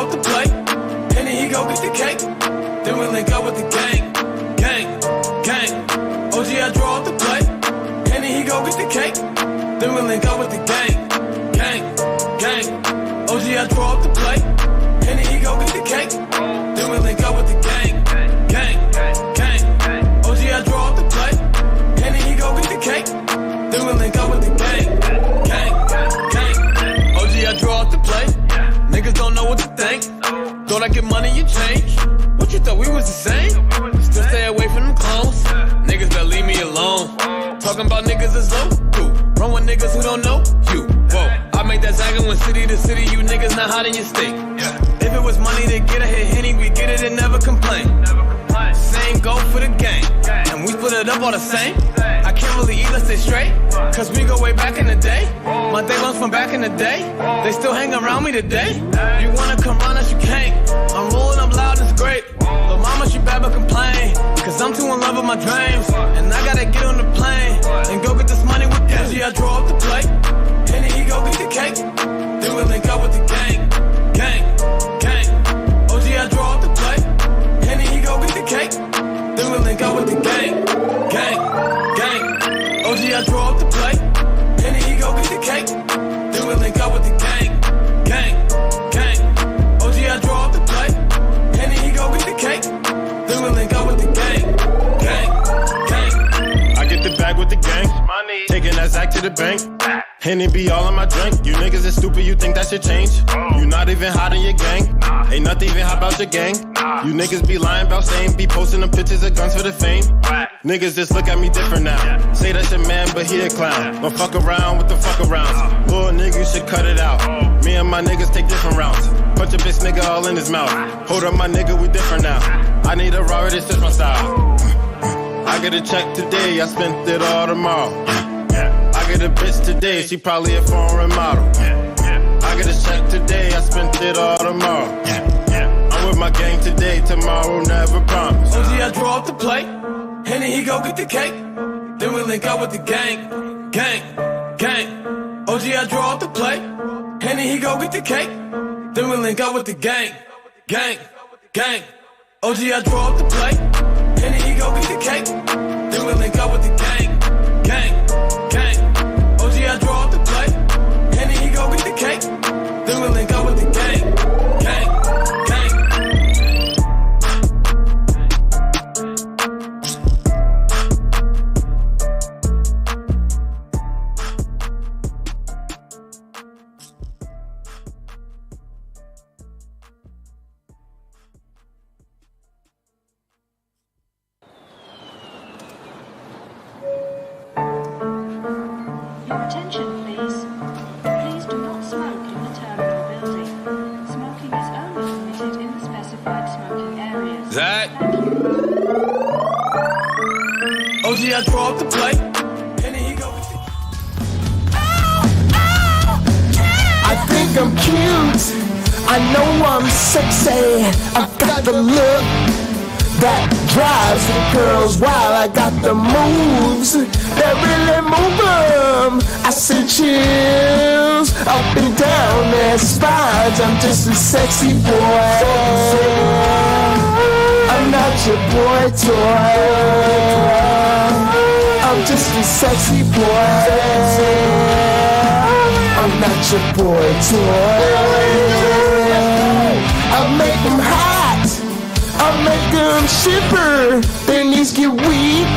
draw up the plate, and then he go get the cake. Then we link up with the gang, gang, gang. OG, I draw up the plate, and then he go get the cake. Then we link up with the gang, gang, gang. OG, I draw up the plate, and then he go get the cake. Then we link up with the gang, gang, gang. OG, I draw up the plate, and then he go get the cake. Then we link up with the gang, gang, gang. OG, I draw up the plate. Niggas don't know what to think. Thought I get money, you change. What you thought we was the same? Still stay away from them clones. Niggas better leave me alone. Talking about niggas is low. Run with niggas who don't know you. Whoa, I make that zagging when city to city. You niggas not hot in your state. If it was money to get a hit Henny, we get it and never complain. Same go for the gang, and we split it up all the same. I can't really eat, let's stay straight, cause we go way back in the day. My day ones from back in the day, they still hang around me today. You wanna come round us, you can't. I'm rolling up loud, it's great. But mama, she bad but complain, cause I'm too in love with my dreams. And I gotta get on the plane, and go get this money with this. I draw up the plate, and then he go get the cake. Then we link up with the gang, gang, gang. OG, I draw up the plate, and then he go get the cake. Then we link up with the gang, gang, gang. OG, I draw up the plate, and then he go get the cake. Then we link up with the gang, gang, gang. OG, I draw up the plate, and then he go get the cake. Then we link up with the gang, gang, gang. I get the bag with the gang, taking that Zach to the bank. Henny be all in my drink. You niggas is stupid, you think that should change? You not even hot in your gang. Ain't nothing even hot about your gang. You niggas be lying about same. Be posting them pictures of guns for the fame. Niggas just look at me different now. Say that's your man, but he a clown. Don't fuck around with the fuck arounds. Little nigga, you should cut it out. Me and my niggas take different routes. Punch a bitch nigga all in his mouth. Hold up my nigga, we different now. I need a Robert, it's just my style. I get a check today, I spent it all tomorrow. I get a bitch today, she probably a foreign model. I get a check today, I spent it all tomorrow. I'm with my gang today, tomorrow never promise. OG, I draw up the plate, and then he go get the cake. Then we link up with the gang, gang, gang. OG, I draw up the plate, and then he go get the cake. Then we link up with the gang, gang, gang. OG, I draw up the plate, and then he go get the cake. Then we link up with the gang, gang, gang. OG, I draw up the plate, and then he go get the cake. Then we link up with the gang, gang, gang. Your attention, please. Please do not smoke in the terminal building. Smoking is only permitted in the specified smoking areas. Zach. OG, I draw up the plate, and then he go with the... I think I'm cute. I know I'm sexy. I've got the look that drives the girls wild. I got the moves that really move them. I see chills up and down their spines. I'm just a sexy boy. I'm not your boy toy. I'm just a sexy boy. I'm not your boy toy. I make them hot, I make them shiver. Their knees get weak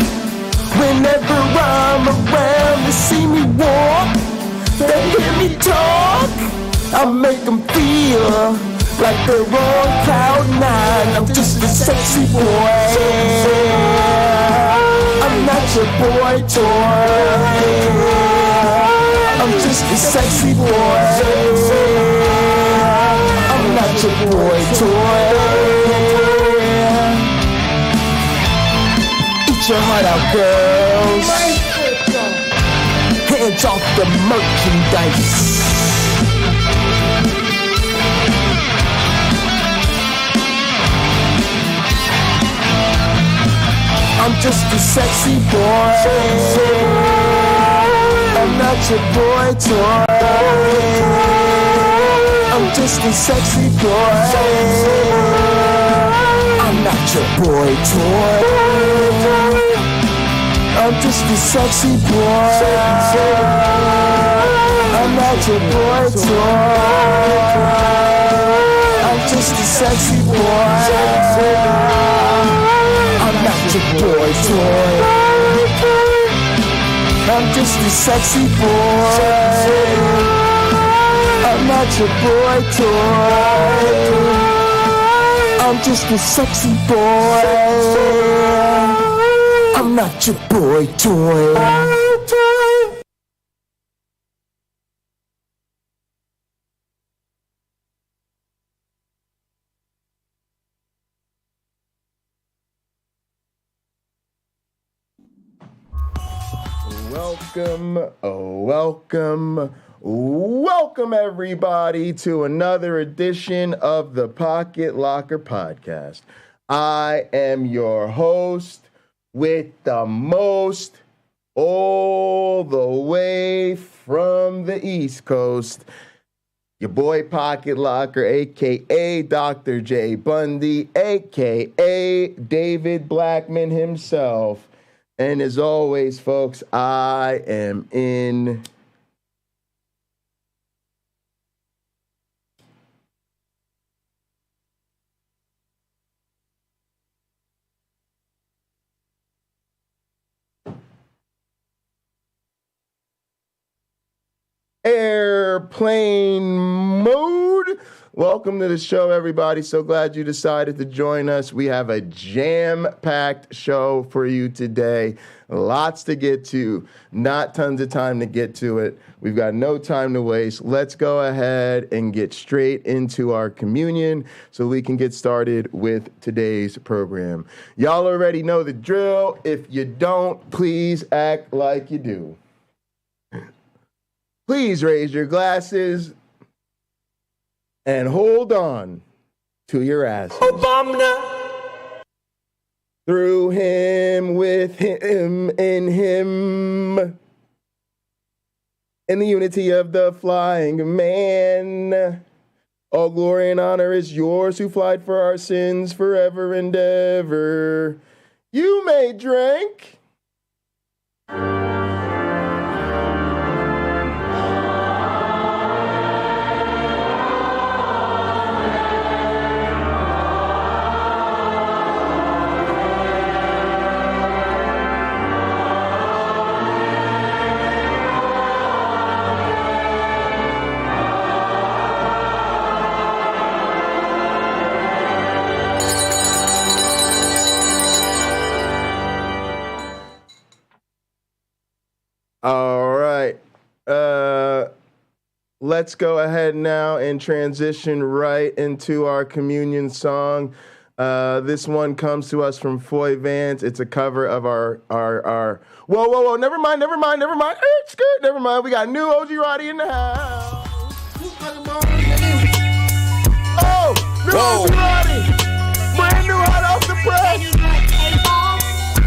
whenever I'm around. They see me walk, they hear me talk. I make them feel like they're on cloud nine. I'm just a sexy boy. I'm not your boy toy. I'm just a sexy boy. I'm not your boy toy. Eat your heart out, girls. Hands off the merchandise. I'm just a sexy boy. I'm not your boy toy. I'm just a sexy boy. I'm not your boy toy. I'm just a sexy boy. I'm not your boy toy. I'm just a sexy boy. I'm not your boy toy. I'm just a sexy boy. I'm not your boy toy. I'm just a sexy boy. I'm not your boy toy. Welcome everybody to another edition of the Pocket Locker Podcast. I am your host with the most, all the way from the East Coast, your boy Pocket Locker, a.k.a. Dr. J. Bundy, a.k.a. David Blackman himself. And as always, folks, I am in airplane mode. Welcome to the show, everybody. So glad you decided to join us. We have a jam-packed show for you today. Lots to get to, not tons of time to get to it. We've got no time to waste. Let's go ahead and get straight into our communion so we can get started with today's program. Y'all already know the drill. If you don't, please act like you do. Please raise your glasses and hold on to your asses. Obama. Through him, with him, in him, in the unity of the flying man. All glory and honor is yours who flied for our sins forever and ever. You may drink. All right. Let's go ahead now and transition right into our communion song. This one comes to us from Foy Vance. It's a cover of our whoa, never mind. Never mind. We got new OG Roddy in the house. Oh, new OG Roddy. Brand new hot off the press.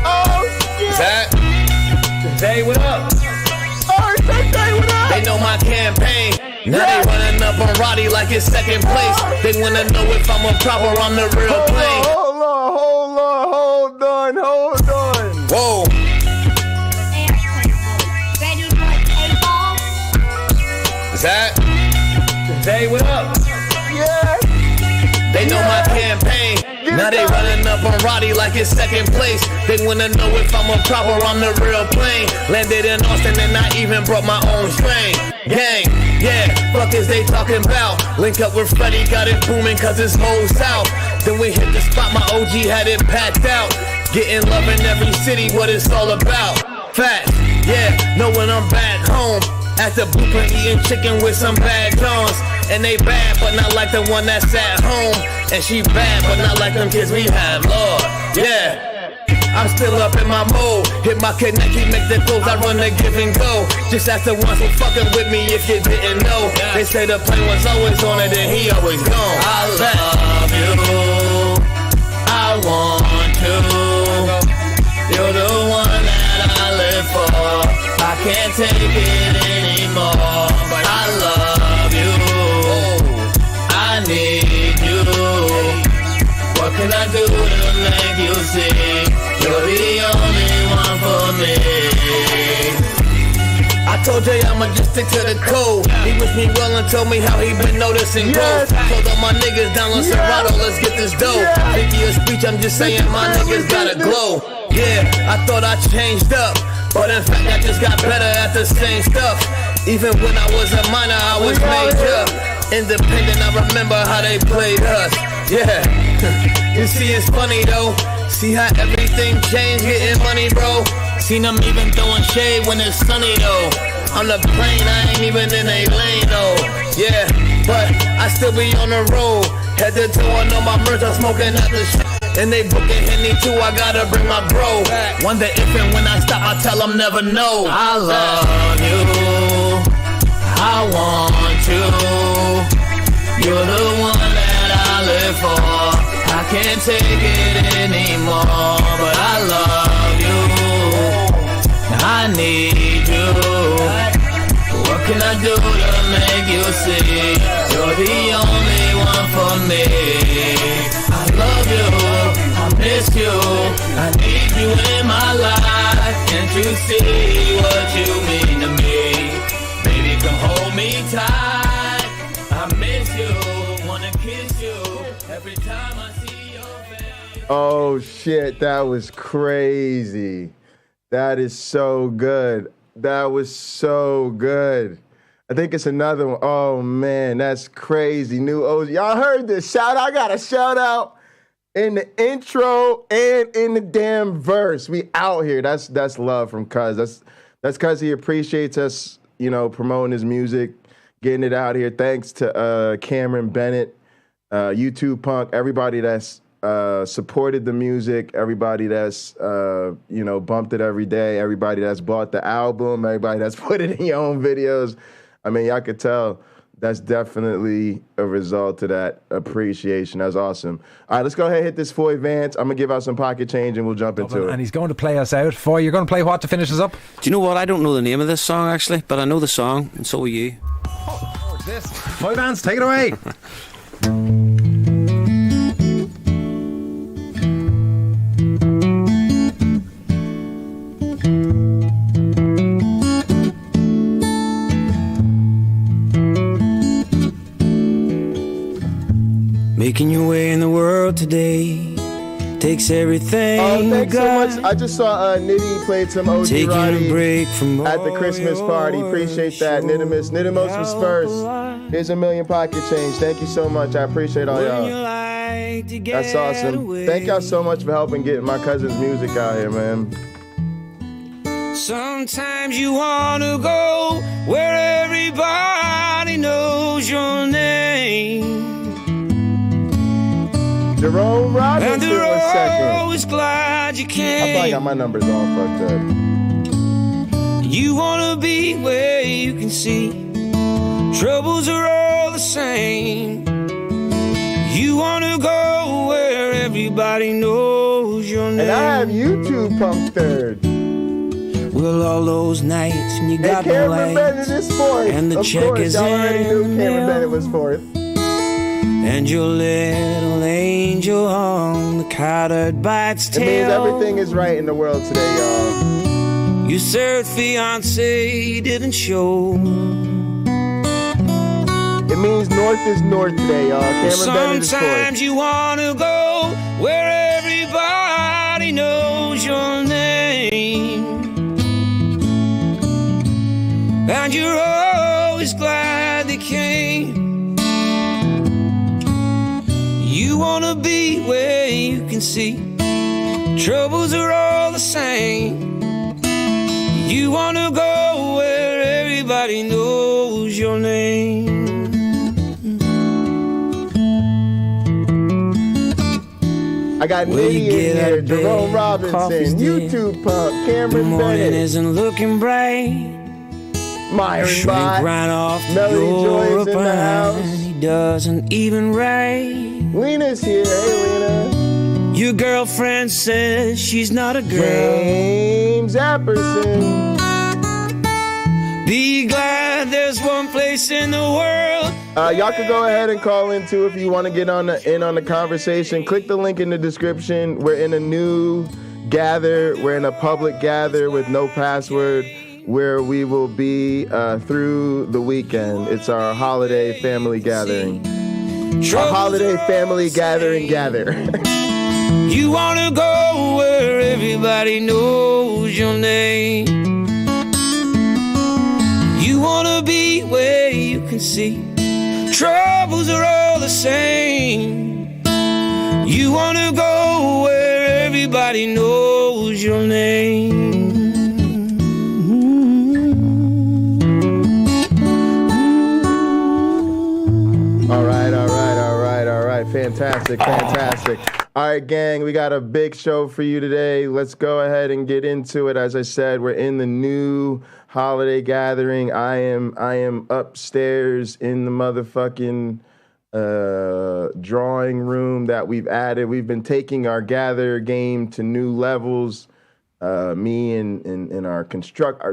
Oh, shit. Zach. Zay, what up? They know my campaign. Now they running up on Roddy like it's second place. They wanna know if I'm a prop or I'm the real plane. Hold on. Whoa. Zach. Zay, what up? Yeah. They know my campaign. Now they running up on Roddy like it's second place. They wanna know if I'm a prop or I'm the real plane. Landed in Austin and I even brought my own train. Gang, yeah, fuck is they talking about? Link up with Freddie, got it booming cause it's whole south. Then we hit the spot, my OG had it packed out. Getting love in every city, what it's all about. Facts, yeah, know when I'm back home. At the blueprint eating chicken with some bad Johns. And they bad, but not like the one that's at home. And she bad, but not like them kids we had, Lord, yeah. I'm still up in my mode. Hit my connect, he make the close, I run the give and go. Just ask the ones who fucking with me if you didn't know. They say the plane was always on it and he always gone. I love you, I want to. You're the one that I live for. I can't take it anymore, but I love you. can I do to make you see? You're the only one for me. I told Jay I'ma just stick to the code. He wished me well and told me how he been noticing growth. Told all my niggas down on Serato, let's get this dough. Thinking your speech, I'm just saying my niggas gotta glow. Yeah, I thought I changed up, but in fact I just got better at the same stuff. Even when I was a minor, I was major. Independent, I remember how they played us. Yeah, you see it's funny though. See how everything changed, getting money, bro. Seen them even throwing shade when it's sunny though. On the plane, I ain't even in a lane though. Yeah, but I still be on the road. Head to toe on all my merch, I'm smoking at the and they booking Henny too, I gotta bring my bro. Wonder if and when I stop, I tell them never know. I love you, I want you. You're the one that I live for. I can't take it anymore, but I love you. I need you. What can I do to make you see? You're the only one for me. I love you, I miss you, I need you in my life. Can't you see what you mean to me? Baby, come hold me tight. I miss you, wanna kiss you every time I see your face. Oh shit, that was crazy. That is so good. That was so good. I think it's another one. Oh man, that's crazy. New O's. Y'all heard this. I got a shout out in the intro and in the damn verse. We out here. That's love from Cuz. That's Cuz he appreciates us, you know, promoting his music, getting it out here. Thanks to Cameron Bennett, YouTube Punk, everybody that's supported the music, everybody that's you know, bumped it every day, everybody that's bought the album, everybody that's put it in your own videos. I mean, y'all could tell that's definitely a result of that appreciation. That's awesome. All right, let's go ahead and hit this Foy Vance. I'm gonna give out some pocket change and we'll jump into it. And he's going to play us out. Foy, you're going to play what to finish us up? Do you know what? I don't know the name of this song actually, but I know the song, and so will you. What's this? Foy Vance, take it away. Making your way in the world today takes everything. Oh, thanks so much. I just saw Nitty played some OG Taking Roddy a break from at the Christmas party. Appreciate that, Nidimous. Nidimous was first. Here's $1 million pocket change. Thank you so much. I appreciate all y'all. That's awesome. Thank y'all so much for helping get my cousin's music out here, man. Sometimes you wanna go where everybody knows your name. Jerome Robinson, And they're one second. always glad you I came. probably got my numbers all fucked up. You wanna be where you can see troubles are all the same. You wanna go where everybody knows your name. And I have YouTube Punk third. Well, all those nights when you got And no Cameron Bennett lights is fourth. and the Of check course, is y'all already knew in Cameron mail. Bennett was fourth. And your little angel on the coward by its It means tail. everything is right in the world today, y'all. Your third fiance didn't show. It means north is north today, y'all. Cameron Bennett is Sometimes fourth. you wanna go where everybody knows your name. And you're always glad they came. You wanna be where you can see troubles are all the same. You wanna go where everybody knows your name. I got Well, Nitty you in get out here, of bed, Jerome coffee's Robinson, dead. YouTube Punk, The Cameron morning Bennett, isn't looking bright. Myron Shrink Bot, right off Melody Joy your is in the mind. house. He doesn't even write. Lena's here. Hey, Lena. Your girlfriend says she's not a girl. James Apperson. Be glad there's one place in the world Y'all can go ahead and call in too if you want to get in on the conversation. Click the link in the description. We're in a new gather. We're in a public gather with no password where we will be through the weekend. It's our holiday family gathering. Our holiday family gathering gather. You wanna go where everybody knows your name. You wanna be where you can see troubles are all the same. You wanna go where everybody knows your name. All right. Fantastic. All right, gang, we got a big show for you today. Let's go ahead and get into it. As I said, we're in the new holiday gathering. I am upstairs in the motherfucking drawing room that we've added. We've been taking our gather game to new levels. Me and our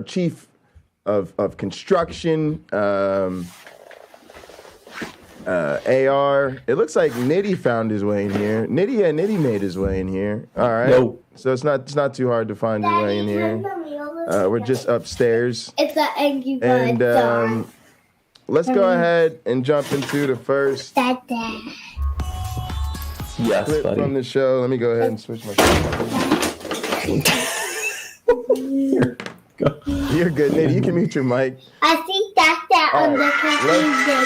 chief of construction, AR. It looks like Nitty found his way in here. Nitty made his way in here. All right. Nope. So it's not too hard to find your way in here. We're just upstairs. It's the Angry Bird And let's go ahead and jump into the first Yes, clip buddy. from the show. Let me go ahead and switch my You're good, Nitty. You can mute your mic. I think that's that on the computer.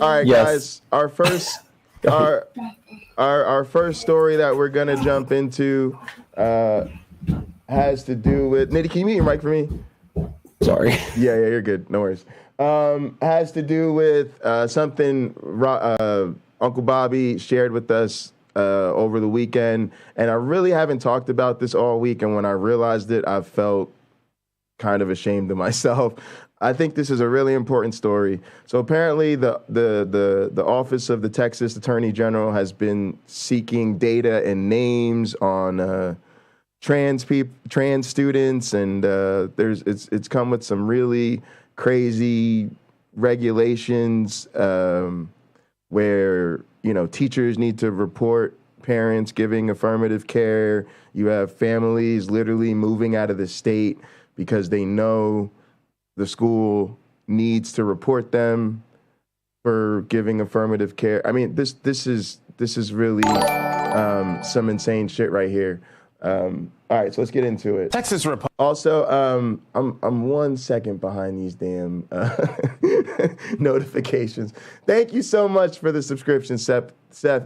All right, guys. Our first story that we're gonna jump into has to do with Nitty. Can you mute your mic for me? Sorry. Yeah, you're good. No worries. Has to do with something Uncle Bobby shared with us over the weekend, and I really haven't talked about this all week. And when I realized it, I felt kind of ashamed of myself. I think this is a really important story. So apparently the Office of the Texas Attorney General has been seeking data and names on trans students, and it's come with some really crazy regulations where, teachers need to report parents giving affirmative care. You have families literally moving out of the state because they know the school needs to report them for giving affirmative care. I mean, this is really some insane shit right here. All right, so let's get into it. Texas Also, I'm 1 second behind these damn notifications. Thank you so much for the subscription, Seth.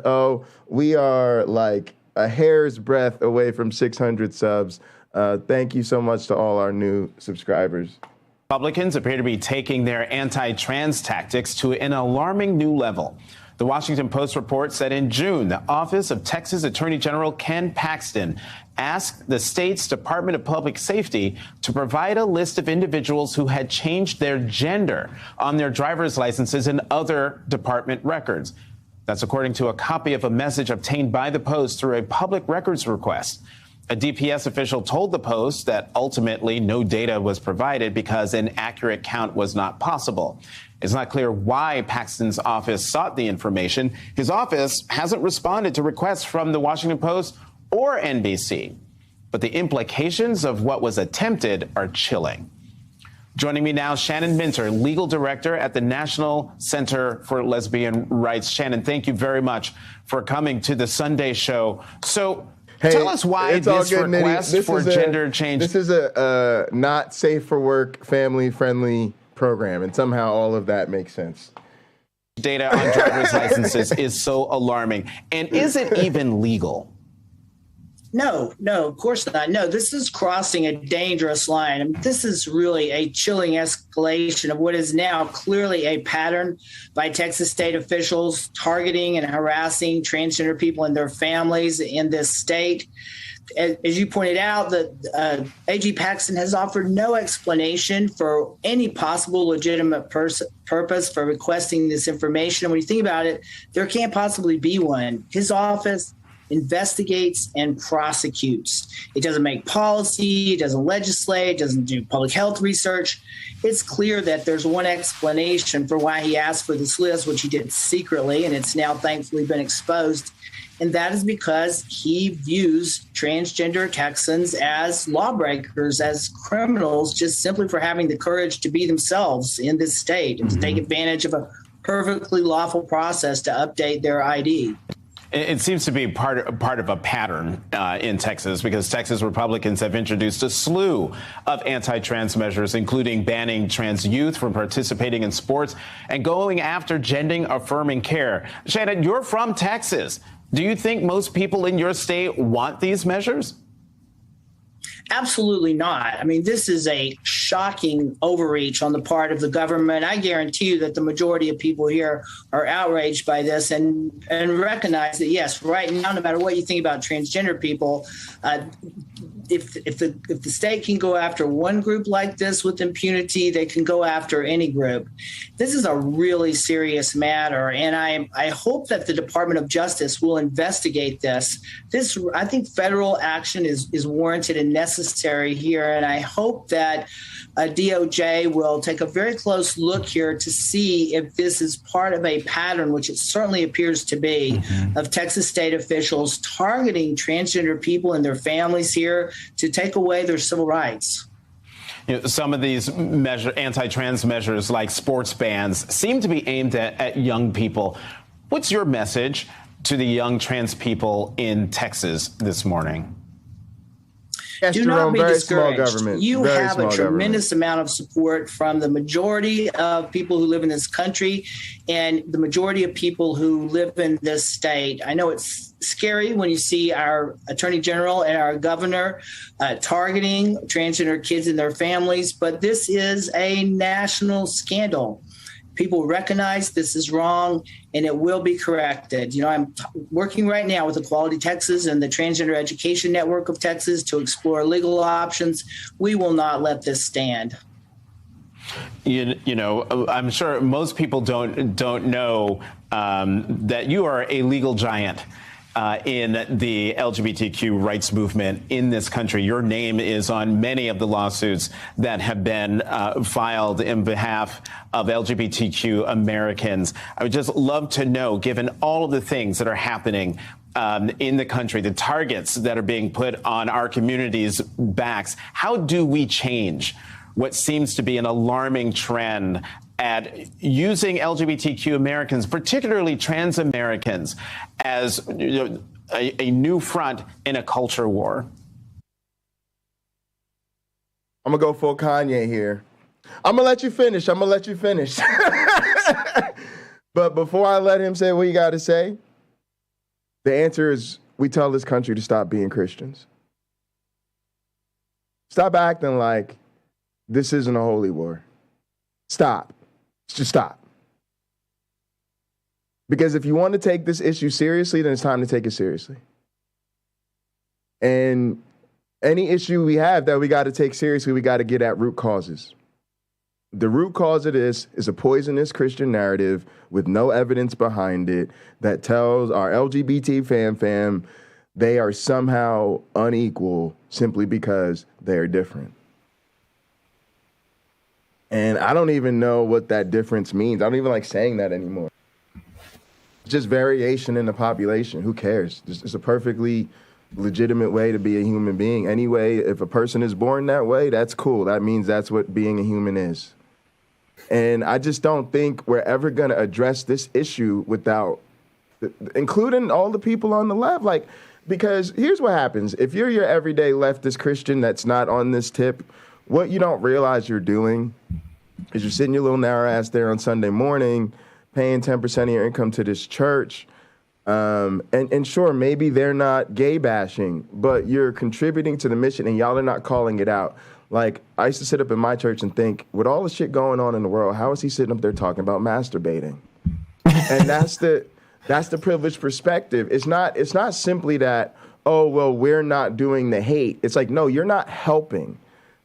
Oh, we are like a hair's breadth away from 600 subs. Thank you so much to all our new subscribers. Republicans appear to be taking their anti-trans tactics to an alarming new level. The Washington Post reports that in June, the Office of Texas Attorney General Ken Paxton asked the state's Department of Public Safety to provide a list of individuals who had changed their gender on their driver's licenses and other department records. That's according to a copy of a message obtained by the Post through a public records request. A DPS official told the Post that ultimately no data was provided because an accurate count was not possible. It's not clear why Paxton's office sought the information. His office hasn't responded to requests from the Washington Post or NBC. But the implications of what was attempted are chilling. Joining me now, Shannon Minter, legal director at the National Center for Lesbian Rights. Shannon, thank you very much for coming to the Sunday show. So, tell us why this request for gender change. This is a not safe for work, family friendly program, and somehow all of that makes sense. Data on driver's licenses is so alarming. And is it even legal? No, of course not. No, this is crossing a dangerous line. I mean, this is really a chilling escalation of what is now clearly a pattern by Texas state officials targeting and harassing transgender people and their families in this state. As you pointed out, that AG Paxton has offered no explanation for any possible legitimate purpose for requesting this information. And when you think about it, there can't possibly be one. His office investigates and prosecutes. It doesn't make policy, it doesn't legislate, it doesn't do public health research. It's clear that there's one explanation for why he asked for this list, which he did secretly, and it's now thankfully been exposed. And that is because he views transgender Texans as lawbreakers, as criminals, just simply for having the courage to be themselves in this state and to take advantage of a perfectly lawful process to update their ID. It seems to be part of a pattern in Texas, because Texas Republicans have introduced a slew of anti-trans measures, including banning trans youth from participating in sports and going after gender-affirming care. Shannon, you're from Texas. Do you think most people in your state want these measures? Absolutely not. I mean, this is a shocking overreach on the part of the government. I guarantee you that the majority of people here are outraged by this and recognize that, yes, right now, no matter what you think about transgender people, if the state can go after one group like this with impunity, they can go after any group. This is a really serious matter, and I hope that the Department of Justice will investigate this. I think federal action is warranted and necessary here, and I hope that DOJ will take a very close look here to see if this is part of a pattern, which it certainly appears to be, of Texas state officials targeting transgender people and their families here to take away their civil rights. You know, some of these anti-trans measures, like sports bans, seem to be aimed at young people. What's your message to the young trans people in Texas this morning? Yes, Do Jerome, not be very discouraged. small government. You Very have a small tremendous amount of support from the majority of people who live in this country and the majority of people who live in this state. I know it's scary when you see our attorney general and our governor targeting transgender kids and their families, but this is a national scandal. People recognize this is wrong, and it will be corrected. You know, I'm working right now with Equality Texas and the Transgender Education Network of Texas to explore legal options. We will not let this stand. You know, I'm sure most people don't know that you are a legal giant in the LGBTQ rights movement in this country. Your name is on many of the lawsuits that have been filed in behalf of LGBTQ Americans. I would just love to know, given all of the things that are happening in the country, the targets that are being put on our communities' backs, how do we change what seems to be an alarming trend at using LGBTQ Americans, particularly trans Americans, as a new front in a culture war? I'm going to go full Kanye here. I'm going to let you finish. But before I let him say what he got to say, the answer is we tell this country to stop being Christians. Stop acting like this isn't a holy war. Stop. Just stop. Because if you want to take this issue seriously, then it's time to take it seriously. And any issue we have that we got to take seriously, we got to get at root causes. The root cause of this is a poisonous Christian narrative with no evidence behind it that tells our LGBT fam they are somehow unequal simply because they are different. And I don't even know what that difference means. I don't even like saying that anymore. It's just variation in the population. Who cares? It's a perfectly legitimate way to be a human being. Anyway, if a person is born that way, that's cool. That means that's what being a human is. And I just don't think we're ever going to address this issue without including all the people on the left. Like, because here's what happens. If you're your everyday leftist Christian that's not on this tip, what you don't realize you're doing is you're sitting your little narrow ass there on Sunday morning, paying 10% of your income to this church. And sure, maybe they're not gay bashing, but you're contributing to the mission and y'all are not calling it out. Like, I used to sit up in my church and think, with all the shit going on in the world, how is he sitting up there talking about masturbating? And that's the privileged perspective. It's not simply that, oh, well, we're not doing the hate. It's like, no, you're not helping.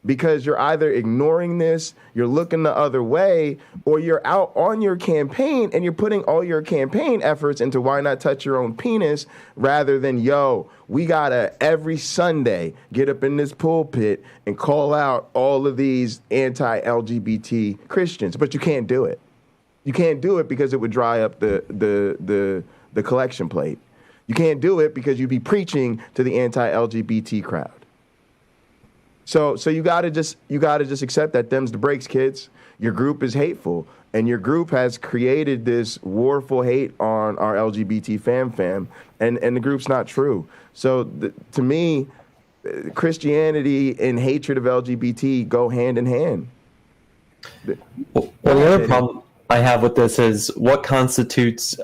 because you're either ignoring this, you're looking the other way, or you're out on your campaign and you're putting all your campaign efforts into why not touch your own penis rather than, yo, we gotta every Sunday get up in this pulpit and call out all of these anti-LGBT Christians. But you can't do it. You can't do it because it would dry up the collection plate. You can't do it because you'd be preaching to the anti-LGBT crowd. So you gotta just accept that them's the breaks, kids. Your group is hateful, and your group has created this warful hate on our LGBT fam, and the group's not true. So to me, Christianity and hatred of LGBT go hand in hand. Well, the other problem I have with this is what constitutes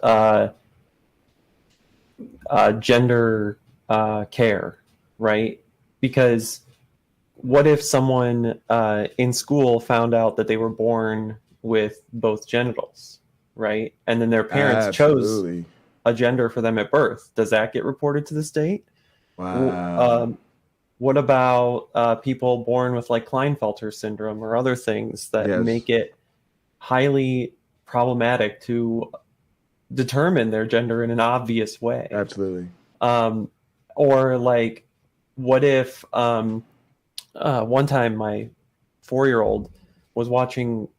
gender care, right? Because what if someone in school found out that they were born with both genitals, right? And then their parents chose a gender for them at birth. Does that get reported to the state? Wow. What about people born with like Klinefelter syndrome or other things that make it highly problematic to determine their gender in an obvious way? Absolutely. Or like, what if one time my 4-year-old was watching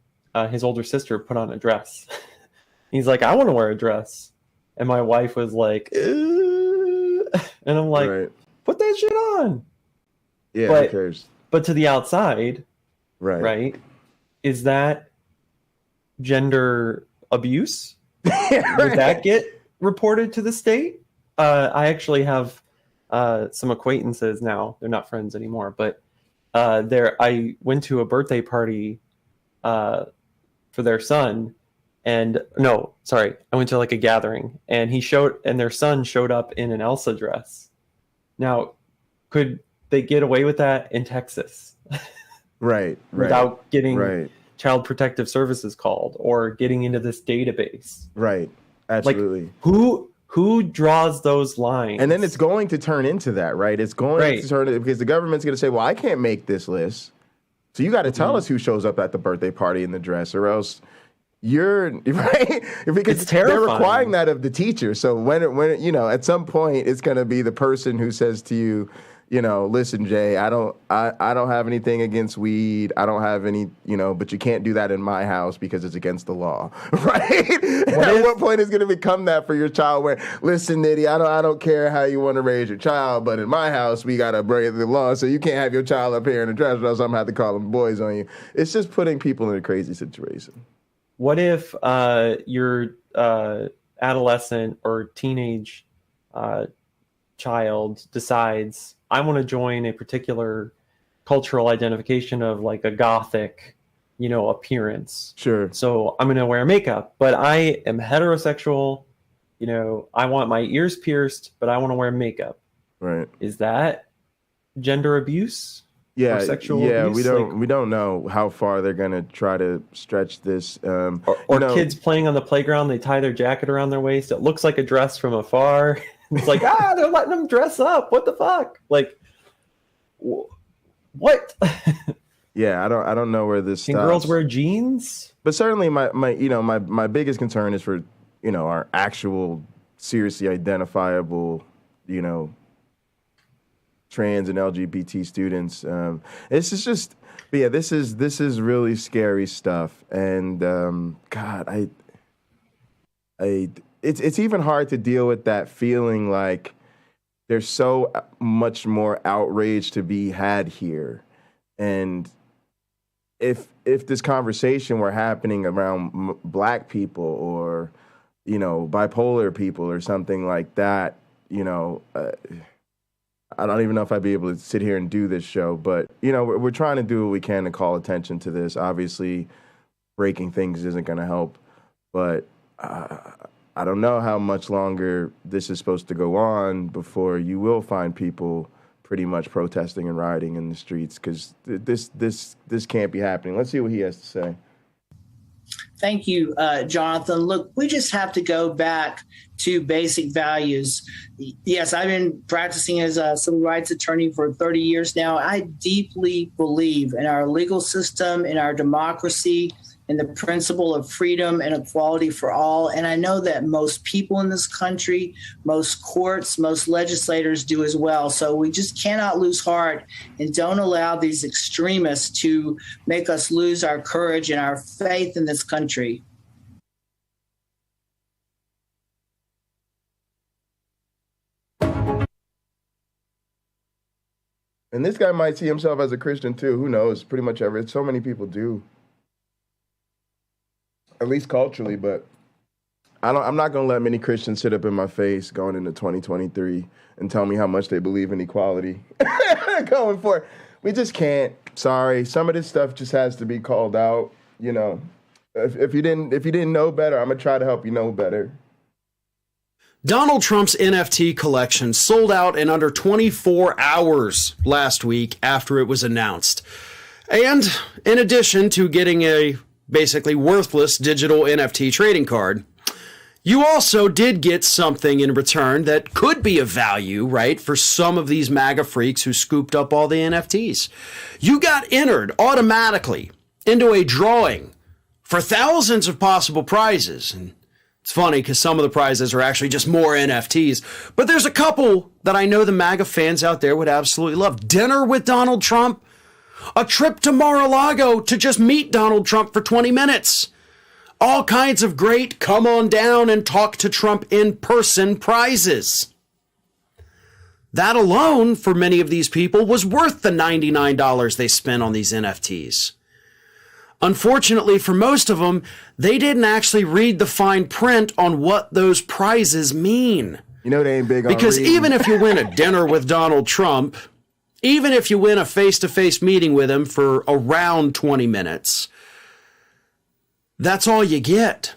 his older sister put on a dress. He's like, I want to wear a dress. And my wife was like, and I'm like, put that shit on. Yeah, but, who cares? But to the outside, right? Is that gender abuse? Would that get reported to the state? I actually have some acquaintances now. They're not friends anymore, but I went to a birthday party for their son, and I went to like a gathering, and their son showed up in an Elsa dress. Now, could they get away with that in Texas? Right. Without getting Child Protective Services called or getting into this database. Right. Absolutely. Like, who draws those lines? And then it's going to turn into that, right? It's going to turn it because the government's going to say, well, I can't make this list. So you got to tell us who shows up at the birthday party in the dress, or else you're right. Because it's terrifying. They're requiring that of the teacher. So when at some point it's going to be the person who says to you, listen, Jay, I don't have anything against weed. I don't have any, but you can't do that in my house because it's against the law, right? At what point is going to become that for your child? Where, listen, Nitty, I don't care how you want to raise your child, but in my house we got to break the law, so you can't have your child up here in a dress, or else I'm gonna have to call them boys on you. It's just putting people in a crazy situation. What if your adolescent or teenage child decides, I want to join a particular cultural identification of like a gothic, appearance. Sure. So I'm going to wear makeup, but I am heterosexual. I want my ears pierced, but I want to wear makeup. Right. Is that gender abuse? Yeah. Or sexual abuse? We don't know how far they're going to try to stretch this. Or kids playing on the playground, they tie their jacket around their waist. It looks like a dress from afar. It's like, they're letting them dress up. What the fuck? Like, what? Yeah, I don't know where this Can stops. girls wear jeans? But certainly my biggest concern is for, our actual seriously identifiable, trans and LGBT students. This is really scary stuff. And God, it's even hard to deal with that feeling like there's so much more outrage to be had here. And if this conversation were happening around black people or, bipolar people or something like that, I don't even know if I'd be able to sit here and do this show, but, we're trying to do what we can to call attention to this. Obviously, breaking things isn't going to help, but I don't know how much longer this is supposed to go on before you will find people pretty much protesting and rioting in the streets, because this can't be happening. Let's see what he has to say. Thank you, Jonathan. Look, we just have to go back to basic values. Yes, I've been practicing as a civil rights attorney for 30 years now. I deeply believe in our legal system, in our democracy, in the principle of freedom and equality for all. And I know that most people in this country, most courts, most legislators do as well. So we just cannot lose heart and don't allow these extremists to make us lose our courage and our faith in this country. And this guy might see himself as a Christian too. Who knows? Pretty much ever. So many people do. At least culturally, but I'm not going to let many Christians sit up in my face going into 2023 and tell me how much they believe in equality. Going for, we just can't. Sorry, some of this stuff just has to be called out. You know, if you didn't know better, I'm gonna try to help you know better. Donald Trump's NFT collection sold out in under 24 hours last week after it was announced. And in addition to getting a basically worthless digital NFT trading card, you also did get something in return that could be of value, right, for some of these MAGA freaks who scooped up all the NFTs. You got entered automatically into a drawing for thousands of possible prizes. And it's funny because some of the prizes are actually just more NFTs, but there's a couple that I know the MAGA fans out there would absolutely love. Dinner with Donald Trump, a trip to Mar-a-Lago to just meet Donald Trump for 20 minutes. All kinds of great come on down and talk to Trump in person prizes. That alone, for many of these people, was worth the $99 they spent on these NFTs. Unfortunately, for most of them, they didn't actually read the fine print on what those prizes mean. You know they ain't big on because reading. Even if you win a dinner with Donald Trump, even if you win a face-to-face meeting with him for around 20 minutes, that's all you get.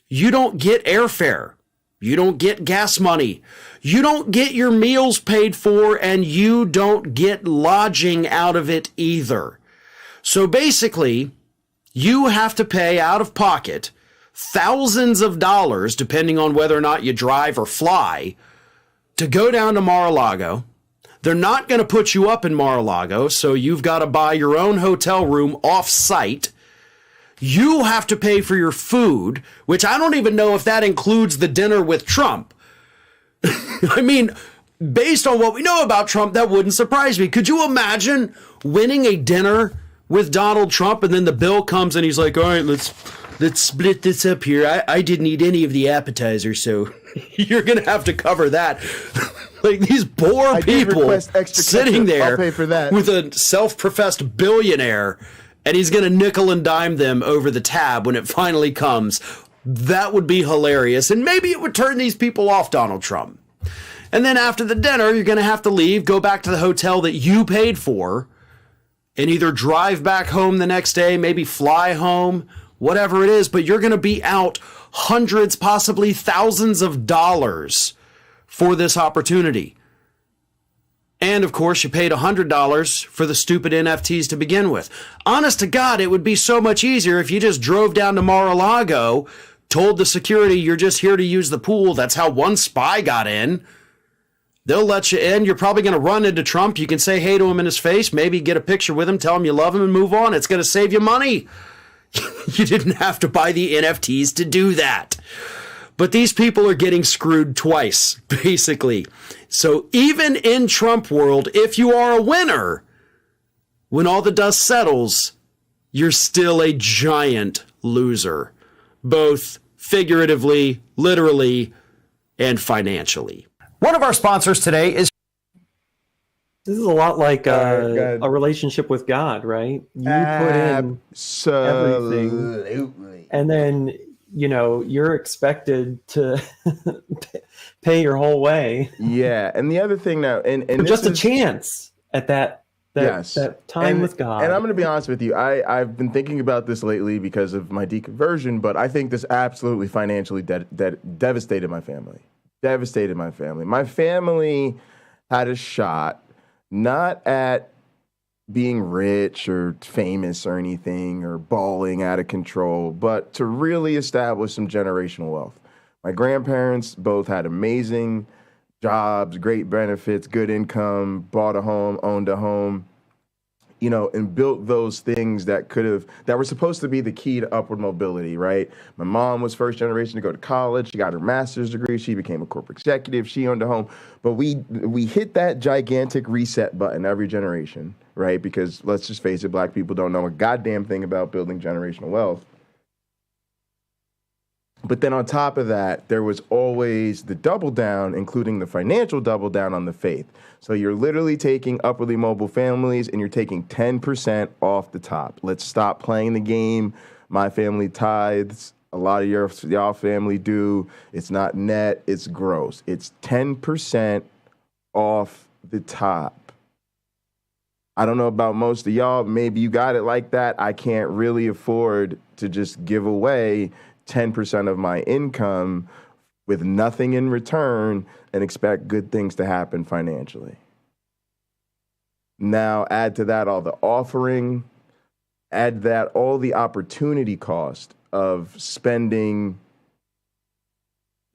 You don't get airfare. You don't get gas money. You don't get your meals paid for, and you don't get lodging out of it either. So basically, you have to pay out of pocket thousands of dollars, depending on whether or not you drive or fly, to go down to Mar-a-Lago. They're not going to put you up in Mar-a-Lago, so you've got to buy your own hotel room off-site. You have to pay for your food, which I don't even know if that includes the dinner with Trump. I mean, based on what we know about Trump, that wouldn't surprise me. Could you imagine winning a dinner with Donald Trump and then the bill comes and he's like, all right, let's split this up here. I didn't eat any of the appetizers, so you're going to have to cover that. Like these poor people sitting there with a self-professed billionaire, and he's going to nickel and dime them over the tab when it finally comes. That would be hilarious. And maybe it would turn these people off Donald Trump. And then after the dinner, you're going to have to leave, go back to the hotel that you paid for, and either drive back home the next day, maybe fly home, whatever it is. But you're going to be out hundreds, possibly thousands of dollars for this opportunity. And of course, you paid $100 for the stupid NFTs to begin with. Honest to God, it would be so much easier if you just drove down to Mar-a-Lago, told the security you're just here to use the pool. That's how one spy got in. They'll let you in. You're probably going to run into Trump. You can say hey to him in his face, maybe get a picture with him, tell him you love him, and move on. It's going to save you money. You didn't have to buy the NFTs to do that. But these people are getting screwed twice, basically. So even in Trump world, if you are a winner, when all the dust settles, you're still a giant loser, both figuratively, literally, and financially. One of our sponsors today is... This is a lot like a relationship with God, right? You put in everything, and then you're expected to pay your whole way. Yeah, and the other thing now, and just a chance at that time with God. And I'm going to be honest with you, I've been thinking about this lately because of my deconversion, but I think this absolutely financially devastated my family. My family had a shot not at being rich or famous or anything or balling out of control, but to really establish some generational wealth. My grandparents both had amazing jobs, great benefits, good income, bought a home, owned a home, you know, and built those things that were supposed to be the key to upward mobility, right? My mom was first generation to go to college. She got her master's degree. She became a corporate executive. She owned a home. But we hit that gigantic reset button every generation, right? Because let's just face it, black people don't know a goddamn thing about building generational wealth. But then on top of that, there was always the double down, including the financial double down on the faith. So you're literally taking upwardly mobile families and you're taking 10% off the top. Let's stop playing the game. My family tithes. A lot of y'all family do. It's not net, it's gross. It's 10% off the top. I don't know about most of y'all. Maybe you got it like that. I can't really afford to just give away 10% of my income with nothing in return and expect good things to happen financially. Now add to that all the offering, add that all the opportunity cost of spending,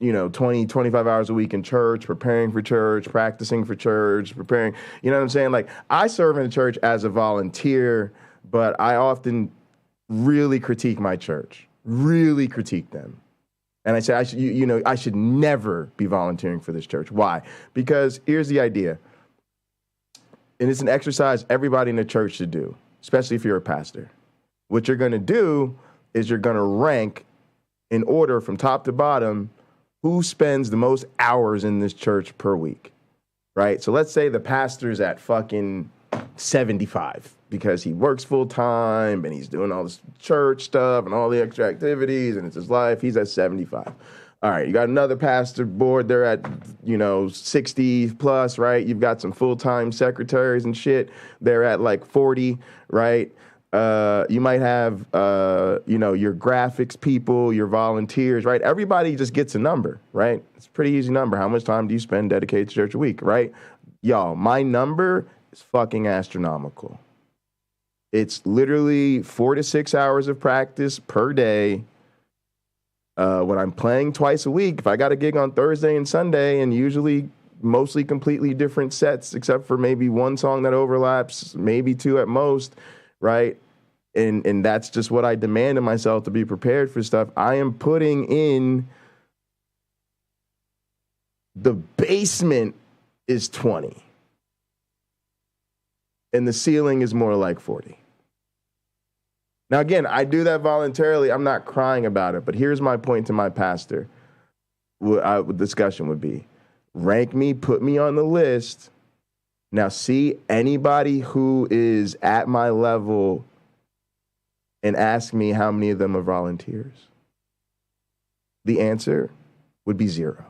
20, 25 hours a week in church, preparing for church, practicing for church, preparing, you know what I'm saying? Like, I serve in the church as a volunteer, but I often really critique my church. Really critique them. And I say, I should never be volunteering for this church. Why? Because here's the idea. And it's an exercise everybody in the church should do, especially if you're a pastor. What you're going to do is you're going to rank in order from top to bottom who spends the most hours in this church per week, right? So let's say the pastor's at fucking 75. Because he works full time and he's doing all this church stuff and all the extra activities and it's his life. He's at 75. All right, you got another pastor board. They're at, 60 plus, right? You've got some full-time secretaries and shit. They're at like 40, right? You might have, your graphics people, your volunteers, right? Everybody just gets a number, right? It's a pretty easy number. How much time do you spend dedicated to church a week, right? Y'all, my number is fucking astronomical. It's literally 4 to 6 hours of practice per day. When I'm playing twice a week, if I got a gig on Thursday and Sunday, and usually mostly completely different sets, except for maybe one song that overlaps, maybe two at most, right? And that's just what I demand of myself to be prepared for stuff. I am putting in the basement is 20. And the ceiling is more like 40. Now, again, I do that voluntarily. I'm not crying about it. But here's my point to my pastor. What discussion would be, rank me, put me on the list. Now, see anybody who is at my level and ask me how many of them are volunteers. The answer would be 0.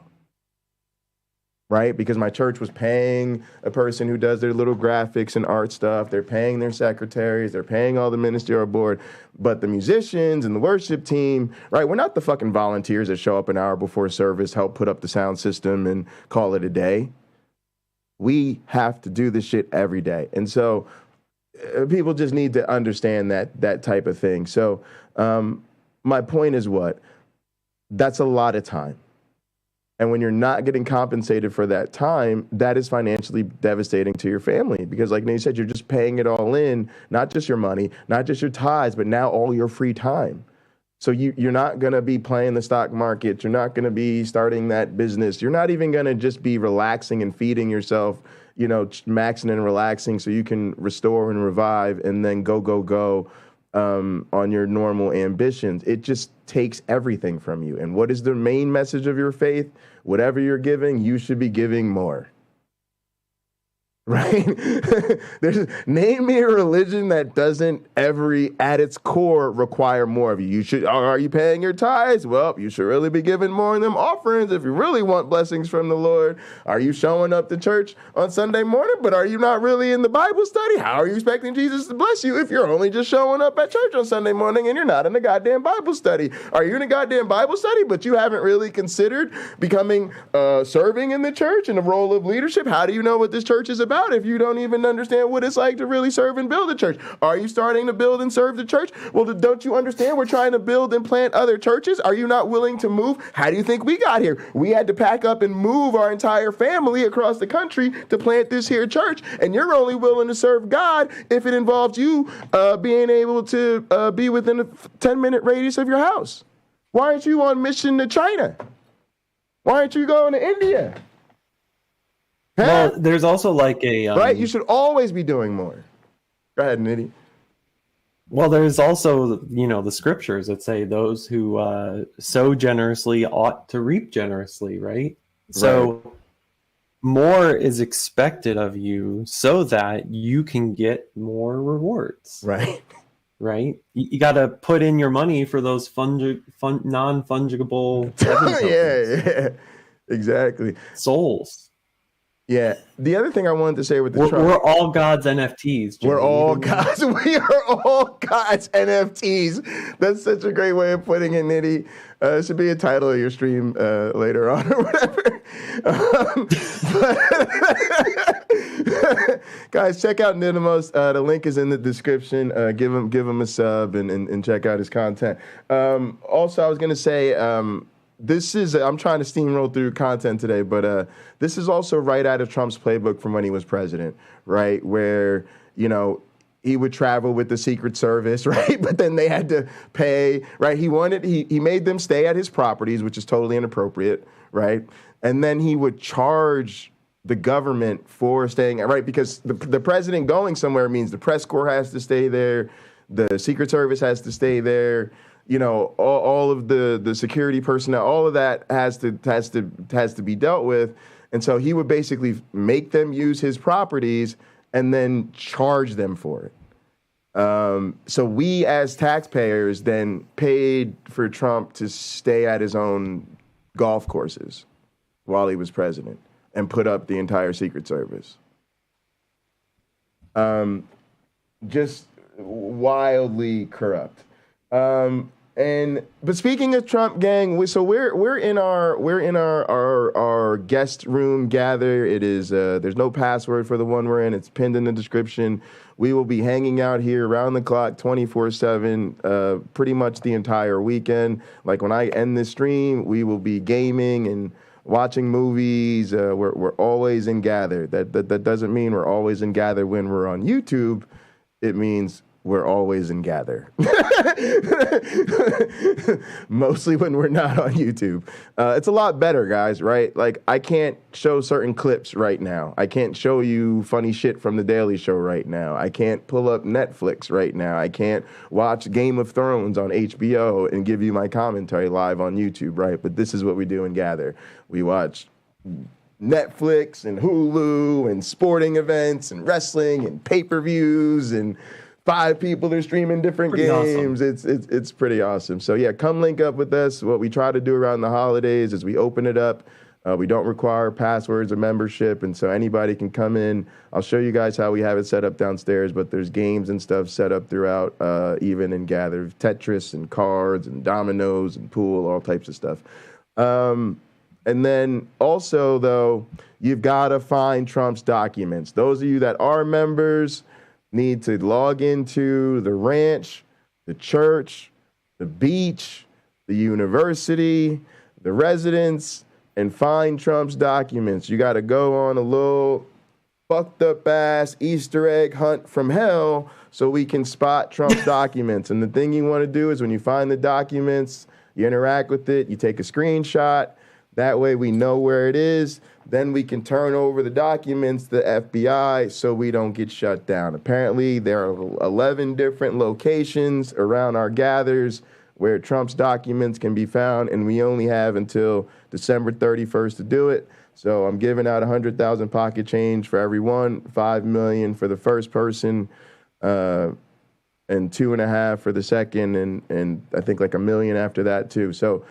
Right? Because my church was paying a person who does their little graphics and art stuff. They're paying their secretaries. They're paying all the ministerial board. But the musicians and the worship team, right? We're not the fucking volunteers that show up an hour before service, help put up the sound system and call it a day. We have to do this shit every day. And so people just need to understand that type of thing. So my point is what? That's a lot of time. And when you're not getting compensated for that time, that is financially devastating to your family. Because like Nate said, you're just paying it all in, not just your money, not just your tithes, but now all your free time. So you're not going to be playing the stock market. You're not going to be starting that business. You're not even going to just be relaxing and feeding yourself, maxing and relaxing so you can restore and revive and then go on your normal ambitions. It just takes everything from you. And what is the main message of your faith? Whatever you're giving, you should be giving more. Right? Name me a religion that doesn't at its core require more of you. Are you paying your tithes? Well, you should really be giving more in them offerings if you really want blessings from the Lord. Are you showing up to church on Sunday morning, but are you not really in the Bible study? How are you expecting Jesus to bless you if you're only just showing up at church on Sunday morning and you're not in the goddamn Bible study? Are you in a goddamn Bible study, but you haven't really considered becoming, serving in the church in the role of leadership? How do you know what this church is about? out if you don't even understand what it's like to really serve and build a church. Are you starting to build and serve the church? Well, don't you understand we're trying to build and plant other churches? Are you not willing to move? How do you think we got here? We had to pack up and move our entire family across the country to plant this here church, and you're only willing to serve God if it involves you being able to be within a 10-minute radius of your house. Why aren't you on mission to China? Why aren't you going to India? Huh? Well, there's also like a... right? You should always be doing more. Go ahead, Nitty. Well, there's also, the scriptures that say those who sow generously ought to reap generously, right? So more is expected of you so that you can get more rewards. Right. Right? You got to put in your money for those non-fungible yeah, exactly. souls. Yeah. The other thing I wanted to say with the Trump, we're all God's NFTs. Jimmy. We're all God's. We are all God's NFTs. That's such a great way of putting it, Nitty. It should be a title of your stream later on or whatever. Guys, check out Nidamos. The link is in the description. Give him a sub and check out his content. Also, I was going to say, this is, I'm trying to steamroll through content today, but this is also right out of Trump's playbook from when he was president, right? Where, he would travel with the Secret Service, right? But then they had to pay, right? He made them stay at his properties, which is totally inappropriate, right? And then he would charge the government for staying, right? Because the president going somewhere means the press corps has to stay there, the Secret Service has to stay there, all of the security personnel, all of that has to be dealt with. And so he would basically make them use his properties and then charge them for it. So we as taxpayers then paid for Trump to stay at his own golf courses while he was president and put up the entire Secret Service. Just wildly corrupt. But speaking of Trump, gang, we're in our guest room gather. It is there's no password for the one we're in. It's pinned in the description. We will be hanging out here around the clock, 24/7, pretty much the entire weekend. Like when I end this stream, we will be gaming and watching movies. We're always in gather. That doesn't mean we're always in gather when we're on YouTube. It means we're always in gather. Mostly when we're not on YouTube. It's a lot better, guys, right? Like, I can't show certain clips right now. I can't show you funny shit from The Daily Show right now. I can't pull up Netflix right now. I can't watch Game of Thrones on HBO and give you my commentary live on YouTube, right? But this is what we do in Gather. We watch Netflix and Hulu and sporting events and wrestling and pay-per-views and 5 people are streaming different games. Awesome. It's pretty awesome. So yeah, come link up with us. What we try to do around the holidays is we open it up. We don't require passwords or membership, and so anybody can come in. I'll show you guys how we have it set up downstairs, but there's games and stuff set up throughout, even in Gather, Tetris and cards and dominoes and pool, all types of stuff. And then also, though, you've got to find Trump's documents. Those of you that are members need to log into the ranch, the church, the beach, the university, the residence, and find Trump's documents. You got to go on a little fucked up ass Easter egg hunt from hell so we can spot Trump's documents. And the thing you want to do is when you find the documents, you interact with it, you take a screenshot. That way we know where it is. Then we can turn over the documents to the FBI so we don't get shut down. Apparently, there are 11 different locations around our gathers where Trump's documents can be found, and we only have until December 31st to do it. So I'm giving out 100,000 pocket change for everyone, 5 million for the first person, and 2.5 for the second, and I think like $1 million after that too. So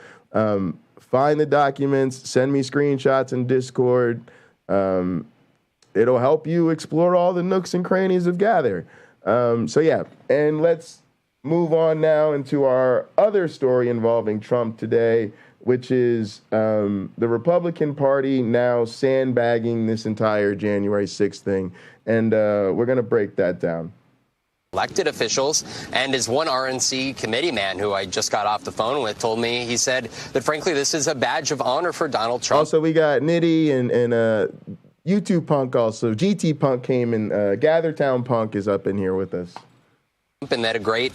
find the documents, send me screenshots in Discord. It'll help you explore all the nooks and crannies of Gather. So yeah, and let's move on now into our other story involving Trump today, which is the Republican Party now sandbagging this entire January 6th thing. And we're going to break that down. Elected officials, and as one RNC committee man who I just got off the phone with told me, he said that frankly this is a badge of honor for Donald Trump. Also, we got Nitty and YouTube Punk also. GT Punk came and Gathertown Punk is up in here with us. And that a great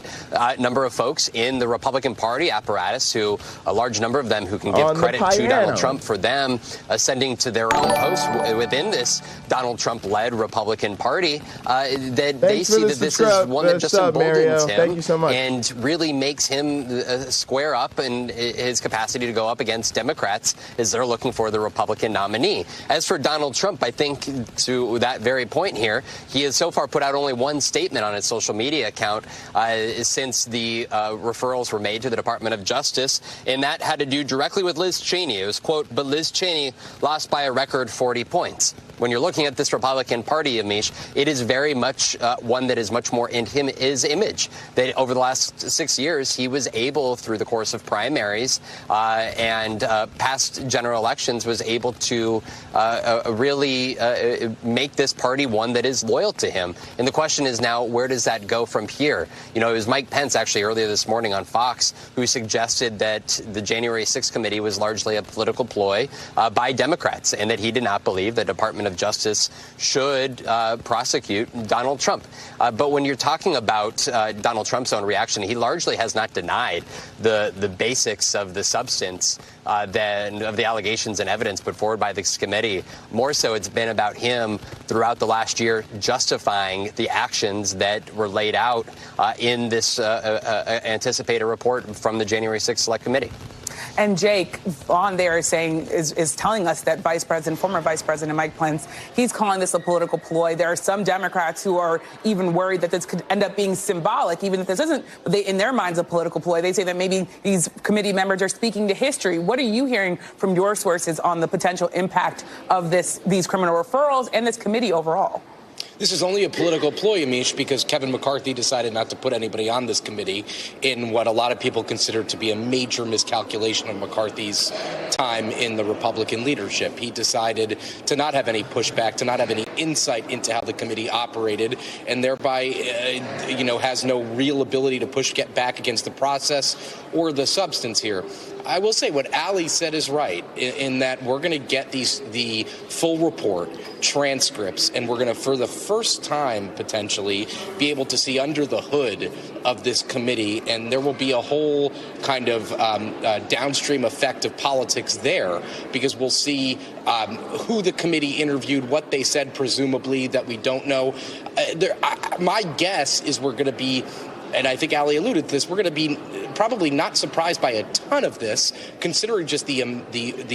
number of folks in the Republican Party apparatus, who a large number of them who can give credit to Donald Trump for them ascending to their own posts within this Donald Trump-led Republican Party, that they see that this is one that just emboldens him. Thank you so much. And really makes him square up in his capacity to go up against Democrats as they're looking for the Republican nominee. As for Donald Trump, I think to that very point here, he has so far put out only one statement on his social media account since the referrals were made to the Department of Justice, and that had to do directly with Liz Cheney. It was, quote, but Liz Cheney lost by a record 40 points. When you're looking at this Republican Party, Amish, it is very much one that is much more in his image. That over the last 6 years, he was able, through the course of primaries and past general elections, was able to really make this party one that is loyal to him. And the question is now, where does that go from here? You know, it was Mike Pence actually earlier this morning on Fox who suggested that the January 6th committee was largely a political ploy by Democrats, and that he did not believe the Department of Justice should prosecute Donald Trump. But when you're talking about Donald Trump's own reaction, he largely has not denied the basics of the substance of the allegations and evidence put forward by this committee. More so, it's been about him throughout the last year justifying the actions that were laid out in this anticipated report from the January 6th Select Committee. And Jake on there is telling us that former Vice President Mike Pence, he's calling this a political ploy. There are some Democrats who are even worried that this could end up being symbolic, even if this isn't, in their minds, a political ploy. They say that maybe these committee members are speaking to history. What are you hearing from your sources on the potential impact of these criminal referrals and this committee overall? This is only a political ploy, Amish, because Kevin McCarthy decided not to put anybody on this committee in what a lot of people consider to be a major miscalculation of McCarthy's time in the Republican leadership. He decided to not have any pushback, to not have any insight into how the committee operated, and thereby, has no real ability to get back against the process or the substance here. I will say what Ali said is right in that we're going to get the full report, transcripts, and we're going to, for the first time, potentially, be able to see under the hood of this committee, and there will be a whole kind of downstream effect of politics there, because we'll see who the committee interviewed, what they said, presumably, that we don't know. My guess is we're going to be, and I think Ali alluded to this, we're going to be probably not surprised by a ton of this, considering just the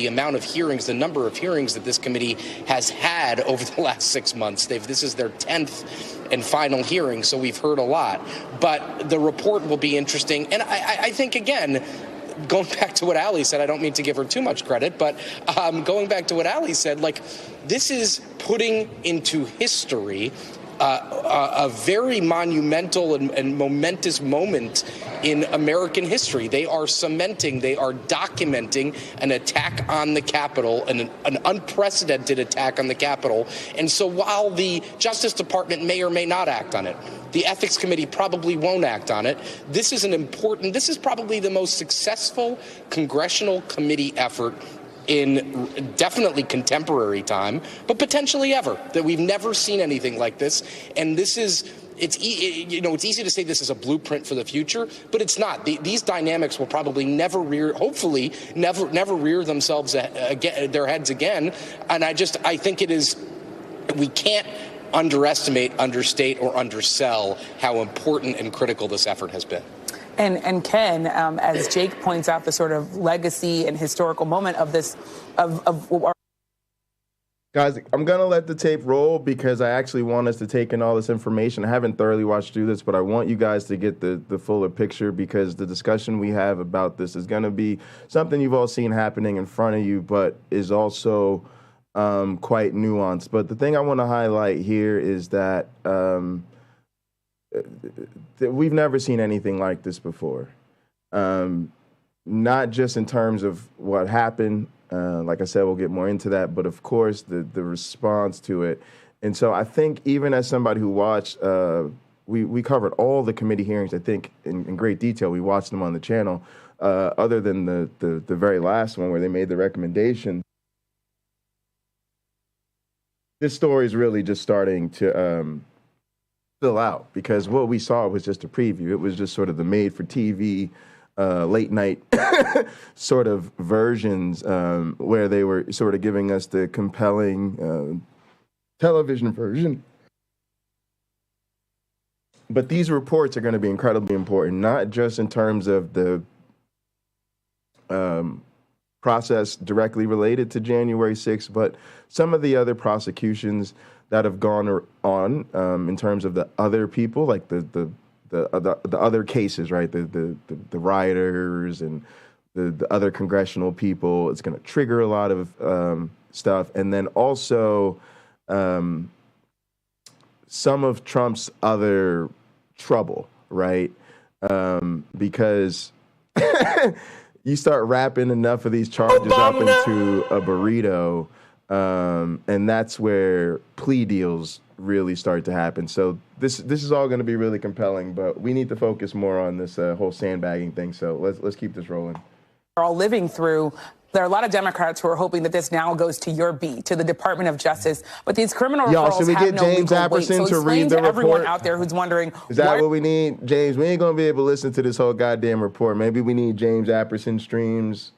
amount of hearings, the number of hearings that this committee has had over the last 6 months. This is their 10th and final hearing, so we've heard a lot. But the report will be interesting. And I think, again, going back to what Ali said, I don't mean to give her too much credit, but going back to what Ali said, this is putting into history a very monumental and momentous moment in American history. They are cementing, they are documenting an attack on the Capitol, an unprecedented attack on the Capitol. And so while the Justice Department may or may not act on it, the Ethics Committee probably won't act on it, this is probably the most successful congressional committee effort in definitely contemporary time, but potentially ever. That we've never seen anything like this. And it's easy to say this is a blueprint for the future, but it's not. These dynamics will probably never rear themselves their heads again. And I think we can't underestimate, understate, or undersell how important and critical this effort has been. And Ken, as Jake points out, the sort of legacy and historical moment of this, Guys, I'm going to let the tape roll because I actually want us to take in all this information. I haven't thoroughly watched through this, but I want you guys to get the fuller picture, because the discussion we have about this is going to be something you've all seen happening in front of you, but is also quite nuanced. But the thing I want to highlight here is that we've never seen anything like this before. not just in terms of what happened. Like I said, we'll get more into that, but of course the response to it. And so I think even as somebody who watched, we covered all the committee hearings, I think, in great detail. We watched them on the channel, other than the very last one where they made the recommendation. This story is really just starting to fill out, because what we saw was just a preview. It was just sort of the made-for-TV late night sort of versions where they were sort of giving us the compelling television version. But these reports are going to be incredibly important, not just in terms of the process directly related to January 6th, but some of the other prosecutions that have gone on in terms of the other people, like the other cases, right? The rioters and the other congressional people. It's going to trigger a lot of stuff, and then also some of Trump's other trouble, right? Because you start wrapping enough of these charges up into a burrito, and that's where plea deals really start to happen. So this is all going to be really compelling, but we need to focus more on this whole sandbagging thing. So let's keep this rolling. We're all living through. There are a lot of Democrats who are hoping that this now goes to your beat, to the Department of Justice. But these criminal referrals have no legal weight. So explain to everyone out there who's wondering, is that what we need, James? We ain't gonna be able to listen to this whole goddamn report. Maybe we need James Apperson streams,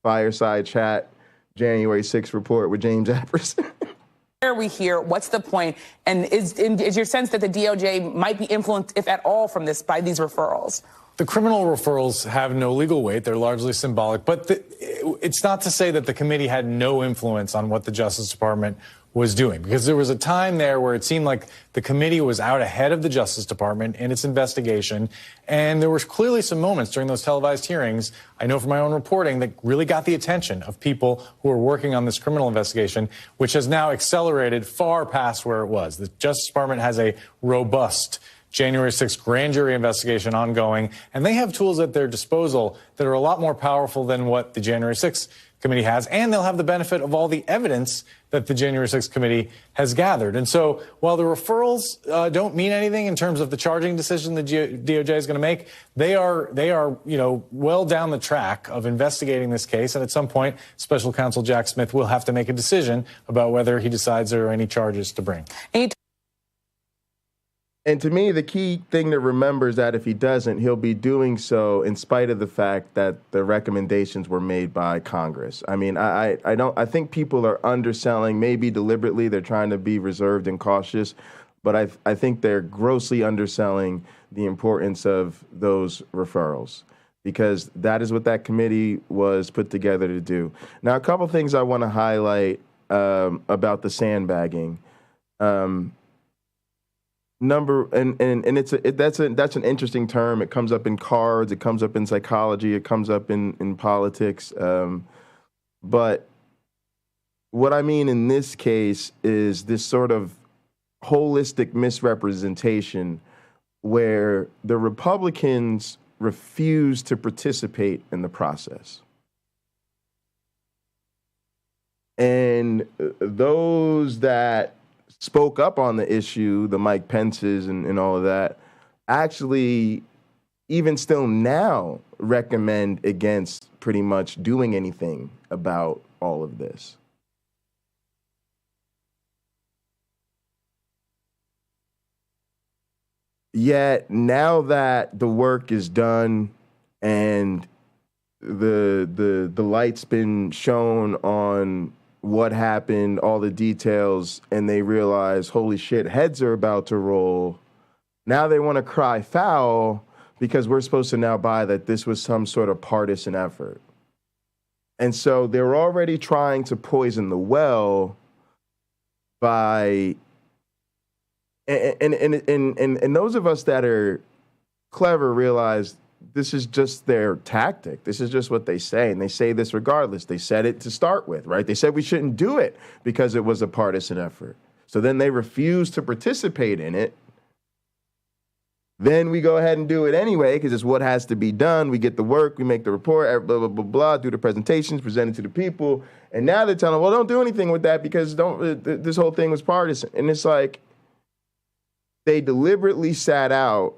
fireside chat, January 6th report with James Apperson. Why are we here? What's the point? And is your sense that the DOJ might be influenced, if at all, from this by these referrals? The criminal referrals have no legal weight. They're largely symbolic. But it's not to say that the committee had no influence on what the Justice Department was doing, because there was a time there where it seemed like the committee was out ahead of the Justice Department in its investigation. And there were clearly some moments during those televised hearings, I know from my own reporting, that really got the attention of people who are working on this criminal investigation, which has now accelerated far past where it was. The Justice Department has a robust January 6th grand jury investigation ongoing, and they have tools at their disposal that are a lot more powerful than what the January 6th committee has, and they'll have the benefit of all the evidence that the January 6th committee has gathered. And so while the referrals don't mean anything in terms of the charging decision the DOJ is going to make, they are well down the track of investigating this case, and at some point Special Counsel Jack Smith will have to make a decision about whether he decides there are any charges to bring. And to me, the key thing to remember is that if he doesn't, he'll be doing so in spite of the fact that the recommendations were made by Congress. I mean, I think people are underselling, maybe deliberately, they're trying to be reserved and cautious, but I think they're grossly underselling the importance of those referrals, because that is what that committee was put together to do. Now, a couple things I want to highlight about the sandbagging. That's an interesting term. It comes up in cards, it comes up in psychology, it comes up in politics. But what I mean in this case is this sort of holistic misrepresentation where the Republicans refuse to participate in the process. And those that spoke up on the issue, the Mike Pences and all of that, actually, even still now, recommend against pretty much doing anything about all of this. Yet, now that the work is done and the light's been shown on what happened, all the details, and they realize, holy shit, heads are about to roll. Now they want to cry foul because we're supposed to now buy that this was some sort of partisan effort. And so they're already trying to poison the well by, and those of us that are clever realize this is just their tactic. This is just what they say, and they say this regardless. They said it to start with, right? They said we shouldn't do it because it was a partisan effort. So then they refuse to participate in it. Then we go ahead and do it anyway because it's what has to be done. We get the work, we make the report, blah, blah, blah, blah, do the presentations, present it to the people. And now they're telling, well, don't do anything with that because this whole thing was partisan. And it's like they deliberately sat out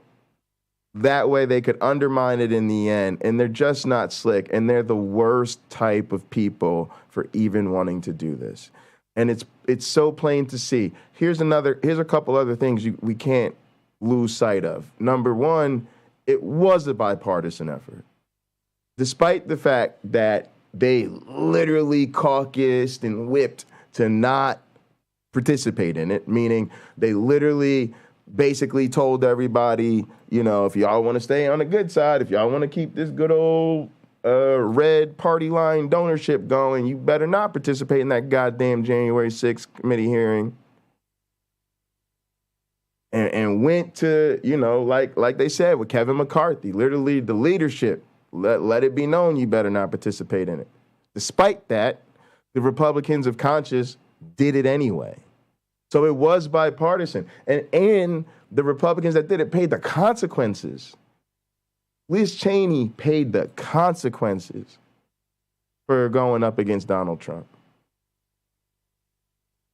that way they could undermine it in the end. And they're just not slick. And they're the worst type of people for even wanting to do this. And it's so plain to see. Here's a couple other things we can't lose sight of. Number one, it was a bipartisan effort. Despite the fact that they literally caucused and whipped to not participate in it, meaning they literally basically told everybody, if y'all want to stay on the good side, if y'all want to keep this good old red party line donorship going, you better not participate in that goddamn January 6th committee hearing. And went to, like they said with Kevin McCarthy, literally the leadership, let it be known you better not participate in it. Despite that, the Republicans of conscience did it anyway. So it was bipartisan. And the Republicans that did it paid the consequences. Liz Cheney paid the consequences for going up against Donald Trump.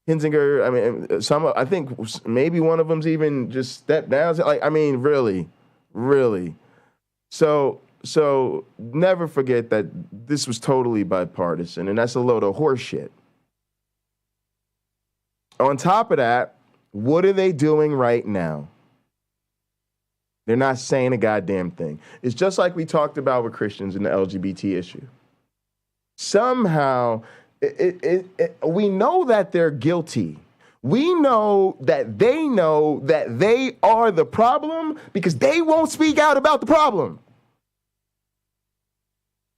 Kinzinger, I think maybe one of them's even just stepped down. Really. So never forget that this was totally bipartisan, and that's a load of horseshit. On top of that, what are they doing right now? They're not saying a goddamn thing. It's just like we talked about with Christians in the LGBT issue. Somehow, we know that they're guilty. We know that they are the problem because they won't speak out about the problem.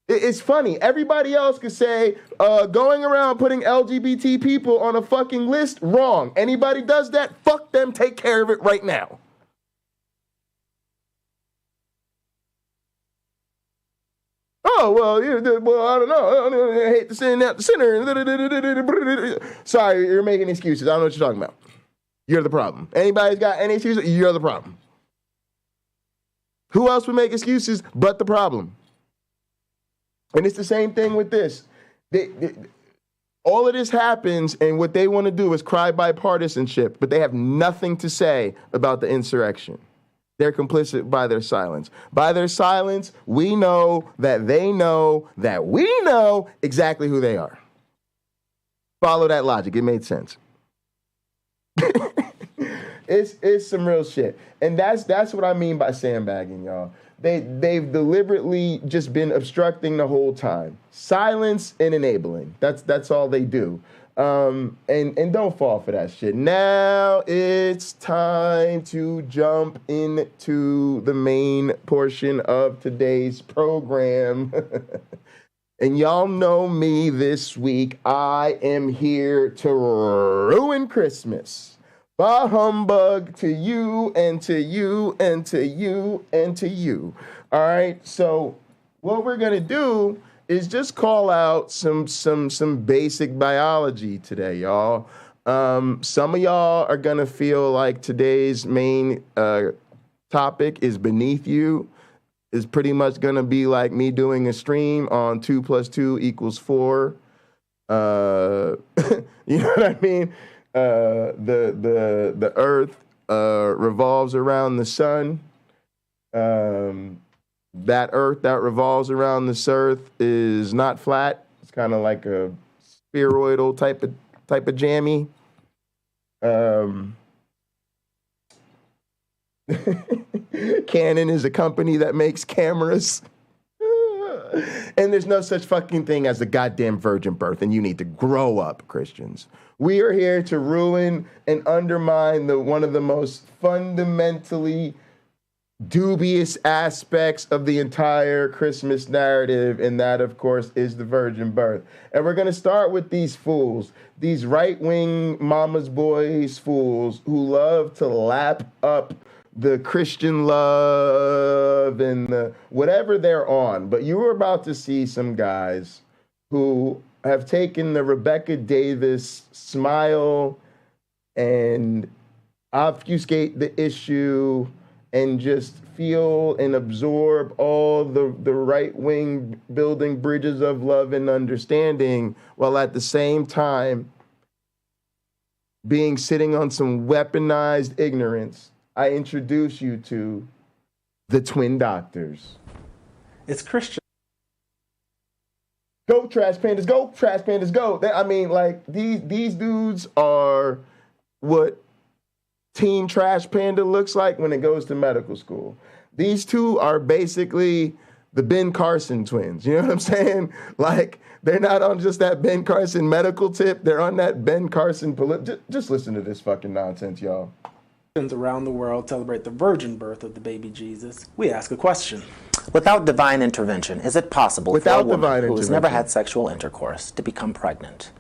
It's funny. Everybody else could say going around putting LGBT people on a fucking list, wrong. Anybody does that, fuck them, take care of it right now. Oh, well, I don't know. I hate to send out the sinner. Sorry, you're making excuses. I don't know what you're talking about. You're the problem. Anybody's got any excuses? You're the problem. Who else would make excuses but the problem? And it's the same thing with this. All of this happens, and what they want to do is cry bipartisanship, but they have nothing to say about the insurrection. They're complicit by their silence. By their silence, we know that they know that we know exactly who they are. Follow that logic. It made sense. It's some real shit. And that's what I mean by sandbagging, y'all. They've deliberately just been obstructing the whole time. Silence and enabling. That's all they do. And don't fall for that shit. Now it's time to jump into the main portion of today's program. And y'all know me this week. I am here to ruin Christmas. Bah humbug to you and to you and to you and to you. All right. So what we're going to do is just call out some basic biology today, y'all. Some of y'all are going to feel like today's main topic is beneath you. It's pretty much going to be like me doing a stream on 2 + 2 = 4. You know what I mean? The Earth revolves around the sun. That Earth that revolves around this Earth is not flat. It's kind of like a spheroidal type of jammy. Canon is a company that makes cameras. And there's no such fucking thing as a goddamn virgin birth, and you need to grow up, Christians. We are here to ruin and undermine one of the most fundamentally dubious aspects of the entire Christmas narrative, and that, of course, is the virgin birth. And we're going to start with these fools, these right-wing mama's boys fools who love to lap up the Christian love and the whatever they're on. But you are about to see some guys who have taken the Rebecca Davis smile and obfuscate the issue and just feel and absorb all the right wing building bridges of love and understanding, while at the same time sitting on some weaponized ignorance, I introduce you to the Twin Doctors. It's Christian. Go Trash Pandas, go Trash Pandas, go. I mean, like, these dudes are what Teen Trash Panda looks like when it goes to medical school. These two are basically the Ben Carson twins. You know what I'm saying? Like, they're not on just that Ben Carson medical tip. They're on that Ben Carson just listen to this fucking nonsense, y'all. Around the world celebrate the virgin birth of the baby Jesus. We ask a question. Without divine intervention, is it possible for a woman who has never had sexual intercourse to become pregnant?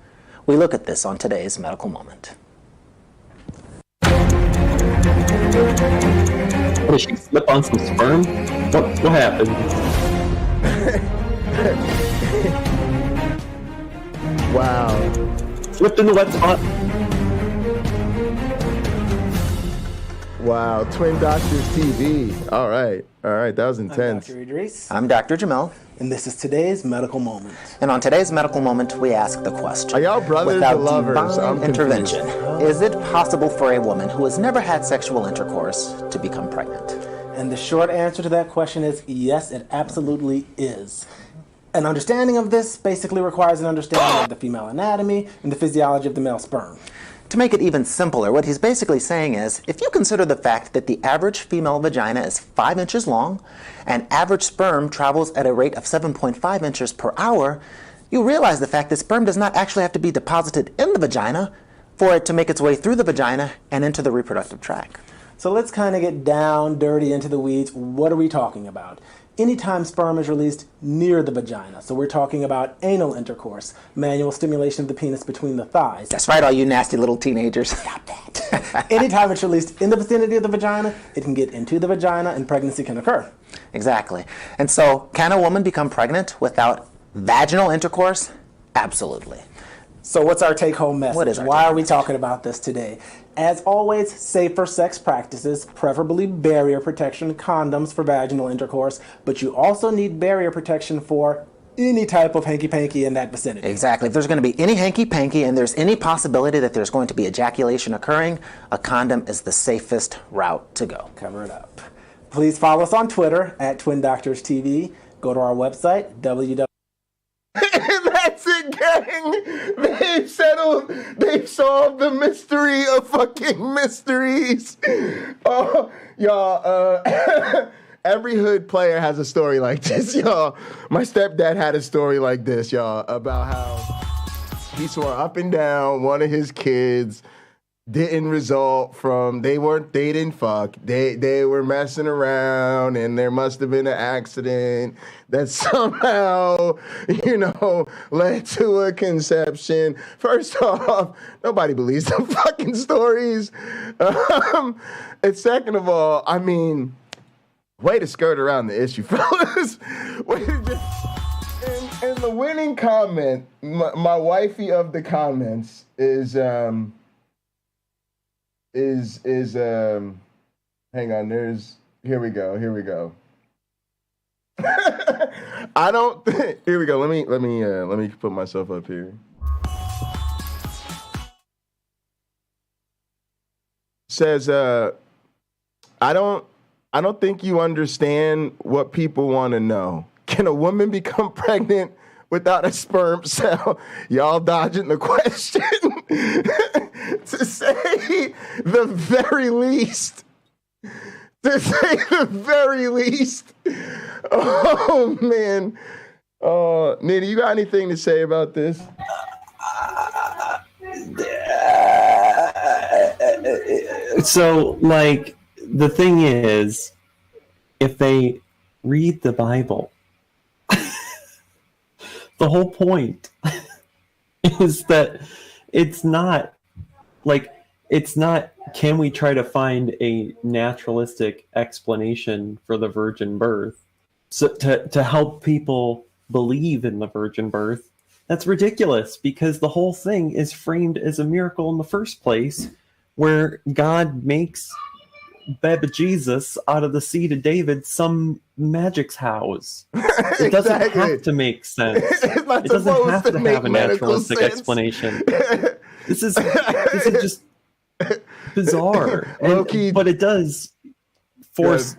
We look at this on today's Medical Moment. Did she slip on some sperm? What happened? Wow. Slipped in the wet spot. Wow, Twin Doctors TV. All right, that was intense. I'm Dr. Idris. I'm Dr. Jamil. And this is today's Medical Moment. And on today's Medical Moment, we ask the question. Are y'all brothers Without or lovers? divine intervention, is it possible for a woman who has never had sexual intercourse to become pregnant? And the short answer to that question is yes, it absolutely is. An understanding of this basically requires an understanding of the female anatomy and the physiology of the male sperm. To make it even simpler, what he's basically saying is, if you consider the fact that the average female vagina is 5 inches long and average sperm travels at a rate of 7.5 inches per hour, you realize the fact that sperm does not actually have to be deposited in the vagina for it to make its way through the vagina and into the reproductive tract. So let's kind of get down, dirty, into the weeds. What are we talking about? Anytime sperm is released near the vagina. So we're talking about anal intercourse, manual stimulation of the penis between the thighs. That's right, all you nasty little teenagers. Stop that. Anytime it's released in the vicinity of the vagina, it can get into the vagina and pregnancy can occur. Exactly. And so, can a woman become pregnant without vaginal intercourse? Absolutely. So what's our take-home message? What is our Why are we talking about this today? As always, safer sex practices, preferably barrier protection, condoms for vaginal intercourse, but you also need barrier protection for any type of hanky-panky in that vicinity. Exactly. If there's going to be any hanky-panky and there's any possibility that there's going to be ejaculation occurring, a condom is the safest route to go. Cover it up. Please follow us on Twitter at Twin Doctors TV. Go to our website, www. That's it, gang. They've solved the mystery of fucking mysteries. Oh, y'all, every hood player has a story like this, y'all. My stepdad had a story like this, y'all, about how he swore up and down one of his kids didn't result from they didn't fuck. They were messing around and there must have been an accident that somehow, led to a conception. First off, nobody believes the fucking stories. And second of all, I mean, way to skirt around the issue, fellas. Way to just and the winning comment, my wifey of the comments is hang on, here we go. Here we go. Let me put myself up here. Says I don't think you understand what people want to know. Can a woman become pregnant without a sperm cell? Y'all dodging the question. To say the very least. Oh, man. Nita, you got anything to say about this? So, the thing is, if they read the Bible, the whole point is that it's not, can we try to find a naturalistic explanation for the virgin birth to help people believe in the virgin birth? That's ridiculous, because the whole thing is framed as a miracle in the first place, where God makes baby Jesus out of the seed of David some magic's house. It doesn't have to make sense. It doesn't have to have a naturalistic explanation. This is just bizarre. But it does force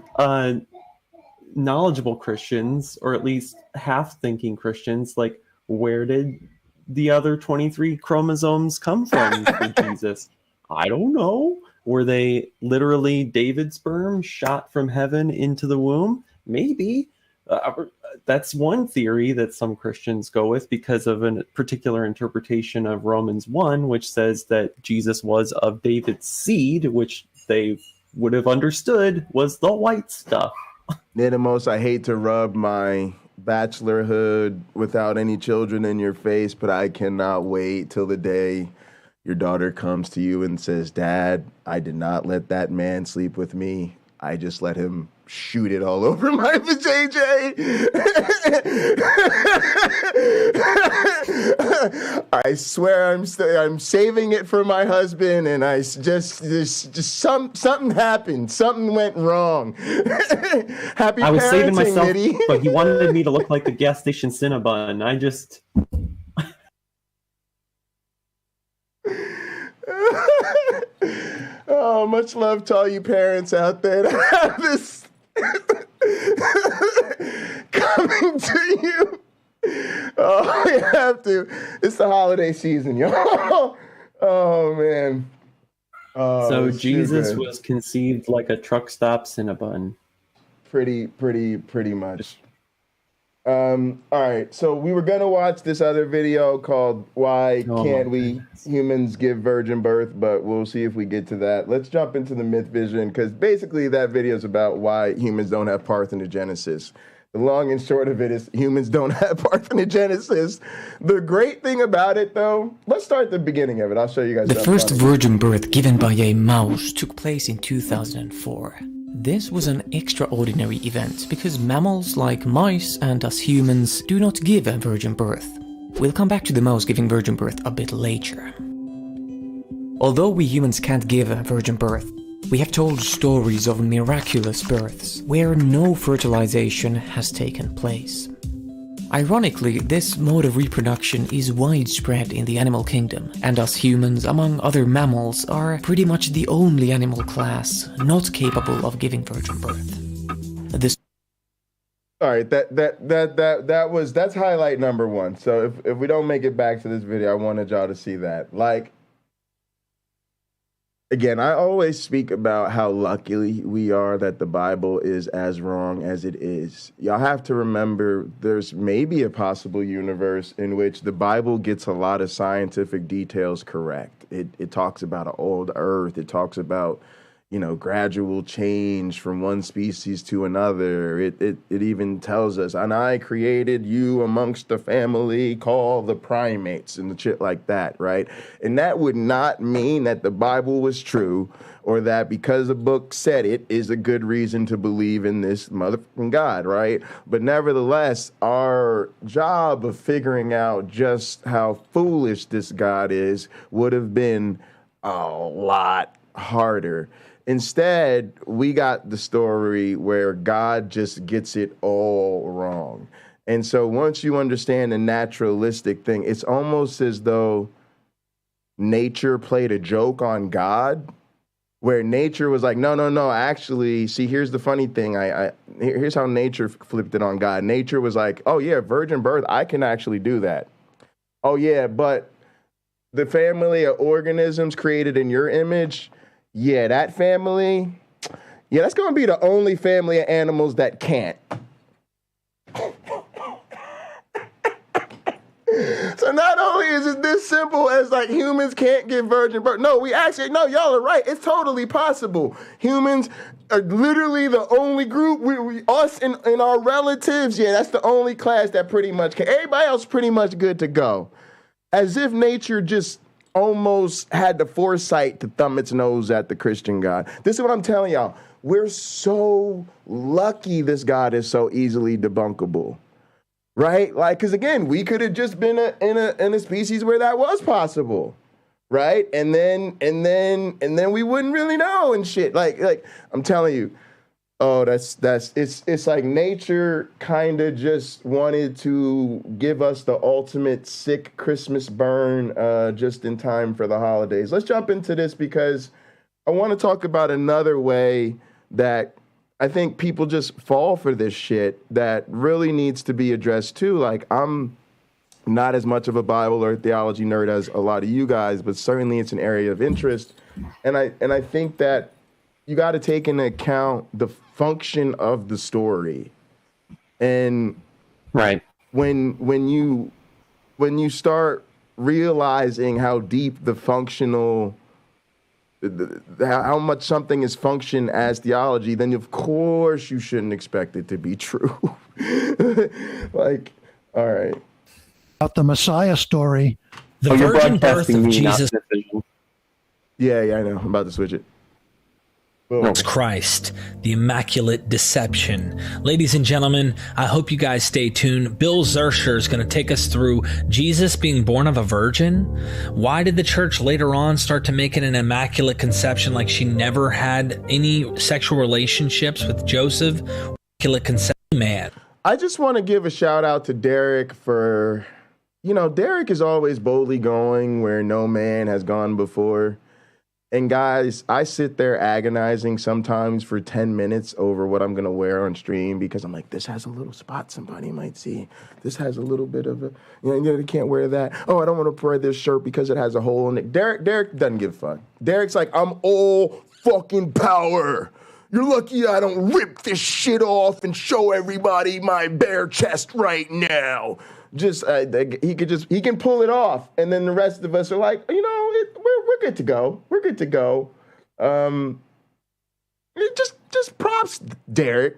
knowledgeable Christians, or at least half-thinking Christians, like, where did the other 23 chromosomes come from for Jesus? I don't know. Were they literally David's sperm shot from heaven into the womb? Maybe. That's one theory that some Christians go with because of a particular interpretation of Romans 1, which says that Jesus was of David's seed, which they would have understood was the white stuff. Nidamos, I hate to rub my bachelorhood without any children in your face, but I cannot wait till the day your daughter comes to you and says, Dad, I did not let that man sleep with me. I just let him shoot it all over my JJ. I swear I'm saving it for my husband, and I just something happened. Something went wrong. Happy I was parenting, saving myself, Nitty. but he wanted me to look like the gas station Cinnabon. I just... Oh, much love to all you parents out there that have this coming to you. Oh, we have to. It's the holiday season, y'all. Oh, man. Oh, so Jesus was conceived like a truck stop Cinnabon. Pretty much. All right, so we were gonna watch this other video called "Why Can't We Humans Give Virgin Birth?" but we'll see if we get to that. Let's jump into the Mythvision, because basically that video is about why humans don't have parthenogenesis. The long and short of it is humans don't have parthenogenesis. The great thing about it, though, let's start at the beginning of it. I'll show you guys. The first virgin birth given by a mouse took place in 2004. This was an extraordinary event because mammals like mice and us humans do not give a virgin birth. We'll come back to the mouse giving virgin birth a bit later. Although we humans can't give a virgin birth, we have told stories of miraculous births where no fertilization has taken place. Ironically, this mode of reproduction is widespread in the animal kingdom, and us humans, among other mammals, are pretty much the only animal class not capable of giving virgin birth. All right, that's highlight number one. So if we don't make it back to this video, I wanted y'all to see that. Like, again, I always speak about how lucky we are that the Bible is as wrong as it is. Y'all have to remember there's maybe a possible universe in which the Bible gets a lot of scientific details correct. It talks about an old earth. It talks about, gradual change from one species to another. It even tells us, and I created you amongst the family called the primates and the shit like that, right? And that would not mean that the Bible was true or that because the book said it is a good reason to believe in this motherfucking God, right? But nevertheless, our job of figuring out just how foolish this God is would have been a lot harder. Instead, we got the story where God just gets it all wrong. And so once you understand the naturalistic thing, it's almost as though nature played a joke on God, where nature was like, no, actually, see, here's the funny thing. Here's how nature flipped it on God. Nature was like, oh, yeah, virgin birth, I can actually do that. Oh, yeah, but the family of organisms created in your image, yeah, that family, yeah, that's going to be the only family of animals that can't. So not only is it this simple as like humans can't give virgin birth, no, y'all are right. It's totally possible. Humans are literally the only group, us and our relatives, yeah, that's the only class that pretty much can. Everybody else pretty much good to go. As if nature just almost had the foresight to thumb its nose at the Christian God. This is what I'm telling y'all. We're so lucky this God is so easily debunkable, right? Like, because again, we could have just been in a species where that was possible. right? And then we wouldn't really know and shit. Like I'm telling you, it's like nature kind of just wanted to give us the ultimate sick Christmas burn just in time for the holidays. Let's jump into this because I want to talk about another way that I think people just fall for this shit that really needs to be addressed too. Like, I'm not as much of a Bible or theology nerd as a lot of you guys, but certainly it's an area of interest. And I think that you got to take into account the function of the story. And right when you start realizing how deep the functional, how much something is function as theology, then of course you shouldn't expect it to be true. Like, all right. About the Messiah story. The virgin birth of Jesus. Yeah, I know. I'm about to switch it. It's Christ, the Immaculate Deception. Ladies and gentlemen, I hope you guys stay tuned. Bill Zersher is going to take us through Jesus being born of a virgin. Why did the church later on start to make it an immaculate conception, like she never had any sexual relationships with Joseph? Immaculate conception, man. I just want to give a shout out to Derek for, Derek is always boldly going where no man has gone before. And guys, I sit there agonizing sometimes for 10 minutes over what I'm going to wear on stream because I'm like, this has a little spot somebody might see. This has a little bit of a, they can't wear that. Oh, I don't want to wear this shirt because it has a hole in it. Derek doesn't give a fuck. Derek's like, I'm all fucking power. You're lucky I don't rip this shit off and show everybody my bare chest right now. Just he can pull it off, and then the rest of us are like, we're good to go. We're good to go. Just props, Derek.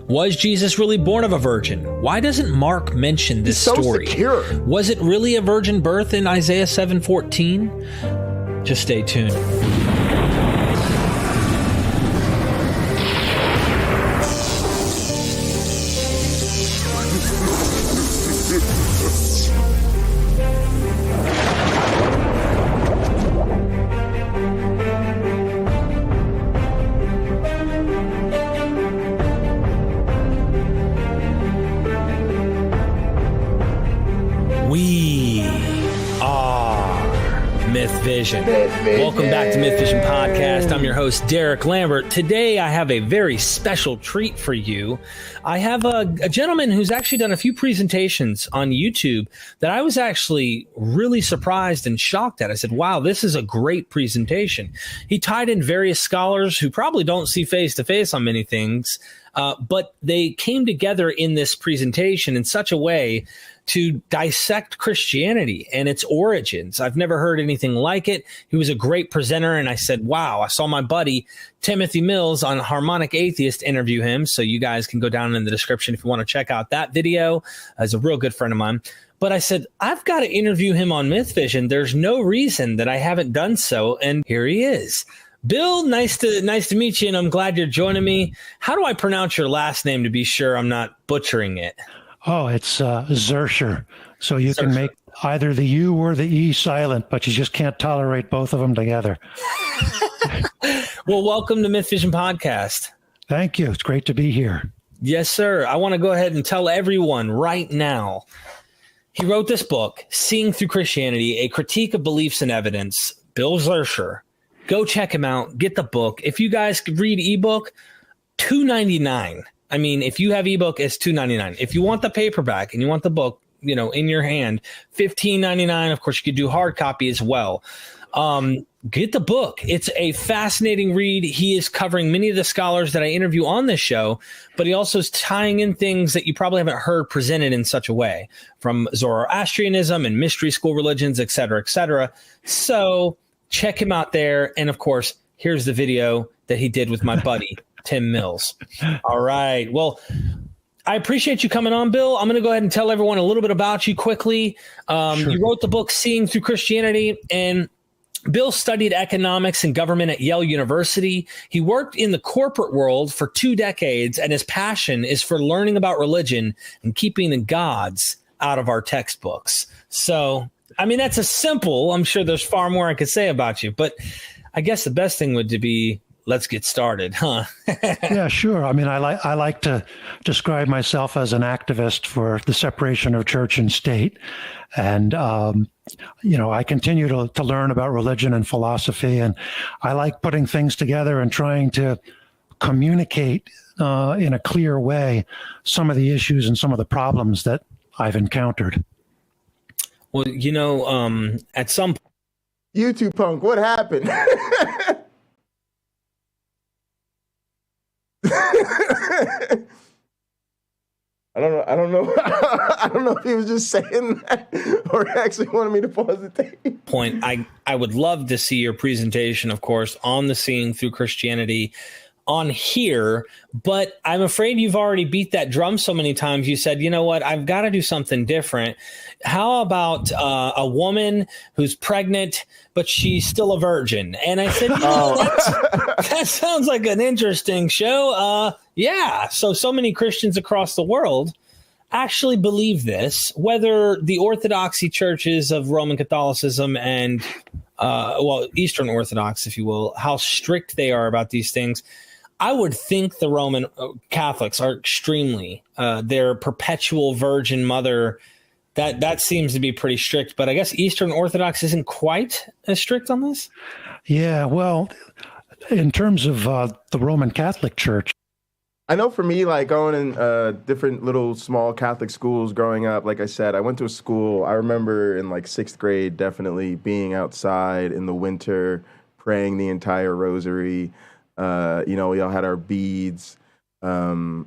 Was Jesus really born of a virgin? Why doesn't Mark mention this story? Secure. Was it really a virgin birth in Isaiah 7:14? Just stay tuned. Mythvision. Welcome back to Mythvision Podcast. I'm your host, Derek Lambert. Today, I have a very special treat for you. I have a gentleman who's actually done a few presentations on YouTube that I was actually really surprised and shocked at. I said, wow, this is a great presentation. He tied in various scholars who probably don't see face to face on many things, but they came together in this presentation in such a way to dissect Christianity and its origins. I've never heard anything like it. He was a great presenter, and I said, wow, I saw my buddy Timothy Mills on Harmonic Atheist interview him, so you guys can go down in the description if you want to check out that video. He's a real good friend of mine. But I said, I've got to interview him on Mythvision. There's no reason that I haven't done so, and here he is. Bill, nice to meet you, and I'm glad you're joining me. How do I pronounce your last name to be sure I'm not butchering it? Oh, it's Zersher. So you can make either the U or the E silent, but you just can't tolerate both of them together. Well, welcome to Mythvision Podcast. Thank you. It's great to be here. Yes, sir. I want to go ahead and tell everyone right now. He wrote this book, Seeing Through Christianity, A Critique of Beliefs and Evidence. Bill Zersher. Go check him out. Get the book. If you guys could read ebook, $2.99. I mean, if you have ebook, it's $2.99. If you want the paperback and you want the book, in your hand, $15.99. Of course, you could do hard copy as well. Get the book. It's a fascinating read. He is covering many of the scholars that I interview on this show, but he also is tying in things that you probably haven't heard presented in such a way, from Zoroastrianism and mystery school religions, et cetera, et cetera. So check him out there. And of course, here's the video that he did with my buddy, Tim Mills. All right. Well, I appreciate you coming on, Bill. I'm going to go ahead and tell everyone a little bit about you quickly. Sure. You wrote the book Seeing Through Christianity, and Bill studied economics and government at Yale University. He worked in the corporate world for 2 decades, and his passion is for learning about religion and keeping the gods out of our textbooks. So I mean, that's a simple. I'm sure there's far more I could say about you, but I guess the best thing would be let's get started, huh? Yeah, sure. I mean, I like to describe myself as an activist for the separation of church and state. And, I continue to learn about religion and philosophy. And I like putting things together and trying to communicate in a clear way some of the issues and some of the problems that I've encountered. Well, at some point. YouTube punk, what happened? I don't know. I don't know if he was just saying that or actually wanted me to pause the tape. Point. I would love to see your presentation, of course, on the Seeing Through Christianity on here, but I'm afraid you've already beat that drum so many times. You said, you know what, I've got to do something different. How about a woman who's pregnant, but she's still a virgin? And I said, that sounds like an interesting show. Yeah. So many Christians across the world actually believe this, whether the orthodoxy churches of Roman Catholicism and, Eastern Orthodox, if you will, how strict they are about these things. I would think the Roman Catholics are extremely, their perpetual virgin mother, that seems to be pretty strict, but I guess Eastern Orthodox isn't quite as strict on this? Yeah, well, in terms of the Roman Catholic Church, I know for me, like going in different little small Catholic schools growing up, like I said, I went to a school, I remember in like 6th grade, definitely being outside in the winter, praying the entire rosary. We all had our beads. The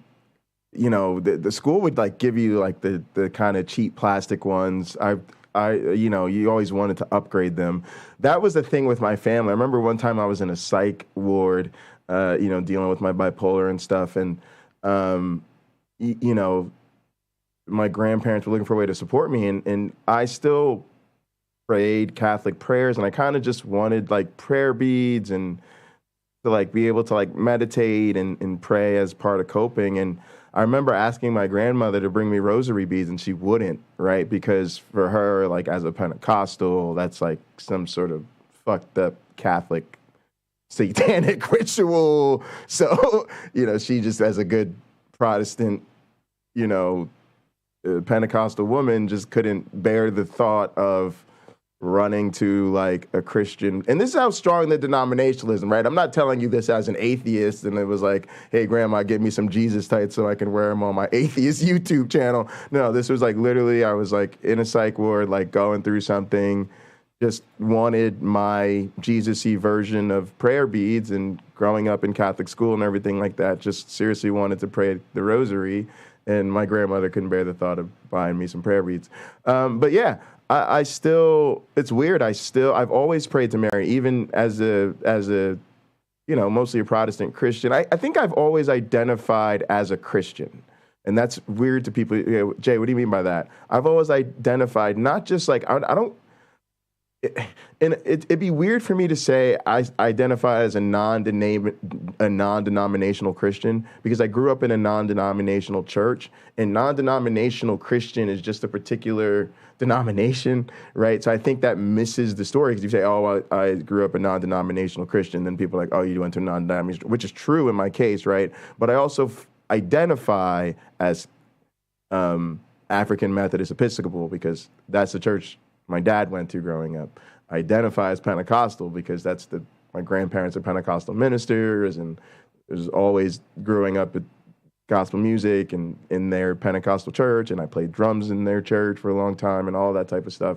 school would like give you like the kind of cheap plastic ones. You always wanted to upgrade them. That was the thing with my family. I remember one time I was in a psych ward, dealing with my bipolar and stuff. And, my grandparents were looking for a way to support me. And I still prayed Catholic prayers. And I kind of just wanted like prayer beads and to like be able to like meditate and pray as part of coping. And I remember asking my grandmother to bring me rosary beads and she wouldn't, right? Because for her, like as a Pentecostal, that's like some sort of fucked up Catholic satanic ritual. So, she just as a good Protestant, Pentecostal woman just couldn't bear the thought of running to like a Christian. And this is how strong the denominationalism, right? I'm not telling you this as an atheist and it was like, hey, grandma, give me some Jesus tights so I can wear them on my atheist YouTube channel. No, this was like literally I was like in a psych ward, like going through something, just wanted my Jesus-y version of prayer beads, and growing up in Catholic school and everything like that, just seriously wanted to pray the rosary. And my grandmother couldn't bear the thought of buying me some prayer beads. But yeah, I still, it's weird. I've always prayed to Mary, even as a mostly a Protestant Christian. I think I've always identified as a Christian. And that's weird to people. Jay, what do you mean by that? I've always identified, not just like, it'd be weird for me to say I identify as a non-denominational Christian, because I grew up in a non-denominational church, and non-denominational Christian is just a particular denomination, right? So I think that misses the story, because you say, oh, I grew up a non-denominational Christian, then people are like, oh, you went to non-denominational, which is true in my case, right? But I also identify as African Methodist Episcopal, because that's the church my dad went to growing up. I identify as Pentecostal because my grandparents are Pentecostal ministers, and there's always growing up with gospel music and in their Pentecostal church, and I played drums in their church for a long time and all that type of stuff.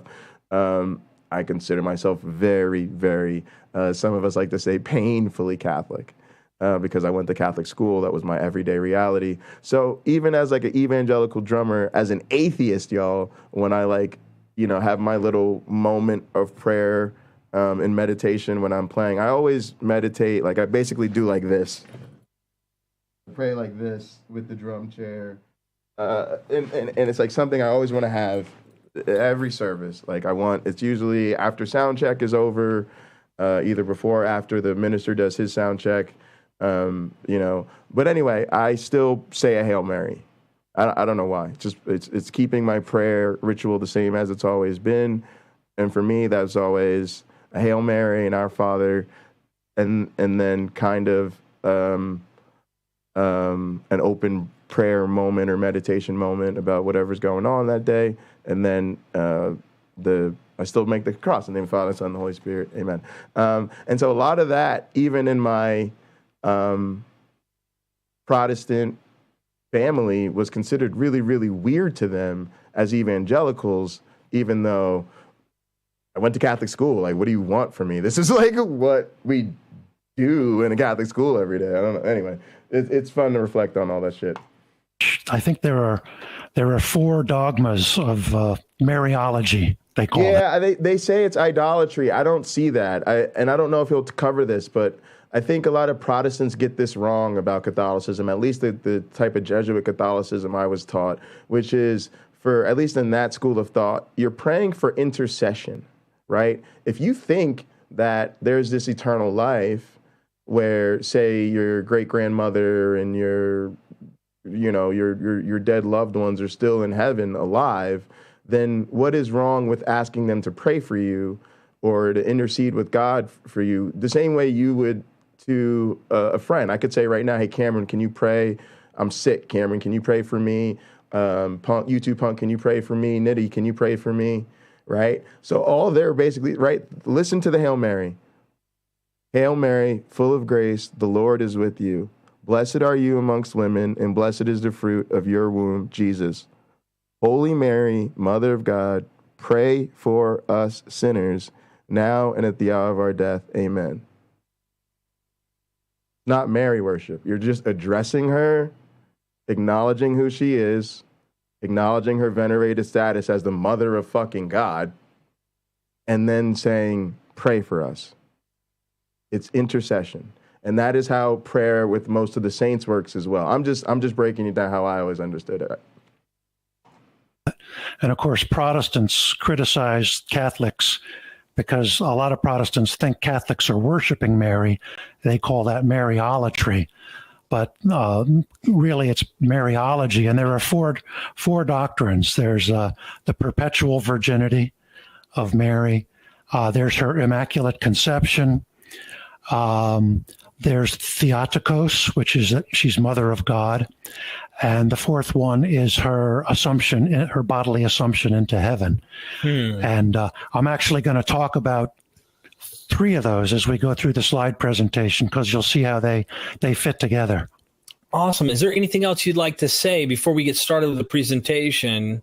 I consider myself very, very, some of us like to say painfully Catholic, because I went to Catholic school. That was my everyday reality. So even as like an evangelical drummer, as an atheist, y'all, when I have my little moment of prayer and meditation when I'm playing, I always meditate. Like I basically do like this. I pray like this with the drum chair. And it's like something I always want to have every service. Like it's usually after sound check is over, either before or after the minister does his sound check, But anyway, I still say a Hail Mary. I don't know why. It's keeping my prayer ritual the same as it's always been. And for me, that's always a Hail Mary and Our Father, and then kind of an open prayer moment or meditation moment about whatever's going on that day, and then I still make the cross in the name of the Father, Son, and the Holy Spirit. Amen. And so a lot of that, even in my Protestant family, was considered really, really weird to them as evangelicals, even though I went to Catholic school. Like, what do you want from me? This is like what we do in a Catholic school every day. I don't know. Anyway, it's fun to reflect on all that shit. I think there are 4 dogmas of Mariology. They call it. Yeah, they say it's idolatry. I don't see that. I don't know if he'll cover this, but I think a lot of Protestants get this wrong about Catholicism, at least the type of Jesuit Catholicism I was taught, which is, for at least in that school of thought, you're praying for intercession, right? If you think that there's this eternal life where, say, your great-grandmother and your dead loved ones are still in heaven alive, then what is wrong with asking them to pray for you or to intercede with God for you the same way you would to a friend? I could say right now, hey, Cameron, can you pray? I'm sick. Cameron, can you pray for me? Punk, YouTube Punk, can you pray for me? Nitty, can you pray for me? Right? So all they're basically, right, listen to the Hail Mary. Hail Mary, full of grace, the Lord is with you. Blessed are you amongst women, and blessed is the fruit of your womb, Jesus. Holy Mary, Mother of God, pray for us sinners, now and at the hour of our death. Amen. Not Mary worship. You're just addressing her, acknowledging who she is, acknowledging her venerated status as the mother of fucking God, and then saying, pray for us. It's intercession. And that is how prayer with most of the saints works as well. I'm just breaking it down how I always understood it. And of course, Protestants criticize Catholics because a lot of Protestants think Catholics are worshiping Mary. They call that Mariolatry. But really, it's Mariology. And there are four doctrines. There's the perpetual virginity of Mary. There's her Immaculate Conception. There's Theotokos, which is that she's Mother of God. And the fourth one is her assumption, her bodily assumption into heaven. And I'm actually going to talk about 3 of those as we go through the slide presentation, because you'll see how they fit together. Awesome. Is there anything else you'd like to say before we get started with the presentation?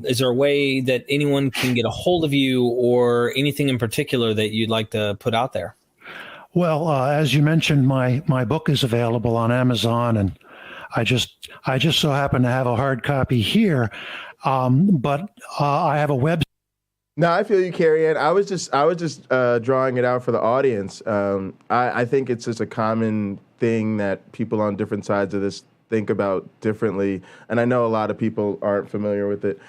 Is there a way that anyone can get a hold of you, or anything in particular that you'd like to put out there? Well, as you mentioned, my book is available on Amazon, and I just so happen to have a hard copy here, but I have a website. No, I feel you, Carrie Ann. I was just drawing it out for the audience. I think it's just a common thing that people on different sides of this think about differently, and I know a lot of people aren't familiar with it.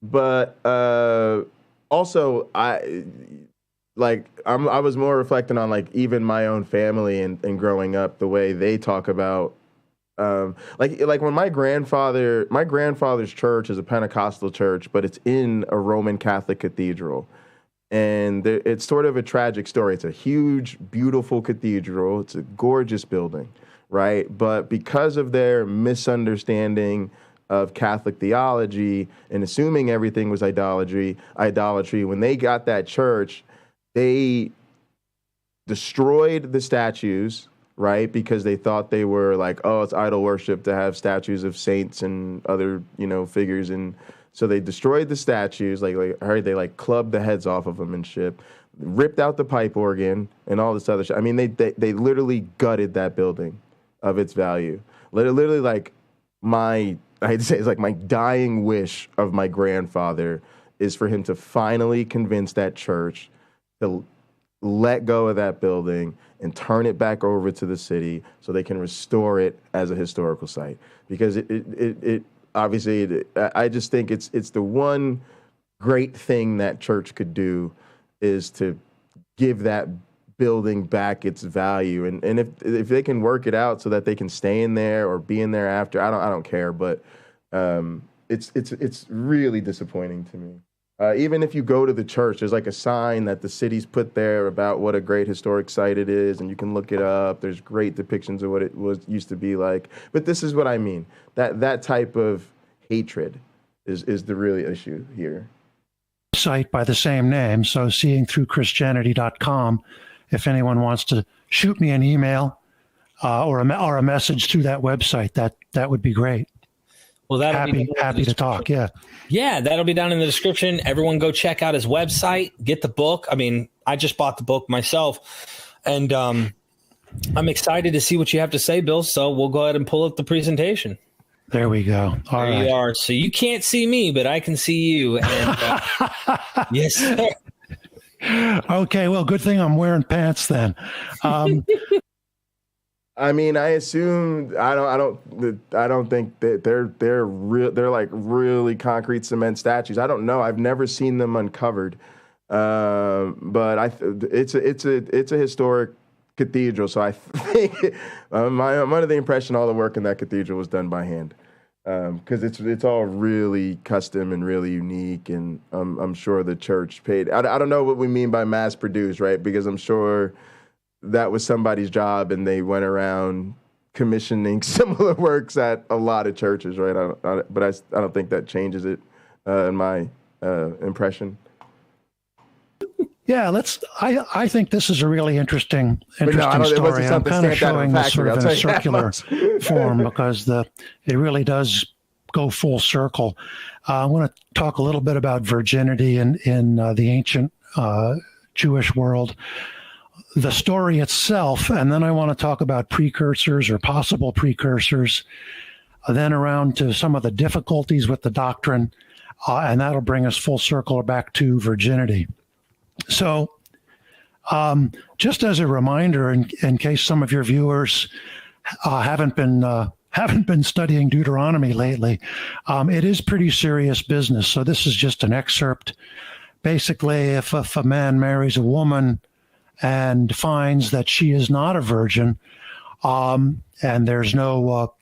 But also, I was more reflecting on like even my own family and growing up, the way they talk about like when my grandfather's church is a Pentecostal church, but it's in a Roman Catholic cathedral. And it's sort of a tragic story. It's a huge, beautiful cathedral. It's a gorgeous building, right? But because of their misunderstanding of Catholic theology and assuming everything was idolatry, when they got that church, they destroyed the statues, right? Because they thought they were like, oh, it's idol worship to have statues of saints and other, figures. And so they destroyed the statues. Like I heard they clubbed the heads off of them and shit, ripped out the pipe organ and all this other shit. I mean, they literally gutted that building of its value. Literally, I hate to say it's like my dying wish of my grandfather is for him to finally convince that church to let go of that building and turn it back over to the city so they can restore it as a historical site. Because it obviously, I just think it's the one great thing that church could do is to give that building back its value. And if they can work it out so that they can stay in there or be in there after, I don't care. But it's really disappointing to me. Even if you go to the church, there's like a sign that the city's put there about what a great historic site it is, and you can look it up. There's great depictions of what it used to be like. But this is what I mean. That type of hatred is the real issue here. Site by the same name, so seeingthroughchristianity.com. If anyone wants to shoot me an email or a message through that website, that would be great. Well, happy to talk. Yeah, that'll be down in the description. Everyone go check out his website, get the book. I mean, I just bought the book myself, and I'm excited to see what you have to say, Bill. So we'll go ahead and pull up the presentation. There we go. There you are. So you can't see me, but I can see you. And yes, sir. Okay, well, good thing I'm wearing pants then. I mean, I assume I don't think that they're real. They're like really concrete cement statues. I don't know. I've never seen them uncovered, but it's a historic cathedral. So I think I'm under the impression all the work in that cathedral was done by hand, because it's all really custom and really unique. And I'm sure the church paid. I don't know what we mean by mass produced, right? Because I'm sure that was somebody's job, and they went around commissioning similar works at a lot of churches, right? But I don't think that changes it in my impression. Yeah, I think this is a really interesting story. I'm kind of showing this sort of in a circular form because it really does go full circle. I want to talk a little bit about virginity in the ancient Jewish world, the story itself, and then I want to talk about precursors or possible precursors, then around to some of the difficulties with the doctrine, and that'll bring us full circle back to virginity. So just as a reminder, in case some of your viewers haven't been studying Deuteronomy lately, it is pretty serious business. So this is just an excerpt. Basically, if a man marries a woman and finds that she is not a virgin, and there's no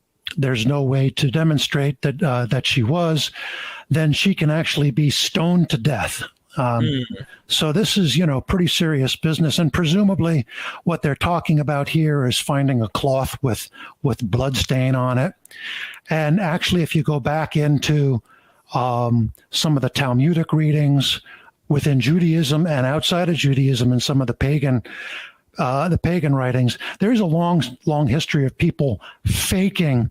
way to demonstrate that she was, then she can actually be stoned to death. So this is, pretty serious business. And presumably what they're talking about here is finding a cloth with blood stain on it. And actually, if you go back into some of the Talmudic readings within Judaism and outside of Judaism and some of the pagan writings, there's a long history of people faking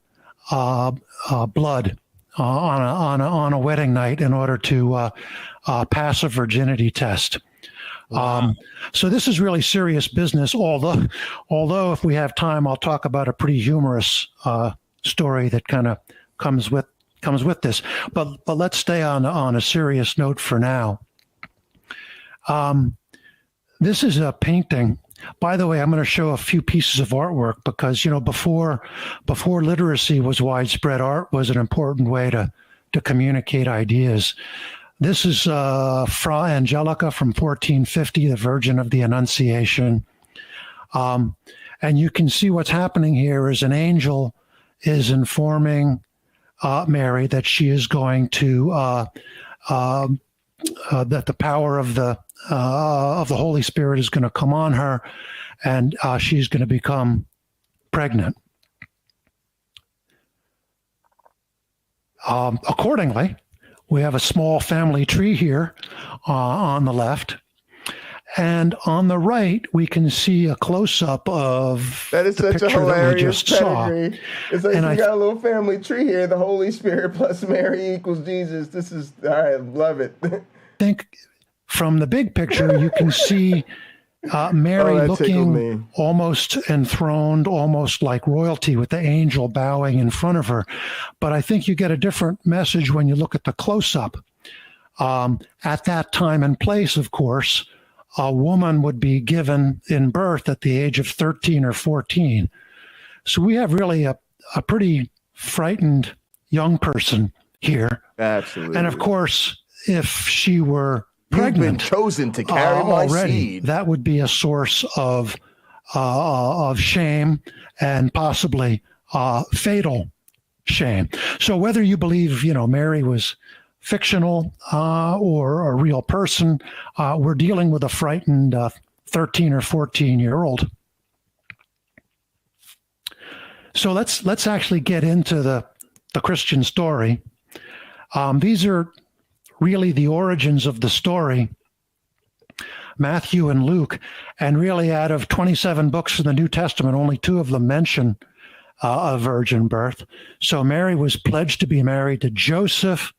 blood on a wedding night in order to pass a virginity test. Wow. So this is really serious business. Although if we have time, I'll talk about a pretty humorous story that kind of comes with this. But let's stay on a serious note for now. This is a painting. By the way, I'm going to show a few pieces of artwork because, before literacy was widespread, art was an important way to communicate ideas. This is Fra Angelica from 1450, the Virgin of the Annunciation. And you can see what's happening here is an angel is informing Mary that she is going to, that the power of the Holy Spirit is going to come on her, and she's going to become pregnant. Accordingly, we have a small family tree here on the left, and on the right we can see a close-up of that is the such a picture that we hilarious just saw. pedigree. It's like we got a little family tree here. The Holy Spirit plus Mary equals Jesus. This is all right. Love it. I think from the big picture, you can see Mary looking almost enthroned, almost like royalty, with the angel bowing in front of her. But I think you get a different message when you look at the close-up. At that time and place, of course, a woman would be given in birth at the age of 13 or 14. So we have really a pretty frightened young person here. Absolutely. And of course, if she were pregnant, you've been chosen to carry my seed, that would be a source of shame and possibly fatal shame. So whether you believe, Mary was fictional or a real person. We're dealing with a frightened 13 or 14-year-old. So let's actually get into the Christian story. These are really the origins of the story, Matthew and Luke, and really out of 27 books in the New Testament, only 2 of them mention a virgin birth. So Mary was pledged to be married to Joseph.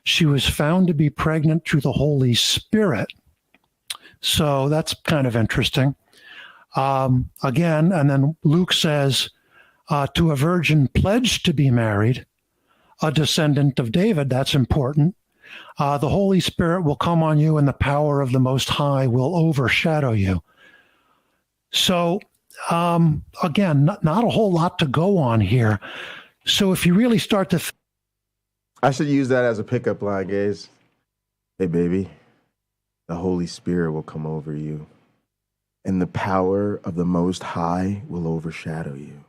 She was found to be pregnant through the Holy Spirit. So that's kind of interesting. Again, and then Luke says, to a virgin pledged to be married, a descendant of David. That's important. The Holy Spirit will come on you, and the power of the Most High will overshadow you. So, again, not a whole lot to go on here. So if you really start to... I should use that as a pickup line, guys. Hey, baby, the Holy Spirit will come over you, and the power of the Most High will overshadow you.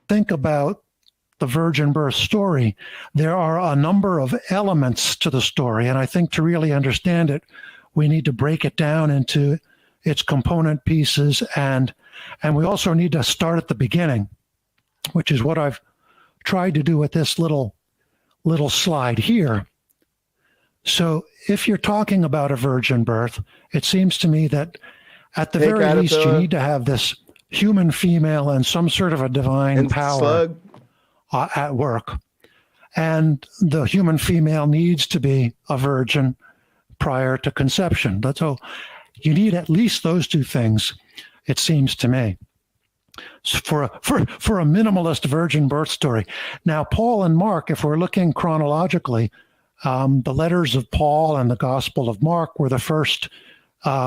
Think about the virgin birth story. There are a number of elements to the story, and I think to really understand it, we need to break it down into its component pieces, and we also need to start at the beginning, which is what I've tried to do with this little slide here. So if you're talking about a virgin birth, it seems to me that at the very least you need to have this human female and some sort of a divine power at work. And the human female needs to be a virgin prior to conception. So you need at least those 2 things, it seems to me, for a minimalist virgin birth story. Now, Paul and Mark, if we're looking chronologically, the letters of Paul and the Gospel of Mark were the first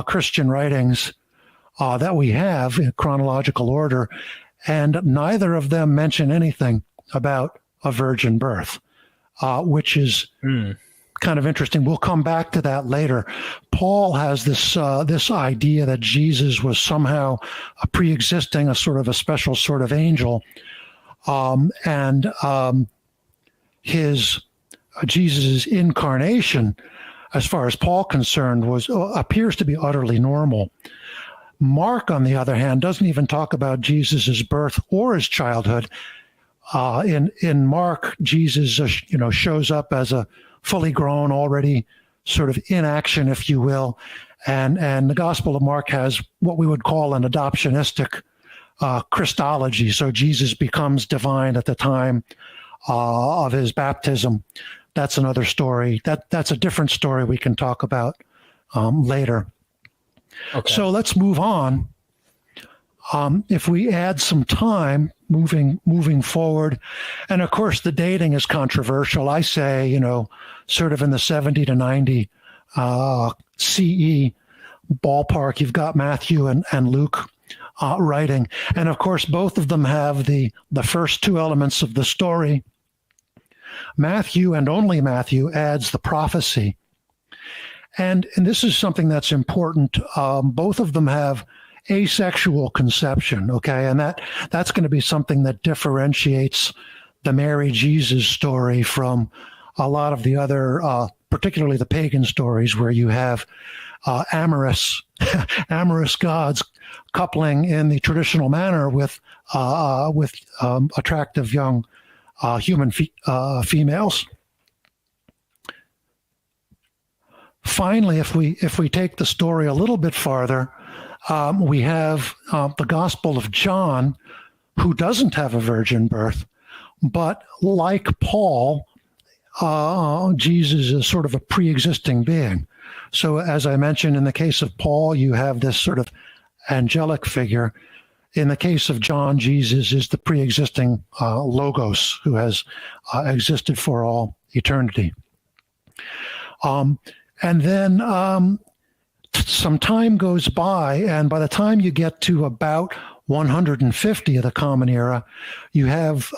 Christian writings that we have in chronological order, and neither of them mention anything about a virgin birth, which is kind of interesting. We'll come back to that later. Paul has this idea that Jesus was somehow a pre-existing, a sort of a special sort of angel, and Jesus' incarnation, as far as Paul concerned, appears to be utterly normal. Mark, on the other hand, doesn't even talk about Jesus' birth or his childhood. In Mark, Jesus, shows up as a fully grown, already sort of in action, if you will, and the Gospel of Mark has what we would call an adoptionistic Christology. So Jesus becomes divine at the time of his baptism. That's another story. That's a different story we can talk about later. Okay. So let's move on. If we add some time moving forward, and of course the dating is controversial. I say, sort of in the 70 to 90 CE ballpark, you've got Matthew and Luke writing. And of course, both of them have the first 2 elements of the story. Matthew, and only Matthew, adds the prophecy. And this is something that's important. Both of them have asexual conception, okay? And that's going to be something that differentiates the Mary Jesus story from a lot of the other, particularly the pagan stories, where you have amorous gods coupling in the traditional manner with attractive young human females. Finally, if we take the story a little bit farther, we have the Gospel of John, who doesn't have a virgin birth, but like Paul, Jesus is sort of a pre-existing being. So as I mentioned, in the case of Paul, you have this sort of angelic figure. In the case of John, Jesus is the pre-existing Logos who has existed for all eternity. And then some time goes by, and by the time you get to about 150 of the Common Era, you have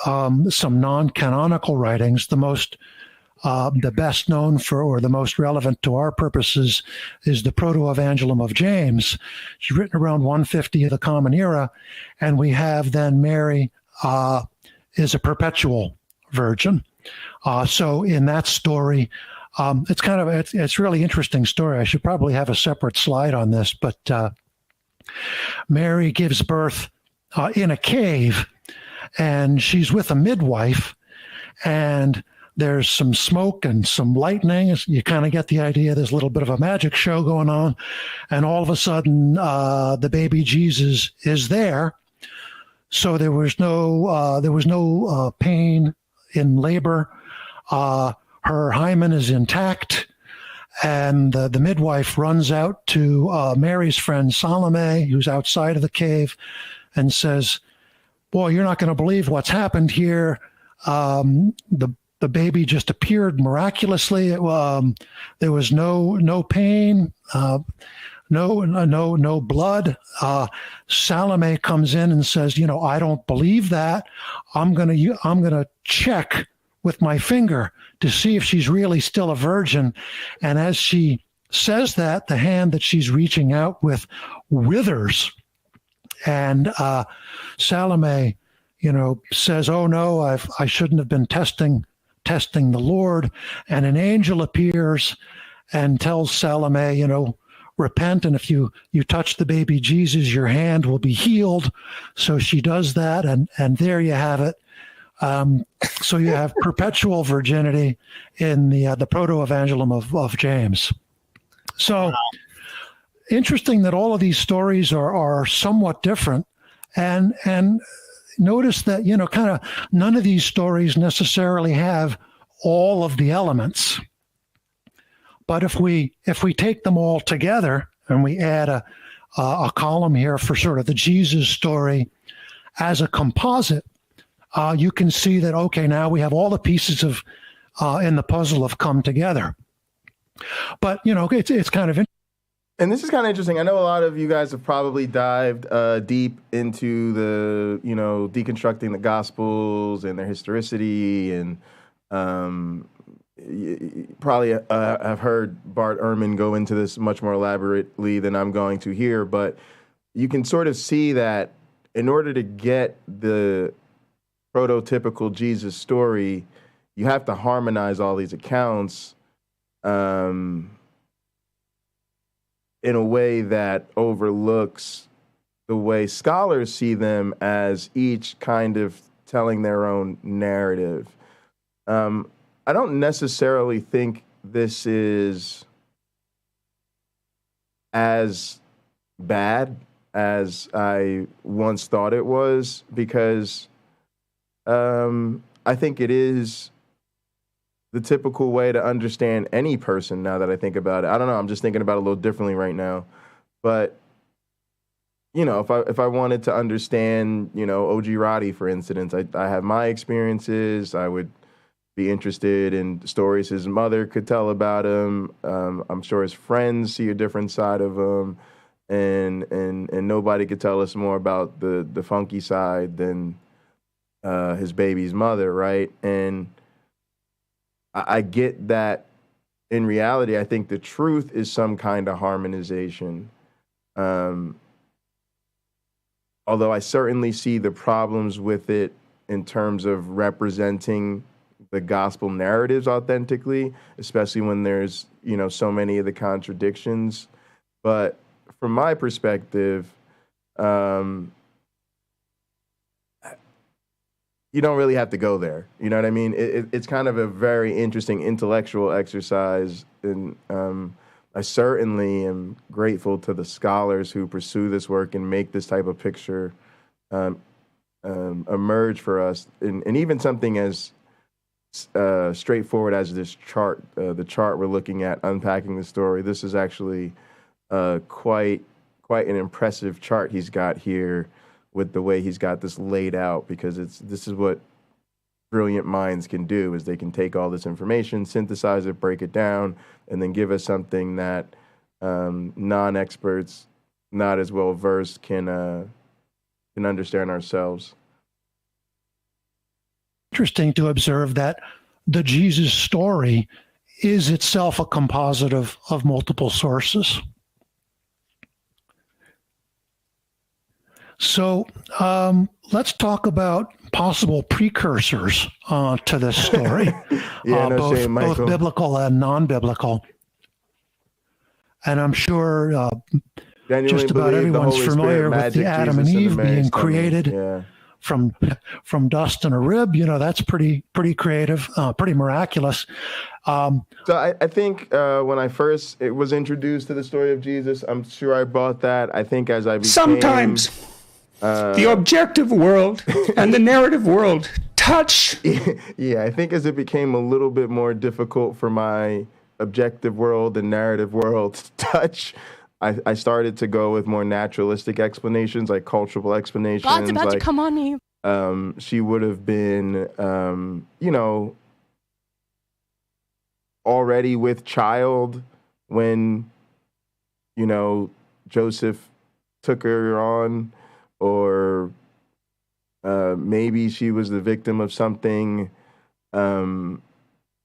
some non-canonical writings. The best known for, or the most relevant to our purposes, is the Proto-Evangelium of James. It's written around 150 of the Common Era, and we have then Mary is a perpetual virgin. So in that story, it's really interesting story. I should probably have a separate slide on this, but Mary gives birth in a cave, and she's with a midwife, and there's some smoke and some lightning. You kind of get the idea. There's a little bit of a magic show going on, and all of a sudden, the baby Jesus is there. So there was no pain in labor. Her hymen is intact, and the midwife runs out to Mary's friend Salome, who's outside of the cave, and says, "Boy, you're not going to believe what's happened here. The baby just appeared miraculously. There was no pain, no blood." Salome comes in and says, "I don't believe that. I'm gonna check with my finger to see if she's really still a virgin." And as she says that, the hand that she's reaching out with withers. And Salome, says, "Oh no, I shouldn't have been testing the Lord." And an angel appears and tells Salome, "Repent, and if you touch the baby Jesus, your hand will be healed." So she does that, and there you have it. So you have perpetual virginity in the proto-evangelium of James. So interesting that all of these stories are somewhat different, and notice that kind of none of these stories necessarily have all of the elements. But if we take them all together and we add a column here for sort of the Jesus story as a composite, you can see that, okay, now we have all the pieces of in the puzzle have come together. But it's kind of interesting. And this is kind of interesting. I know a lot of you guys have probably dived deep into the, deconstructing the Gospels and their historicity, and probably have heard Bart Ehrman go into this much more elaborately than I'm going to here. But you can sort of see that in order to get the prototypical Jesus story, you have to harmonize all these accounts in a way that overlooks the way scholars see them as each kind of telling their own narrative. I don't necessarily think this is as bad as I once thought it was, because I think it is the typical way to understand any person now that I think about it. I don't know, I'm just thinking about it a little differently right now. But, if I wanted to understand, O.G. Roddy, for instance, I have my experiences. I would be interested in stories his mother could tell about him. I'm sure his friends see a different side of him. And nobody could tell us more about the funky side than his baby's mother, right? And I get that in reality, I think the truth is some kind of harmonization. Although I certainly see the problems with it in terms of representing the gospel narratives authentically, especially when there's, so many of the contradictions. But from my perspective, you don't really have to go there. You know what I mean? It's kind of a very interesting intellectual exercise. And I certainly am grateful to the scholars who pursue this work and make this type of picture emerge for us. And even something as straightforward as this chart, the chart we're looking at, unpacking the story. This is actually quite an impressive chart he's got here, with the way he's got this laid out, because this is what brilliant minds can do, is they can take all this information, synthesize it, break it down, and then give us something that non-experts, not as well versed, can understand ourselves. Interesting to observe that the Jesus story is itself a composite of multiple sources. So let's talk about possible precursors to this story, both biblical and non-biblical. And I'm sure just about everyone's familiar with the Adam and Eve being created from dust and a rib. That's pretty creative, pretty miraculous. So I think when I first was introduced to the story of Jesus, I'm sure I bought that. I think as I became... Sometimes the objective world and the narrative world touch. Yeah, I think as it became a little bit more difficult for my objective world and narrative world to touch, I started to go with more naturalistic explanations, like cultural explanations. God's about to come on you. She would have been, already with child when, Joseph took her on, or maybe she was the victim of something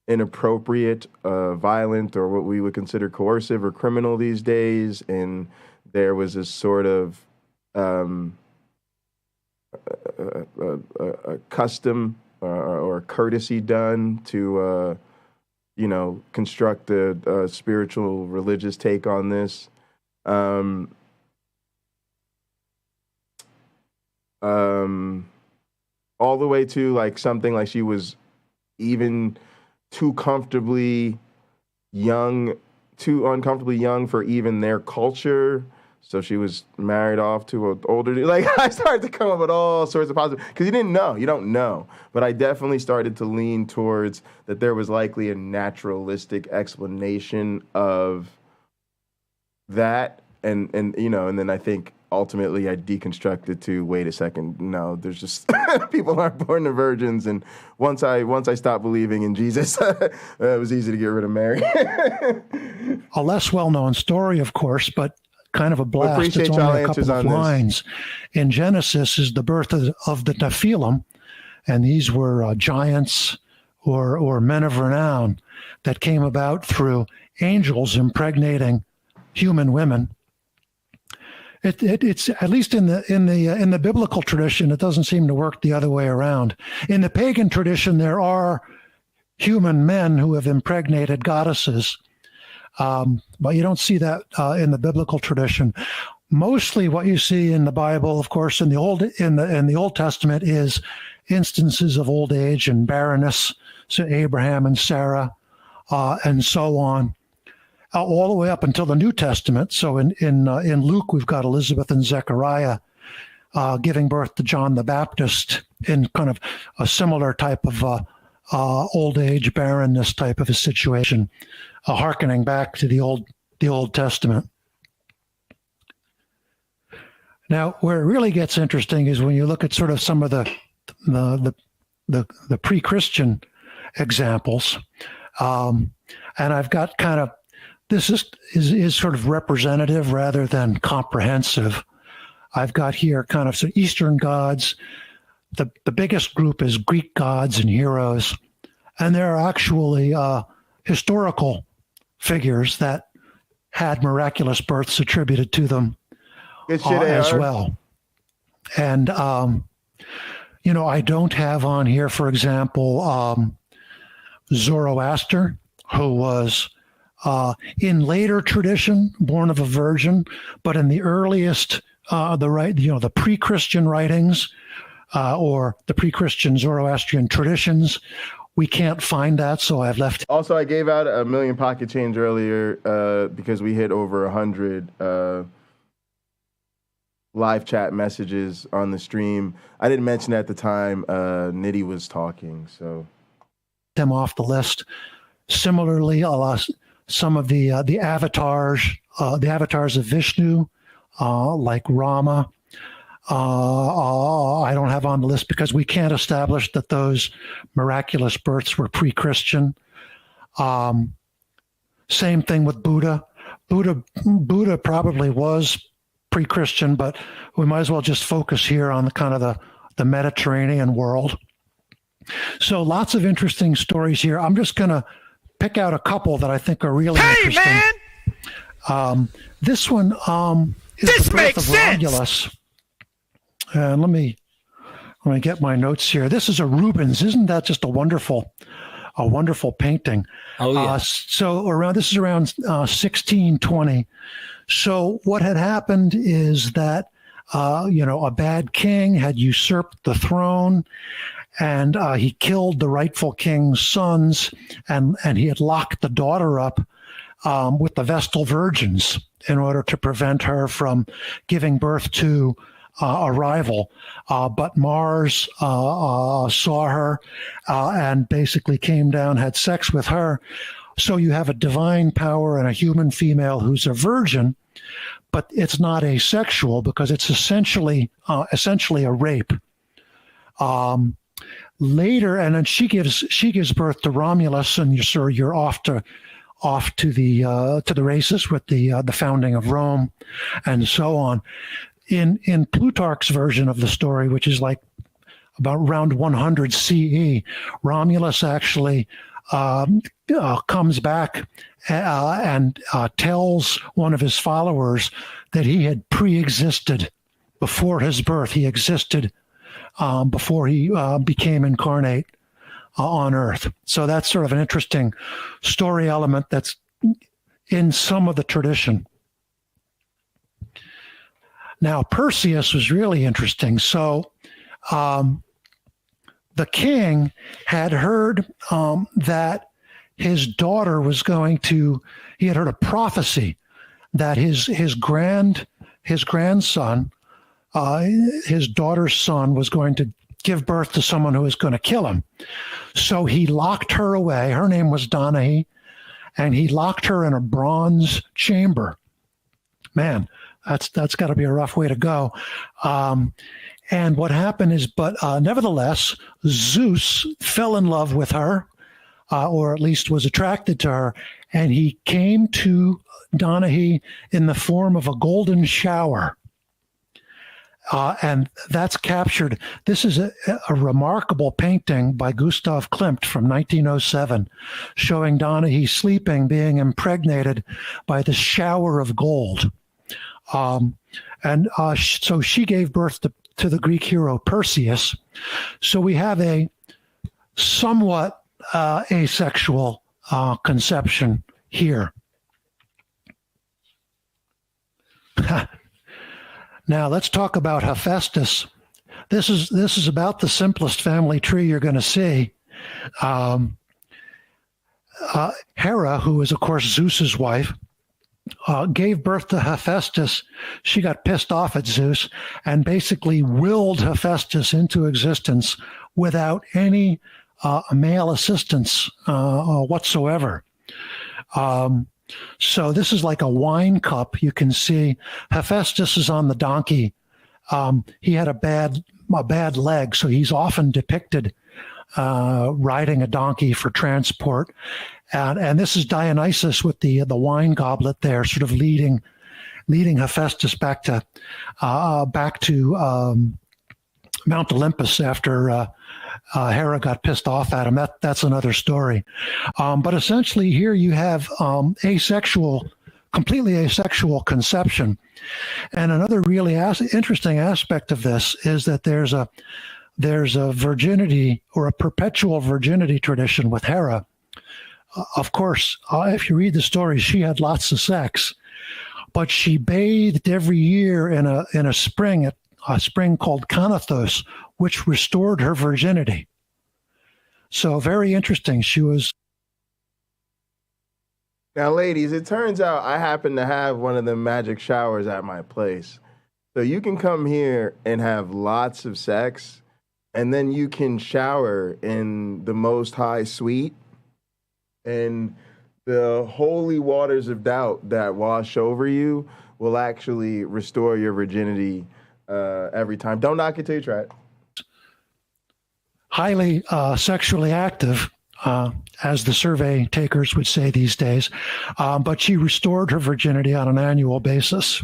inappropriate, violent, or what we would consider coercive or criminal these days. And there was this sort of a custom or courtesy done to, construct a spiritual, religious take on this. All the way to like something like she was even too uncomfortably young for even their culture. So she was married off to an older dude. Like, I started to come up with all sorts of positive, because you don't know. But I definitely started to lean towards that there was likely a naturalistic explanation of that. And then I think ultimately I deconstructed to, wait a second, no, there's just people aren't born to virgins. And once I stopped believing in Jesus, it was easy to get rid of Mary. A less well-known story, of course, but kind of a blast. It's only a couple of lines. In Genesis is the birth of the Nephilim, and these were giants or men of renown that came about through angels impregnating human women. It's at least in the biblical tradition, it doesn't seem to work the other way around. In the pagan tradition, there are human men who have impregnated goddesses, but you don't see that in the biblical tradition. Mostly, what you see in the Bible, of course, in the Old Testament, is instances of old age and barrenness, so Abraham and Sarah, and so on. All the way up until the New Testament. So in Luke, we've got Elizabeth and Zechariah giving birth to John the Baptist in kind of a similar type of old age, barrenness type of a situation, hearkening back to the Old Testament. Now, where it really gets interesting is when you look at sort of some of the pre-Christian examples, and I've got kind of, this is sort of representative rather than comprehensive. I've got here kind of some Eastern gods. The biggest group is Greek gods and heroes. And there are actually historical figures that had miraculous births attributed to them as well. And, I don't have on here, for example, Zoroaster, who was in later tradition, born of a virgin, but in the earliest, the pre-Christian writings or the pre-Christian Zoroastrian traditions, we can't find that, so I've left. Also, I gave out $1 million pocket change earlier because we hit over 100 live chat messages on the stream. I didn't mention at the time Nitty was talking, so them off the list. Similarly, some of the avatars of Vishnu, like Rama, I don't have on the list because we can't establish that those miraculous births were pre-Christian. Same thing with Buddha. Buddha probably was pre-Christian, but we might as well just focus here on the kind of the Mediterranean world. So lots of interesting stories here. I'm just going to pick out a couple that I think are really interesting. Man! This one is the birth of Romulus. let me get my notes here. This is a Rubens. Isn't that just a wonderful painting? Oh yeah. This is around 1620. So what had happened is that a bad king had usurped the throne, and he killed the rightful king's sons, and he had locked the daughter up with the Vestal virgins in order to prevent her from giving birth to a rival. But Mars saw her and basically came down, had sex with her. So you have a divine power and a human female who's a virgin, but it's not asexual because it's essentially a rape. Later, and then she gives birth to Romulus, and you're off to the races with the founding of Rome, and so on. In Plutarch's version of the story, which is like about around 100 CE, Romulus actually comes back and tells one of his followers that he had pre-existed before his birth. He existed before he became incarnate on Earth. So that's sort of an interesting story element that's in some of the tradition. Now, Perseus was really interesting. So the king had heard that his daughter was he had heard a prophecy that his grandson, his daughter's son, was going to give birth to someone who was going to kill him. So he locked her away. Her name was Danae, and he locked her in a bronze chamber. Man, that's got to be a rough way to go. And what happened is, nevertheless, Zeus fell in love with her, or at least was attracted to her, and he came to Danae in the form of a golden shower. And that's captured. This is a remarkable painting by Gustav Klimt from 1907, showing Danae sleeping, being impregnated by the shower of gold. So she gave birth to the Greek hero Perseus. So we have a somewhat asexual conception here. Now let's talk about Hephaestus. This is about the simplest family tree you're going to see. Hera, who is of course Zeus's wife, gave birth to Hephaestus. She got pissed off at Zeus and basically willed Hephaestus into existence without any male assistance whatsoever. So this is like a wine cup. You can see Hephaestus is on the donkey. He had a bad leg, so he's often depicted riding a donkey for transport. And this is Dionysus with the wine goblet there, sort of leading Hephaestus back to Mount Olympus after Hera got pissed off at him. That's another story. But essentially here you have completely asexual conception. And another really interesting aspect of this is that there's a virginity or a perpetual virginity tradition with Hera. Of course, if you read the story, she had lots of sex, but she bathed every year in a spring called Canathos, which restored her virginity. So very interesting. She was. Now, ladies, it turns out I happen to have one of the magic showers at my place. So you can come here and have lots of sex, and then you can shower in the Most High suite, and the holy waters of doubt that wash over you will actually restore your virginity every time. Don't knock it till you try it. Highly sexually active, as the survey takers would say these days, but she restored her virginity on an annual basis.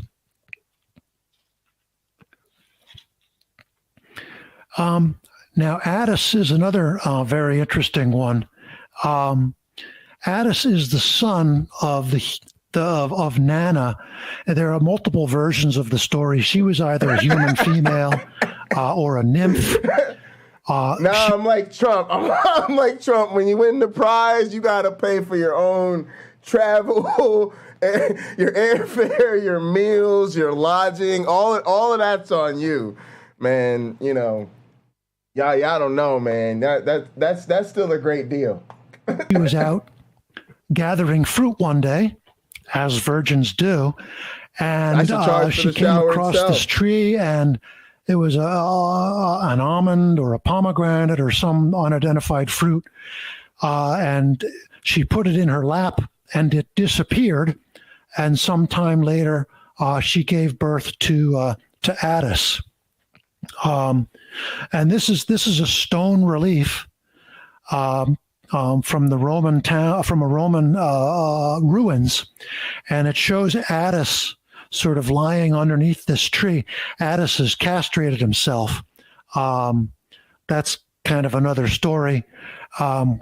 Now, Attis is another very interesting one. Attis is the son of of Nana. There are multiple versions of the story. She was either a human female or a nymph. I'm like Trump. I'm like Trump. When you win the prize, you got to pay for your own travel, your airfare, your meals, your lodging. All of that's on you, man. You know, y'all don't know, man. That's still a great deal. He was out gathering fruit one day, as virgins do, and she came across this tree, and it was an almond or a pomegranate or some unidentified fruit, and she put it in her lap, and it disappeared. And sometime later, she gave birth to Attis. And this is a stone relief from the Roman town, from a Roman ruins, and it shows Attis sort of lying underneath this tree. Attis has castrated himself. That's kind of another story.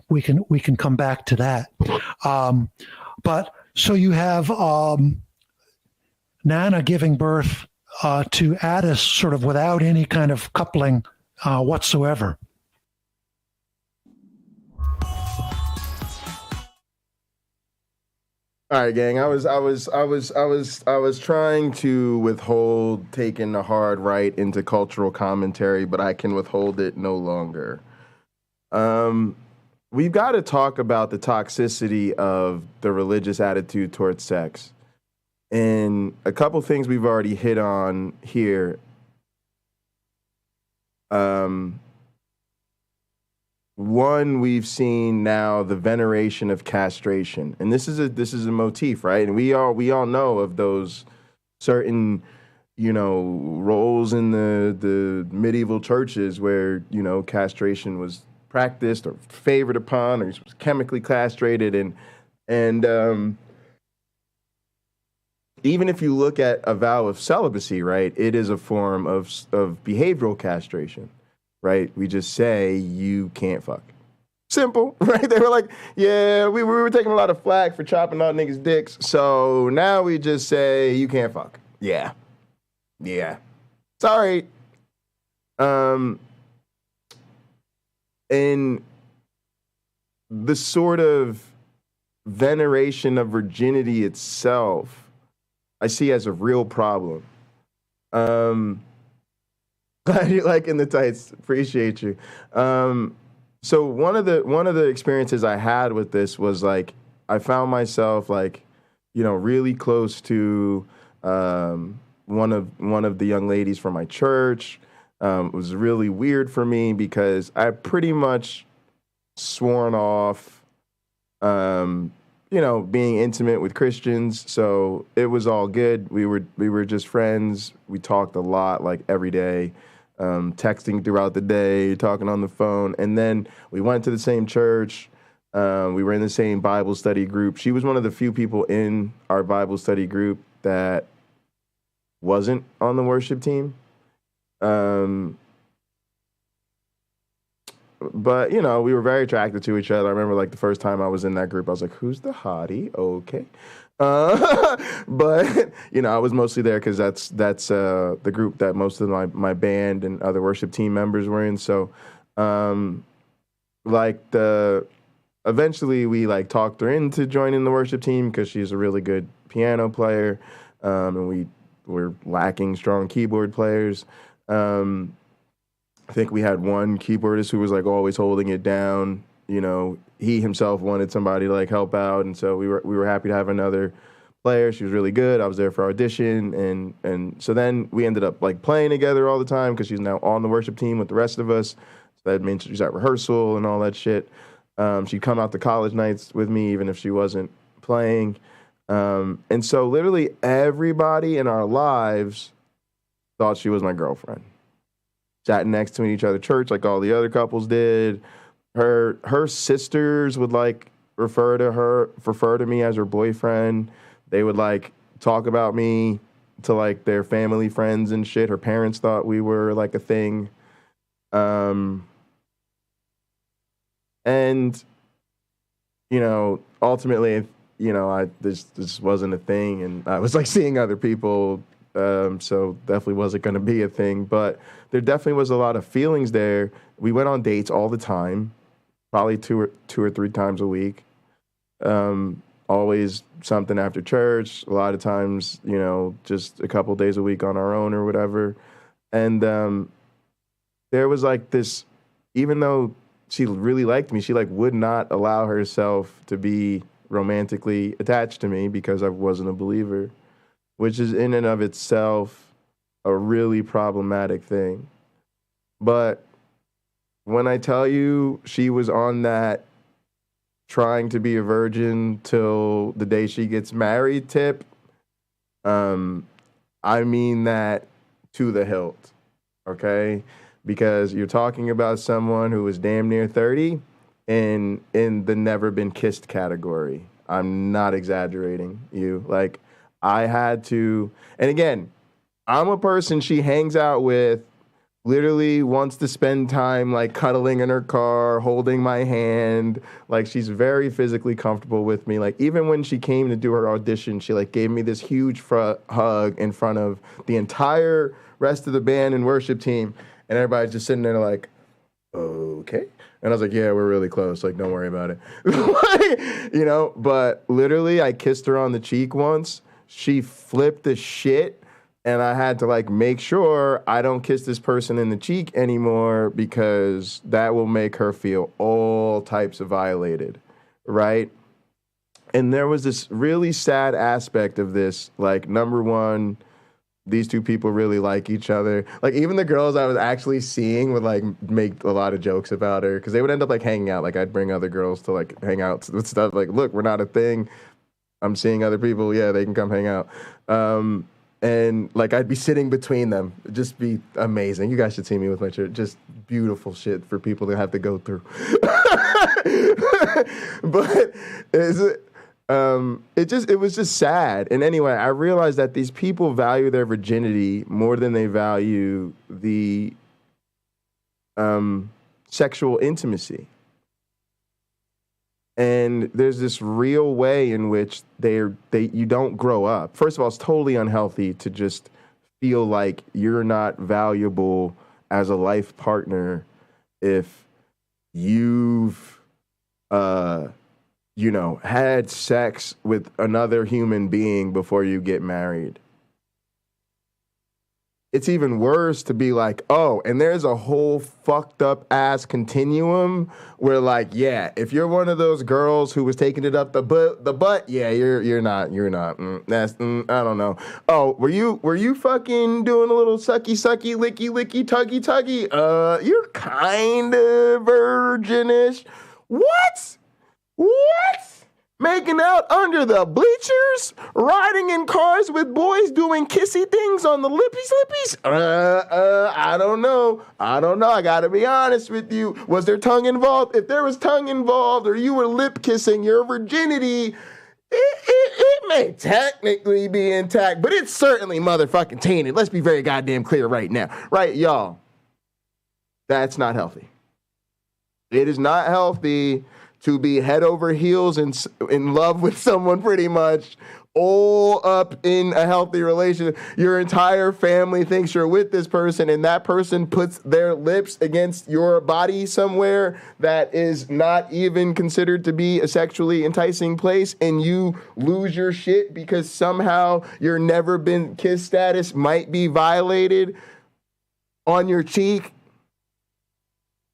We can come back to that. But so you have Nana giving birth to Attis sort of without any kind of coupling whatsoever. All right, gang. I was trying to withhold taking the hard right into cultural commentary, but I can withhold it no longer. We've got to talk about the toxicity of the religious attitude towards sex. And a couple things we've already hit on here. One, we've seen now the veneration of castration, and this is a motif, right? And we all know of those certain, roles in the medieval churches where castration was practiced or favored upon, or was chemically castrated, and even if you look at a vow of celibacy, right, it is a form of behavioral castration. Right? We just say you can't fuck. Simple, right? They were like, yeah, we were taking a lot of flack for chopping out niggas' dicks, so now we just say you can't fuck. Yeah. Sorry. And the sort of veneration of virginity itself, I see as a real problem. Glad you're liking the tights. Appreciate you. So one of the experiences I had with this was like I found myself like, really close to one of the young ladies from my church. It was really weird for me because I pretty much sworn off, being intimate with Christians. So it was all good. We were just friends. We talked a lot, like every day. Texting throughout the day, talking on the phone. And then we went to the same church. We were in the same Bible study group. She was one of the few people in our Bible study group that wasn't on the worship team. But, we were very attracted to each other. I remember like the first time I was in that group, I was like, who's the hottie? Okay. But I was mostly there because that's the group that most of my band and other worship team members were in. So, eventually we like talked her into joining the worship team because she's a really good piano player, and we were lacking strong keyboard players. I think we had one keyboardist who was like always holding it down. He himself wanted somebody to like help out, and so we were happy to have another player. She was really good. I was there for audition, and so then we ended up like playing together all the time because she's now on the worship team with the rest of us. So that means she's at rehearsal and all that shit. She'd come out to college nights with me even if she wasn't playing, and so literally everybody in our lives thought she was my girlfriend. Sat next to me in each other church like all the other couples did. Her sisters would like refer to me as her boyfriend. They would like talk about me to like their family friends and shit. Her parents thought we were like a thing. And ultimately, this wasn't a thing, and I was like seeing other people so definitely wasn't going to be a thing. But there definitely was a lot of feelings there. We went on dates all the time, probably two or three times a week. Always something after church. A lot of times, just a couple days a week on our own or whatever. And there was like this, even though she really liked me, she like would not allow herself to be romantically attached to me because I wasn't a believer, which is in and of itself a really problematic thing. But when I tell you she was on that trying to be a virgin till the day she gets married tip, I mean that to the hilt, okay? Because you're talking about someone who is damn near 30 and in the never been kissed category. I'm not exaggerating you. Like, I had to, and again, I'm a person she hangs out with, literally wants to spend time like cuddling in her car, holding my hand. Like, she's very physically comfortable with me. Like, even when she came to do her audition, she like gave me this huge hug in front of the entire rest of the band and worship team. And everybody's just sitting there like, okay. And I was like, yeah, we're really close. Like, don't worry about it. But literally I kissed her on the cheek once. She flipped the shit. And I had to like make sure I don't kiss this person in the cheek anymore because that will make her feel all types of violated, right? And there was this really sad aspect of this. Like, number one, these two people really like each other. Like, even the girls I was actually seeing would like make a lot of jokes about her because they would end up like hanging out. Like, I'd bring other girls to like hang out with stuff. Like, look, we're not a thing. I'm seeing other people. Yeah, they can come hang out. And like, I'd be sitting between them. It'd just be amazing. You guys should see me with my shirt. Just beautiful shit for people to have to go through. But it was just sad. And anyway, I realized that these people value their virginity more than they value the sexual intimacy. And there's this real way in which you don't grow up. First of all, it's totally unhealthy to just feel like you're not valuable as a life partner if you've, had sex with another human being before you get married. It's even worse to be like, oh, and there's a whole fucked up ass continuum where like, yeah, if you're one of those girls who was taking it up the butt, yeah, you're not. I don't know. Oh, were you fucking doing a little sucky, licky, tuggy? You're kind of virginish. What? Making out under the bleachers? Riding in cars with boys doing kissy things on the lippies? I don't know. I gotta be honest with you. Was there tongue involved? If there was tongue involved or you were lip kissing, your virginity, it may technically be intact, but it's certainly motherfucking tainted. Let's be very goddamn clear right now. Right, y'all? That's not healthy. It is not healthy to be head over heels in love with someone pretty much, all up in a healthy relationship. Your entire family thinks you're with this person, and that person puts their lips against your body somewhere that is not even considered to be a sexually enticing place, and you lose your shit because somehow your never been kissed status might be violated on your cheek.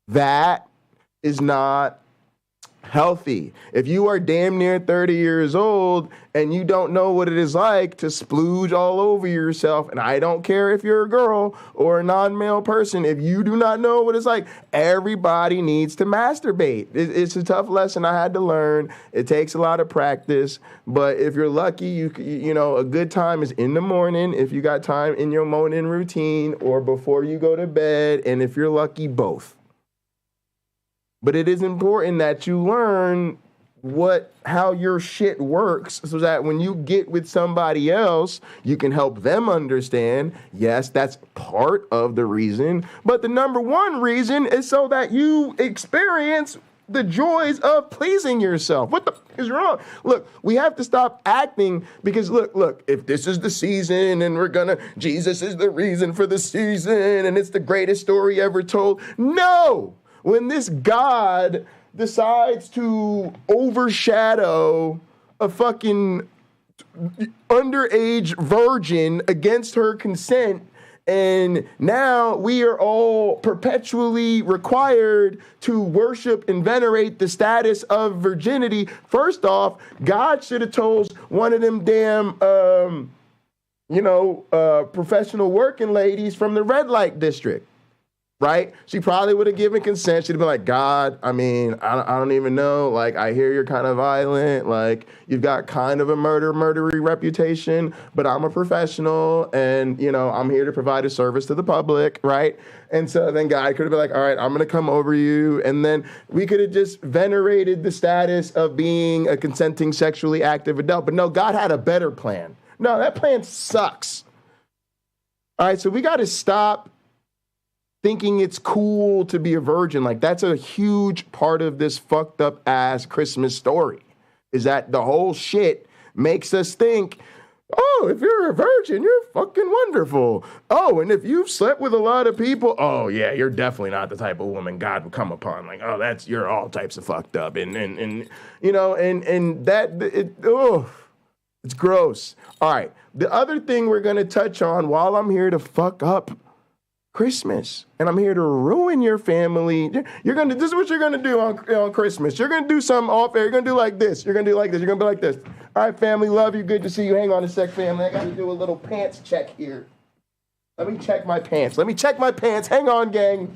That is not healthy. If you are damn near 30 years old and you don't know what it is like to splooge all over yourself, and I don't care if you're a girl or a non-male person, if you do not know what it's like, everybody needs to masturbate. It's a tough lesson I had to learn. It takes a lot of practice, but if you're lucky, you know, a good time is in the morning if you got time in your morning routine or before you go to bed, and if you're lucky, both. But it is important that you learn how your shit works so that when you get with somebody else, you can help them understand. Yes, that's part of the reason. But the number one reason is so that you experience the joys of pleasing yourself. What the is wrong? Look, we have to stop acting because look, if this is the season and Jesus is the reason for the season and it's the greatest story ever told. No, when this God decides to overshadow a fucking underage virgin against her consent, and now we are all perpetually required to worship and venerate the status of virginity. First off, God should have told one of them damn, professional working ladies from the red light district, right? She probably would have given consent. She'd have been like, God, I mean, I don't even know. Like, I hear you're kind of violent. Like, you've got kind of a murdery reputation, but I'm a professional and, I'm here to provide a service to the public, right? And so then God could have been like, all right, I'm going to come over you. And then we could have just venerated the status of being a consenting sexually active adult. But no, God had a better plan. No, that plan sucks. All right, so we got to stop thinking it's cool to be a virgin. Like, that's a huge part of this fucked up ass Christmas story, is that the whole shit makes us think, oh, if you're a virgin, you're fucking wonderful. Oh, and if you've slept with a lot of people, oh yeah, you're definitely not the type of woman God would come upon. Like, oh, you're all types of fucked up. And it's gross. All right. The other thing we're going to touch on while I'm here to fuck up Christmas, and I'm here to ruin your family. This is what you're gonna do on Christmas. You're gonna do something off air. You're gonna do like this. You're gonna do like this. You're gonna be like this. All right, family, love you. Good to see you. Hang on a sec, family. I gotta do a little pants check here. Let me check my pants. Hang on, gang.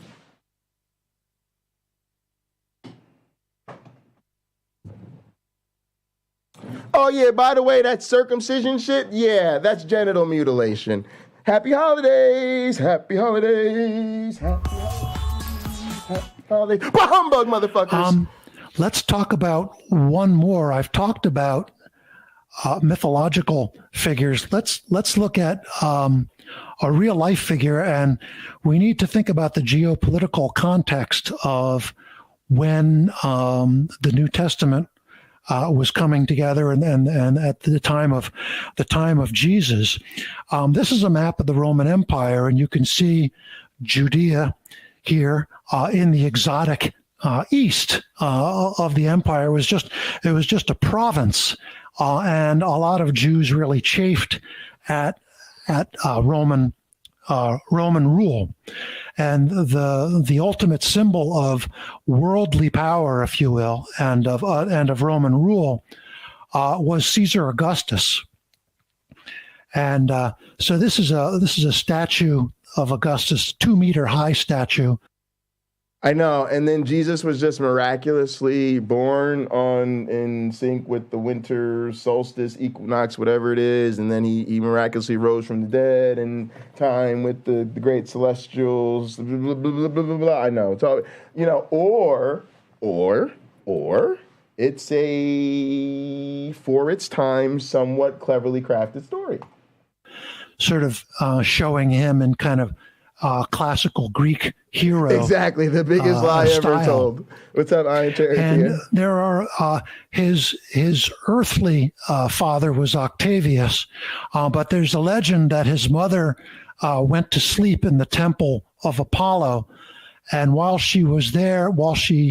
Oh yeah, by the way, that circumcision shit, yeah, that's genital mutilation. Happy holidays, happy holidays, happy holidays, happy holidays. Bah, humbug, motherfuckers. Let's talk about one more. I've talked about mythological figures. Let's look at a real life figure, and we need to think about the geopolitical context of when the New Testament was coming together, and at the time of Jesus. This is a map of the Roman Empire, and you can see Judea here in the exotic east of the empire. It was just a province, and a lot of Jews really chafed at Roman rule. And the ultimate symbol of worldly power, if you will, and of Roman rule was Caesar Augustus. And so this is a statue of Augustus, 2-meter high statue. I know, and then Jesus was just miraculously born in sync with the winter solstice, equinox, whatever it is, and then he miraculously rose from the dead in time with the great celestials, blah, blah, blah, blah, blah, blah. I know, it's all, or it's a, for its time, somewhat cleverly crafted story. Sort of showing him in kind of classical Greek hero. Exactly, the biggest lie ever told. What's up, Iron Charity? And there are his earthly father was Octavius, but there's a legend that his mother went to sleep in the temple of Apollo, and while she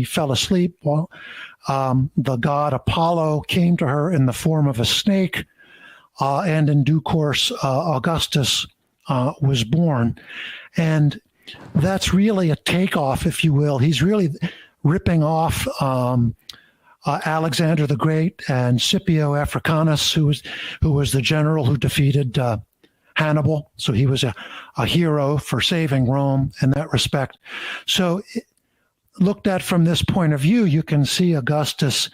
fell asleep, the god Apollo came to her in the form of a snake, and in due course, Augustus was born. And that's really a takeoff, if you will. He's really ripping off Alexander the Great and Scipio Africanus, who was the general who defeated Hannibal. So he was a hero for saving Rome in that respect. So looked at from this point of view, you can see Augustus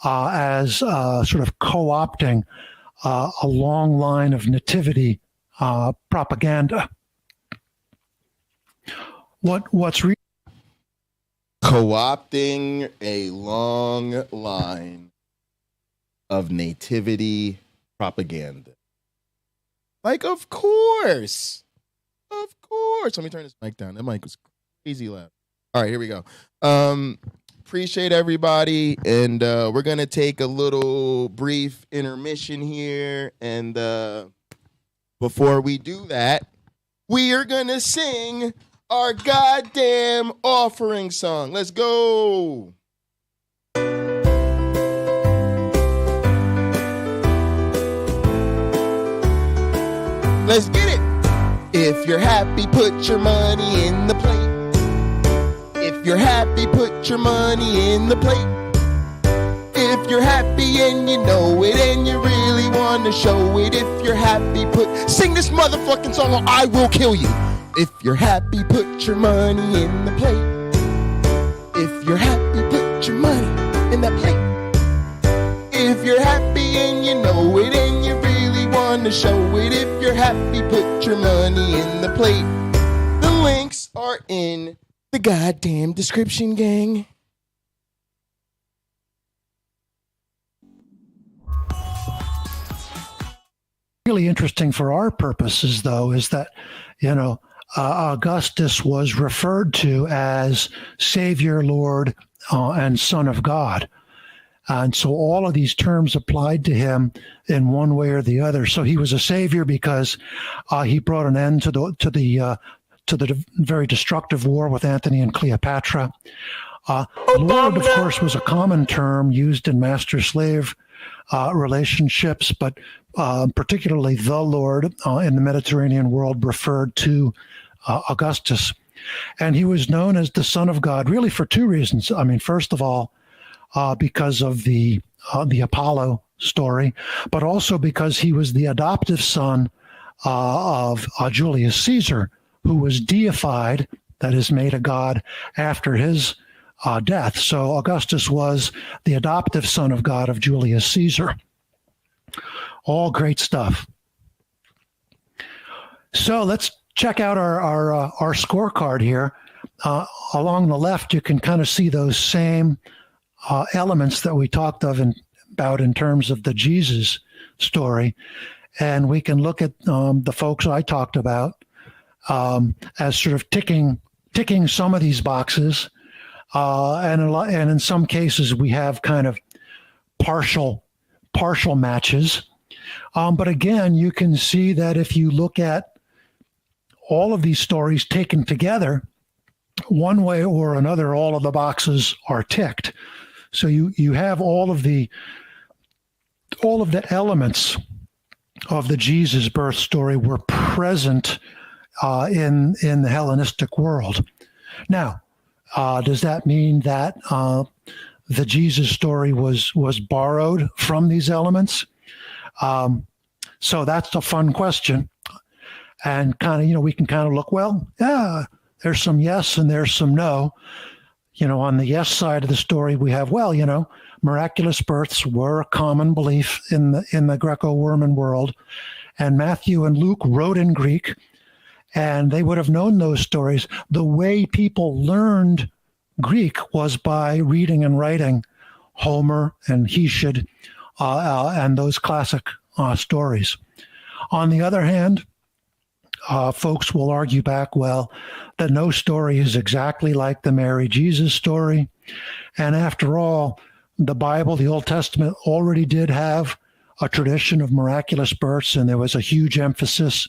as sort of co-opting a long line of nativity propaganda. What's co-opting a long line of nativity propaganda? Like, of course. Let me turn this mic down. That mic was crazy loud. All right, here we go. appreciate everybody. And we're going to take a little brief intermission here. And before we do that, we are going to sing our goddamn offering song. Let's go. Let's get it. If you're happy, put your money in the plate. If you're happy, put your money in the plate. If you're happy and you know it and you really want to show it. If you're happy, sing this motherfucking song or I will kill you. If you're happy, put your money in the plate. If you're happy, put your money in that plate. If you're happy and you know it and you really want to show it. If you're happy, put your money in the plate. The links are in the goddamn description, gang. Really interesting for our purposes, though, is that, Augustus was referred to as Savior, Lord, and Son of God. And so all of these terms applied to him in one way or the other. So he was a savior because he brought an end to the very destructive war with Antony and Cleopatra. Lord, of course, was a common term used in master-slave relationships, but particularly the Lord in the Mediterranean world referred to Augustus. And he was known as the Son of God, really for two reasons. I mean, first of all, because of the Apollo story, but also because he was the adoptive son of Julius Caesar, who was deified, that is, made a god after his death. So Augustus was the adoptive son of God of Julius Caesar. All great stuff. So let's check out our scorecard here. Along the left, you can kind of see those same elements that we talked about in terms of the Jesus story. And we can look at the folks I talked about as sort of ticking some of these boxes. And in some cases, we have kind of partial matches. But again, you can see that if you look at all of these stories taken together, one way or another, all of the boxes are ticked. So you have all of the elements of the Jesus birth story were present in the Hellenistic world. Now, does that mean that the Jesus story was borrowed from these elements? So that's a fun question. And kind of, we can kind of look, well, yeah, there's some yes and there's some no. On the yes side of the story, we have, miraculous births were a common belief in the Greco-Roman world. And Matthew and Luke wrote in Greek, and they would have known those stories. The way people learned Greek was by reading and writing Homer and Hesiod and those classic stories. On the other hand, folks will argue back, that no story is exactly like the Mary Jesus story. And after all, the Bible, the Old Testament, already did have a tradition of miraculous births, and there was a huge emphasis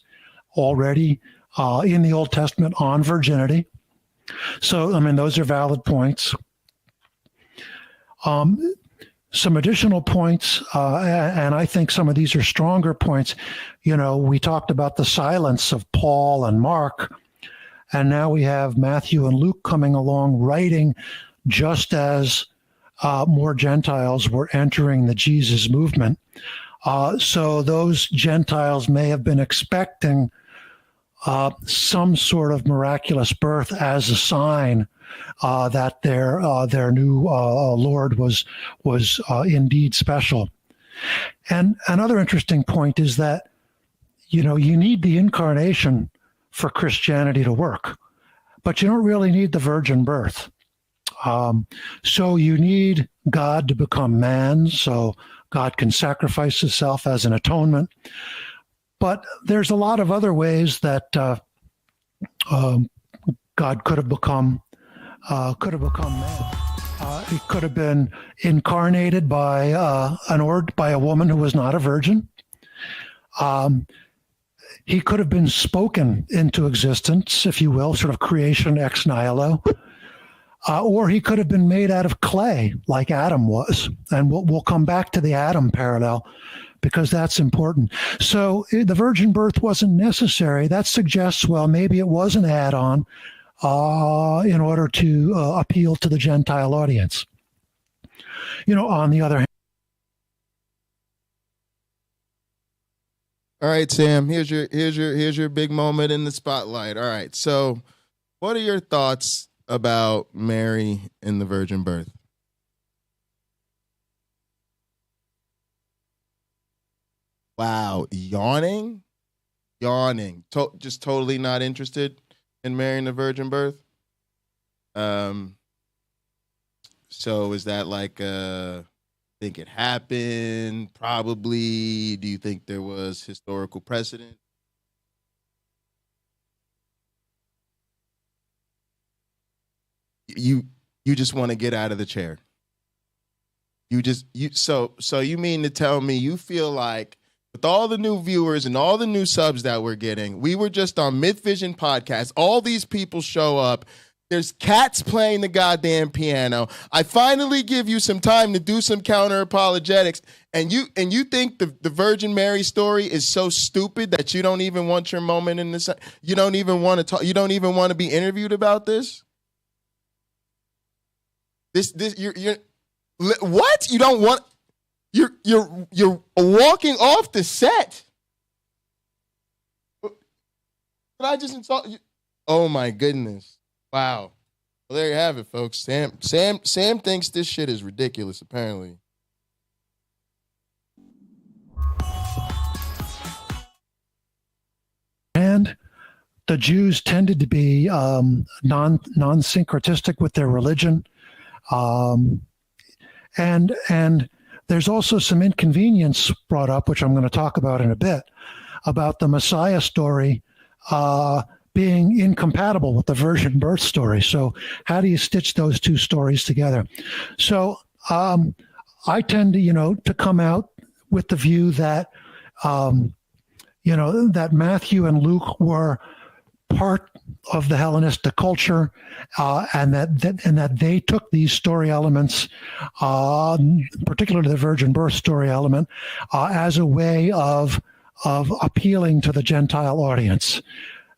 already in the Old Testament on virginity. So, those are valid points. Some additional points, and I think some of these are stronger points. We talked about the silence of Paul and Mark, and now we have Matthew and Luke coming along writing just as more Gentiles were entering the Jesus movement. So those Gentiles may have been expecting some sort of miraculous birth as a sign that their new Lord was indeed special. And another interesting point is that you need the incarnation for Christianity to work, but you don't really need the virgin birth. So you need God to become man, so God can sacrifice himself as an atonement. But there's a lot of other ways that God could have become man. He could have been incarnated by by a woman who was not a virgin. He could have been spoken into existence, if you will, sort of creation ex nihilo. Or he could have been made out of clay, like Adam was. And we'll come back to the Adam parallel, because that's important. So the virgin birth wasn't necessary. That suggests, well, maybe it was an add-on in order to appeal to the Gentile audience. On the other hand. All right, Sam, here's your big moment in the spotlight. All right, so what are your thoughts about Mary and the virgin birth? Wow, yawning. Just totally not interested in Mary and the virgin birth. So is that like think it happened? Probably. Do you think there was historical precedent? You just want to get out of the chair. So you mean to tell me you feel like with all the new viewers and all the new subs that we're getting, we were just on Mythvision podcast, all these people show up, there's cats playing the goddamn piano, I finally give you some time to do some counter apologetics, and you think the Virgin Mary story is so stupid that you don't even want your moment in this, you don't even want to talk, you don't even want to be interviewed about this? You're what? You don't want, you're walking off the set. Did I just insult you? Oh my goodness. Wow. Well, there you have it, folks. Sam thinks this shit is ridiculous, apparently. And the Jews tended to be non-syncretistic with their religion. And there's also some inconvenience brought up, which I'm going to talk about in a bit, about the Messiah story being incompatible with the virgin birth story. So how do you stitch those two stories together? So I tend to come out with the view that, that Matthew and Luke were part of the Hellenistic culture, and that they took these story elements, particularly the virgin birth story element, as a way of appealing to the Gentile audience.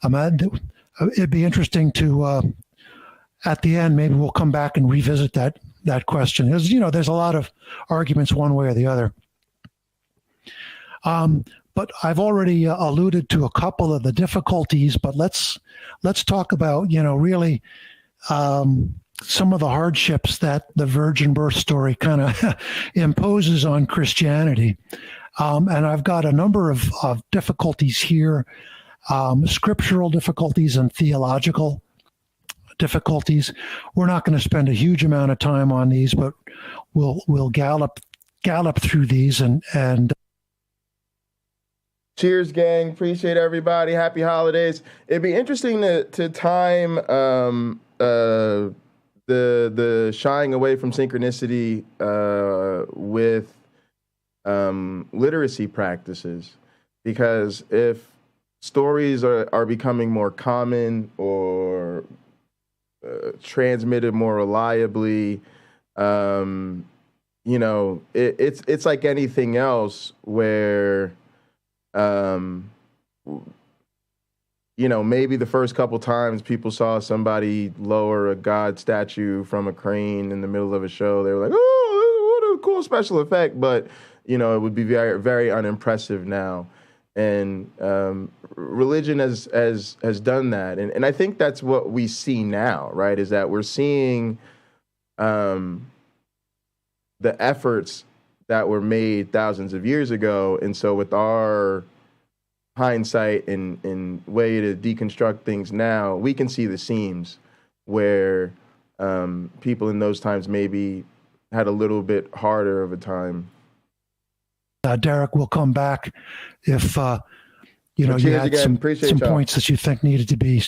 It'd be interesting to, at the end, maybe we'll come back and revisit that question. There's a lot of arguments one way or the other. But I've already alluded to a couple of the difficulties, but let's talk about, really some of the hardships that the virgin birth story kind of imposes on Christianity. And I've got a number of difficulties here, scriptural difficulties and theological difficulties. We're not going to spend a huge amount of time on these, but we'll gallop through these and cheers, gang. Appreciate everybody. Happy holidays. It'd be interesting to time the shying away from synchronicity with literacy practices, because if stories are becoming more common or transmitted more reliably, it's like anything else where maybe the first couple times people saw somebody lower a god statue from a crane in the middle of a show, they were like, oh, what a cool special effect. But, it would be very, very unimpressive now. And religion has done that. And I think that's what we see now, right, is that we're seeing the efforts that were made thousands of years ago. And so with our hindsight and way to deconstruct things now, we can see the seams where people in those times maybe had a little bit harder of a time. Derek will come back if, you had some points that you think needed to be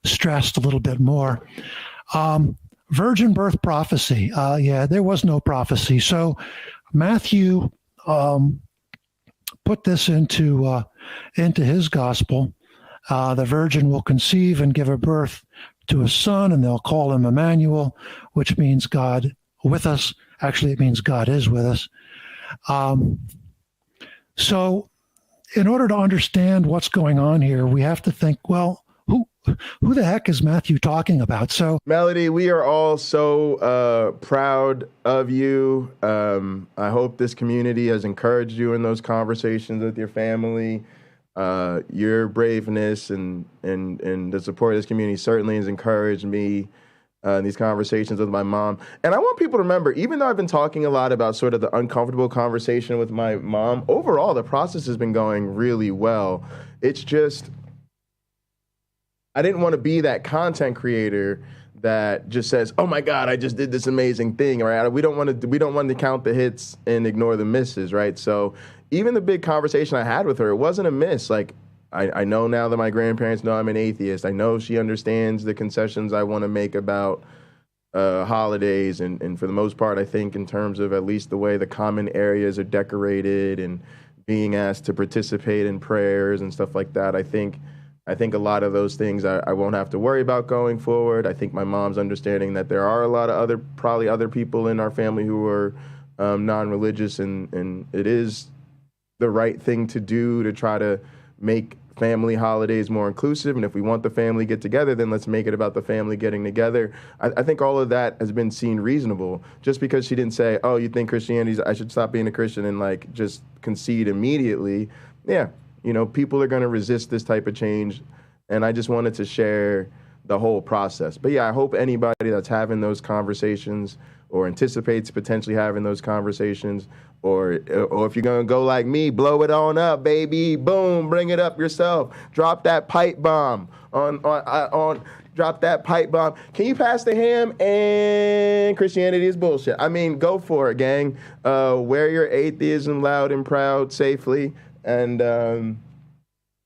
stressed a little bit more. virgin birth prophecy. Yeah, there was no prophecy. So Matthew put this into his gospel. The virgin will conceive and give a birth to a son, and they'll call him Emmanuel, which means God with us. Actually, it means God is with us. So in order to understand what's going on here, we have to think, well, who the heck is Matthew talking about? So, Melody, we are all so proud of you. I hope this community has encouraged you in those conversations with your family. Your braveness and the support of this community certainly has encouraged me in these conversations with my mom. And I want people to remember, even though I've been talking a lot about sort of the uncomfortable conversation with my mom, overall, the process has been going really well. It's just, I didn't want to be that content creator that just says, "Oh my God, I just did this amazing thing." Right? We don't want to count the hits and ignore the misses, right? So even the big conversation I had with her, it wasn't a miss. Like, I know now that my grandparents know I'm an atheist. I know she understands the concessions I want to make about holidays, and for the most part, I think in terms of at least the way the common areas are decorated and being asked to participate in prayers and stuff like that, I think a lot of those things I won't have to worry about going forward. I think my mom's understanding that there are a lot of probably other people in our family who are non-religious, and it is the right thing to do to try to make family holidays more inclusive. And if we want the family get together, then let's make it about the family getting together. I think all of that has been seen reasonable. Just because she didn't say, "Oh, you think I should stop being a Christian," and like just concede immediately. Yeah. People are going to resist this type of change, and I just wanted to share the whole process. But yeah, I hope anybody that's having those conversations or anticipates potentially having those conversations, or if you're going to go like me, blow it on up, baby. Boom, bring it up yourself. Drop that pipe bomb drop that pipe bomb. Can you pass the ham? And Christianity is bullshit. I mean, go for it, gang. Wear your atheism loud and proud safely. And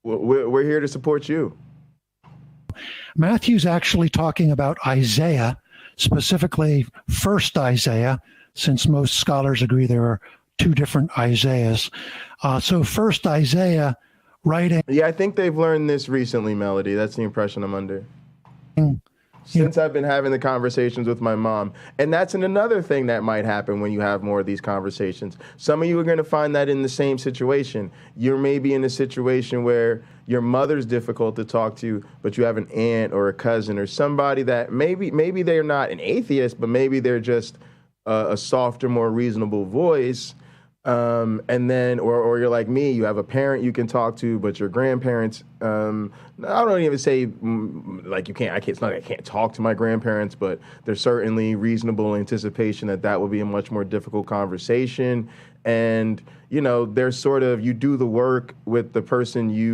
we're here to support you. Matthew's actually talking about Isaiah, specifically first Isaiah, since most scholars agree there are two different Isaiahs. So first Isaiah writing... Yeah, I think they've learned this recently, Melody. That's the impression I'm under. Since I've been having the conversations with my mom. And that's another thing that might happen when you have more of these conversations. Some of you are going to find that in the same situation. You're maybe in a situation where your mother's difficult to talk to, but you have an aunt or a cousin or somebody that maybe they're not an atheist, but maybe they're just a softer, more reasonable voice. And then, or you're like me, you have a parent you can talk to, but your grandparents, I don't even say like you can't, it's not like I can't talk to my grandparents, but there's certainly reasonable anticipation that will be a much more difficult conversation. And, there's sort of, you do the work with the person you